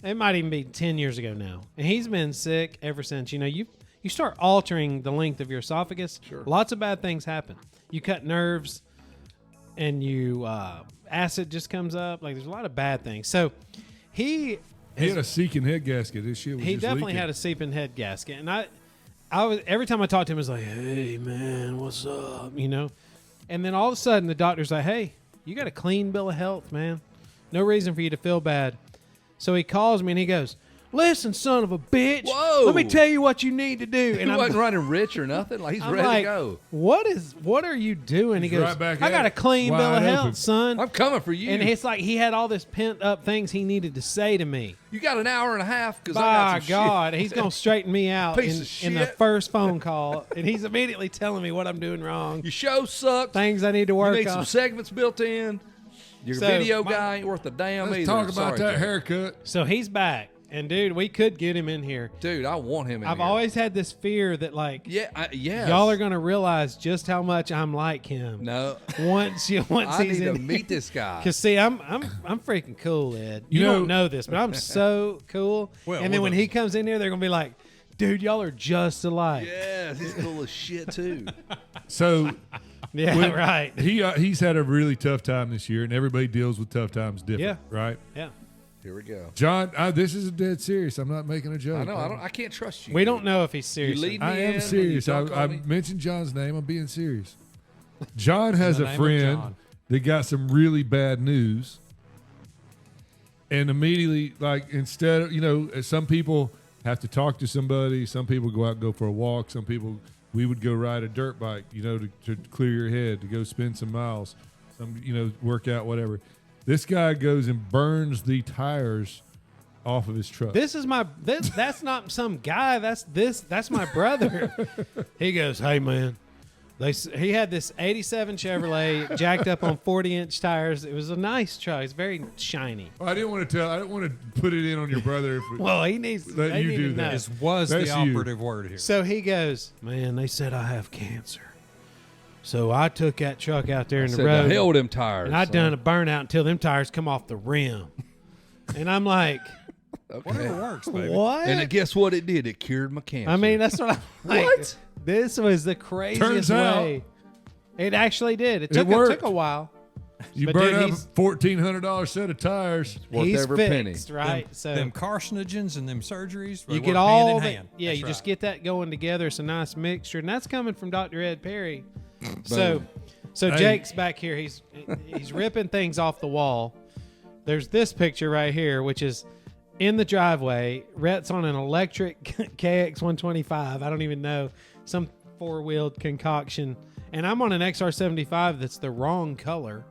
It might even be 10 years ago now, and he's been sick ever since. You start altering the length of your esophagus. Sure. Lots of bad things happen. You cut nerves, and acid just comes up. Like there's a lot of bad things. So he had a seeking head gasket. This shit was he just definitely leaking. had a seeping head gasket, and I was every time I talked to him, I was like, "Hey man, what's up?" And then all of a sudden, the doctor's like, "Hey, you got a clean bill of health, man. No reason for you to feel bad." So he calls me and he goes, "Listen, son of a bitch, Whoa. let me tell you what you need to do." He And wasn't running rich or nothing. Like he's I'm ready like, to go. What are you doing? He He's goes, right back "I at got a it, clean bill wide of health, open. son." I'm coming for you. And it's like he had all this pent up things he needed to say to me. You got an hour and a half because I By got some God, he's going to straighten me out Piece of in the shit. first phone call. And he's immediately telling me what I'm doing wrong, shit. Your show sucked. things I need to You work need on. some segments built in. Your So, video my- guy ain't worth a damn Let's either. talk about Sorry, that Jerry. haircut. So he's back. And dude, we could get him in here. Dude, I want him in I've here. always had this fear that like, yes. y'all are gonna realize just how much I'm like him. No. Once I he's need to in meet this guy. Cause see, I'm freaking cool, Ed. You don't know this, but I'm so cool. Well, and then when he comes in here, they're gonna be like, dude, y'all are just alike. Yes, he's cool as shit too. So Yeah, right. he's had a really tough time this year, and everybody deals with tough times different, Yeah. right? Yeah. Here we go. John, this is dead serious. I'm not making a joke. I know. I can't trust you. We don't know if he's serious. You lead I me in am when serious. you don't call I me. mentioned John's name. I'm being serious. John has the a name of friend John. that got some really bad news, and immediately, like, instead of some people have to talk to somebody. Some people go out and go for a walk. Some people, we would go ride a dirt bike, to clear your head, to go spend some miles, work out, whatever. This guy goes and burns the tires off of his truck. That's not some guy. That's my brother. He goes, hey man, he had this '87 Chevrolet jacked up on 40-inch tires. It was a nice truck. It's very shiny. I didn't want to put it in on your brother. Well, he needs. Let they you need do to that. know. This was That's the you. operative word here. So he goes, man, they said I have cancer. So I took that truck out there in the Said road. the hell with them tires. and I son. done a burnout until them tires come off the rim. And I'm like, Okay. Whatever works, baby. what? And guess what it did? It cured my cancer. I mean, that's what I'm like. What? This was the craziest Turns out- way. It actually did. It took worked. a while. You But burn dude, up a he's- $1,400 set of tires. worth He's every fixed, penny. right? So Them carcinogens and them surgeries, they you work get all hand in the hand. yeah, That's you just right. get that going together. It's a nice mixture, and that's coming from Dr. Ed Perry. So Hey. Jake's back here. He's ripping things off the wall. There's this picture right here, which is in the driveway. Rhett's on an electric KX125. I don't even know, some four-wheeled concoction, and I'm on an XR75 that's the wrong color.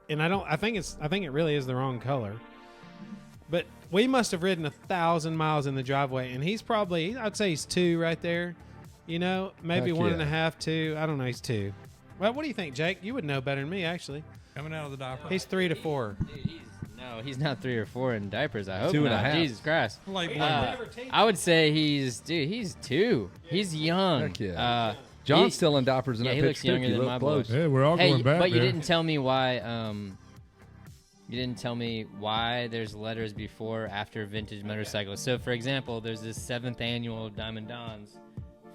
And I think it really is the wrong color. But we must have ridden 1,000 miles in the driveway, and he's probably, I'd say he's 2 right there. Maybe Heck one and yeah. a half, 2. I don't know. He's 2. Well, what do you think, Jake? You would know better than me, actually. Coming out of the diaper. He's 3 to 4. Dude, he's not 3 or 4 in diapers. I hope 2 and a not. half. Jesus Christ. Late Uh, bloomer. I would say he's 2. He's young. Heck yeah. John's he- still in diapers in yeah, that he picture. looks younger too. than Look my close. boy. Yeah, we're all Hey, going back but you there. didn't tell me why. You didn't tell me why there's letters before or after vintage motorcycles. So, for example, there's this 7th annual Diamond Dons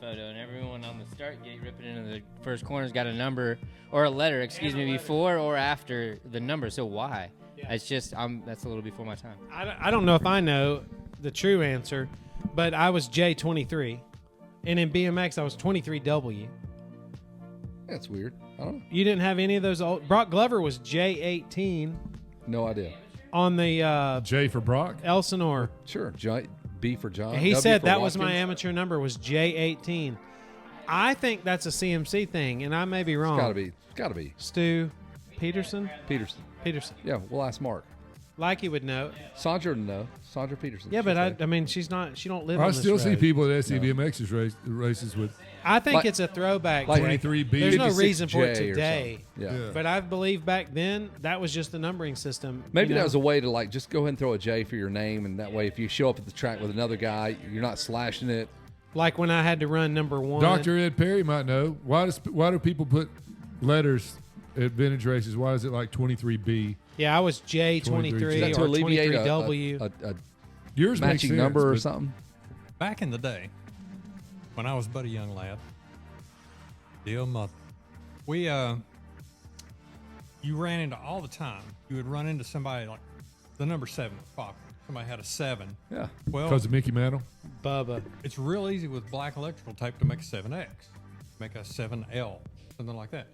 photo, and everyone on the start gate ripping into the first corner's got a number or a letter, before or after the number. So why? It's just that's a little before my time. I don't know if I know the true answer, but I was J23. And in BMX, I was 23W. That's weird. I don't know. You didn't have any of those old. Brock Glover was J18 No idea. on the J for Brock. Elsinore. Sure. B for John. And he W said for that was my Watkins. amateur number was J18. I think that's a CMC thing, and I may be wrong. Gotta be. Stu Peterson? Peterson. Peterson. Yeah, we'll ask Mark. Like he would know. Sandra would know. Sandra Peterson. Yeah, She'll but say. I mean, she don't live I on this still see road. people at SCBMX races with I think Like- it's a throwback. like Jake. 23B. There's no 56J reason for it or today. something. Yeah. But I believe back then that was just the numbering system. Maybe you that know? was a way to just go ahead and throw a J for your name, and that way if you show up at the track with another guy, you're not slashing it. Like when I had to run number 1. Dr. Ed Perry might know. Why do people put letters at vintage races? Why is it like 23B? Yeah, I was J23 23. Is that to or alleviate 23W. a Yours makes matching sense, number or but something? Back in the day, when I was but a young lad, dear mother, you ran into all the time. You would run into somebody like the number 7 was popular. Somebody had a 7. Yeah. Well, Because of Mickey Mantle. Bubba. it's real easy with black electrical tape to make a 7X, make a 7L, something like that.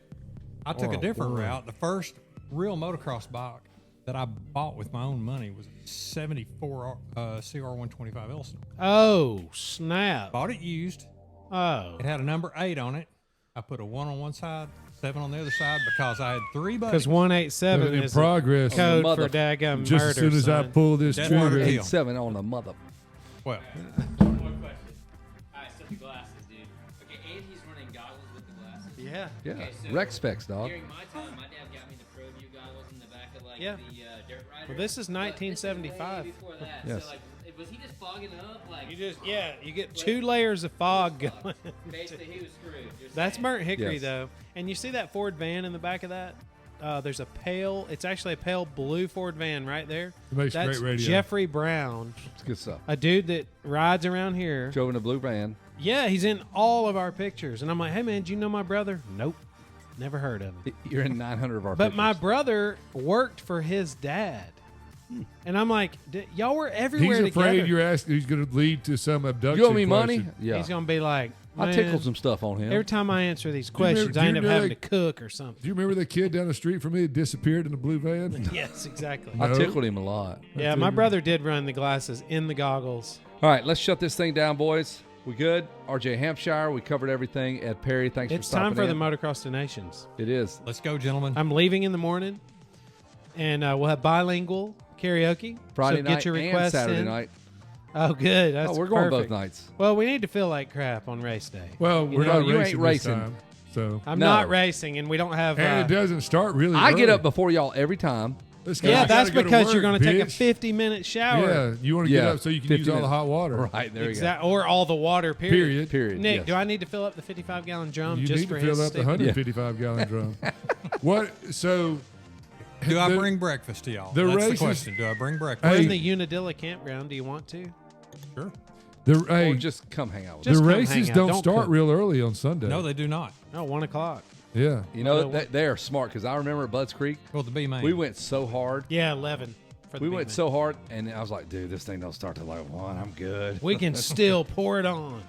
I took a different route. The first real motocross bike that I bought with my own money was a 74 CR125 Elsinore. Oh, snap. Bought it used. Oh. It had a number 8 on it. I put a 1 on one side, 7 on the other side because I had 3 buddies. Because 187 In is progress. a code Mother- for daggum Just murder. as soon as I son. pull this That's trigger, what it is. 8-7 on the mother. Well, One more question. All right, so the glasses, dude. Okay, and he's running goggles with the glasses. Yeah. Yeah. Okay, so Rec specs, dog. During my time, my dad got me the ProView goggles in the back of Yeah. the dirt rider. Well, this is But this is way 1975. before that. Yes. So like Was he just fogging up? Like you get 2 layers of fog going. basically he was screwed. That's burnt hickory Yes. though, and you see that Ford van in the back of that. There's a pale. It's actually a pale blue Ford van right there. It makes That's great radio. Jeffrey Brown, It's good stuff. a dude that rides around here. Drove in a blue van. Yeah, he's in all of our pictures, and I'm like, hey man, do you know my brother? Nope, never heard of him. You're in 900 of our But pictures. my brother worked for his dad, and I'm like, y'all were everywhere He's afraid together. you're asking. He's going to lead to some abduction. You owe me money? question. Yeah. He's gonna be like, I man, tickled some stuff on him. every time I answer these you remember- questions, do I you end up remember having to that- cook or something. Do you remember that kid down the street from me that disappeared in the blue van? Yes, exactly. I No. tickled him a lot. Yeah, my brother did run the glasses in the goggles. All right, let's shut this thing down, boys. We good? RJ Hampshire, we covered everything. Ed Perry, thanks It's for stopping time for the in. Motocross of Nations. It is. Let's go, gentlemen. I'm leaving in the morning, and we'll have bilingual karaoke. Friday so night get your and requests Saturday in. night. Oh, good. That's We're going perfect. both nights. Well, we need to feel like crap on race day. Well, we're know, not you ain't racing this racing. time, so I'm No. not racing, and we don't have. and it doesn't start really. I get early. up before y'all every time. Let's go. yeah, I that's gotta go to because work, you're going to take a bitch. 50-minute shower. Yeah, you want to get Yeah, up so you can 50 use all the minutes. hot water. Right, there you Or all the water. Period. Period. go. Nick, Yes. do I need to fill up the 55-gallon drum You just need for to his fill up the stick? 155-gallon drum. What? So Do I the- bring breakfast to y'all? the That's races- the question. Do I bring We're breakfast? Hey. in the Unadilla campground. Do you want to? Sure. The Or hey, just come hang out with Just the come races hang out. don't Don't start cook. real early on Sunday. No, they do not. No, 1 o'clock. Yeah. us. You know, No. they are smart because I remember at Budds Creek, Well, the B main. we went so hard. Yeah, 11. For the We big went man. so hard, and I was like, dude, this thing don't start till like 1. I'm good. We can still pour it on.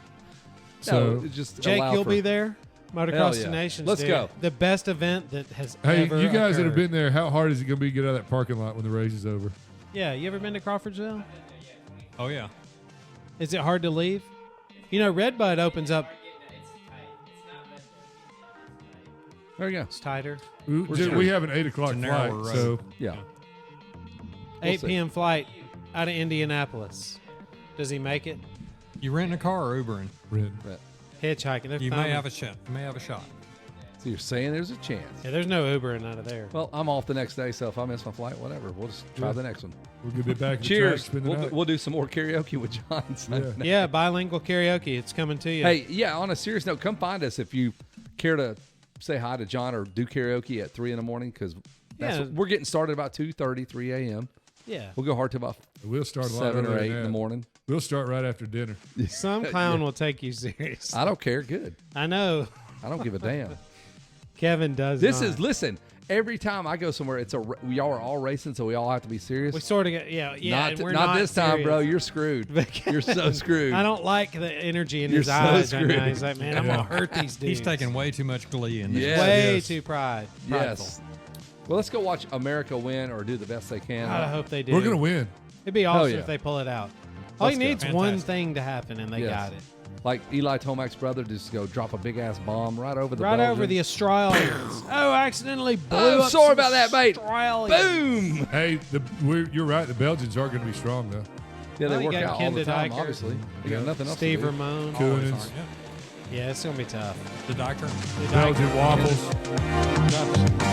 So no, it just Jake, allow you'll for- be there. Hell Motocross yeah. of Nations. Let's dude. go. The best event that has Hey, ever you guys that have occurred. been there, how hard is it going to be to get out of that parking lot when the race is over? Yeah, you ever been to Crawfordsville? Oh, yeah. Is it hard to leave? You know, Redbud opens up. There you go. It's tighter. We have an 8 o'clock It's a flight, narrower road. so Yeah. 8 see. p.m. flight out of Indianapolis. Does he make it? You renting a car or Ubering? Hitchhiking. They're You may thumbing. have a shot. You may have a shot. So you're saying there's a chance. Yeah, there's no Ubering out of there. Well, I'm off the next day, so if I miss my flight, whatever. We'll just try the next one. we'll get back. Cheers. Spend the We'll, night. we'll do some more karaoke with John. Sunday. Yeah, bilingual karaoke. It's coming to you. Hey, yeah, on a serious note, come find us if you care to say hi to John or do karaoke at 3 in the morning because Yeah. we're getting started about 2:30, 3 a.m. Yeah. We'll go hard till about We'll start a lot 7 or earlier 8 than in the that. morning. We'll start right after dinner. Some clown will take you serious. I don't care. Good. I know. I don't give a damn. Kevin does This not. is, listen, every time I go somewhere, y'all are all racing, so we all have to be serious. We sort of get, yeah. not, and we're not this time, serious. bro. You're screwed. You're so screwed. I don't like the energy in You're his so eyes right now. screwed. He's like, man, I'm gonna hurt these dudes. He's taking way too much glee in this. Yeah. way Yes. too prideful. Yes. Well, let's go watch America win or do the best they can. God, I hope they do. We're gonna win. It'd be Hell awesome yeah. if they pull it out. All Let's he go. needs one Fantastic. thing to happen, and they Yes. got it. Like Eli Tomac's brother, just go drop a big ass bomb right over the Right over Belgians. the Australians. Oh, accidentally blew Oh, up sorry some about that, mate. Australians. Boom. Hey, you're right. The Belgians are going to be strong though. Yeah, they Oh, you work got out all the Ken time. DeDiker. Obviously, they got nothing else Steve to do. Ramon. Always Coons. aren't, yeah. Yeah, it's gonna be tough. The Diker. The Belgian Dyker- waffles.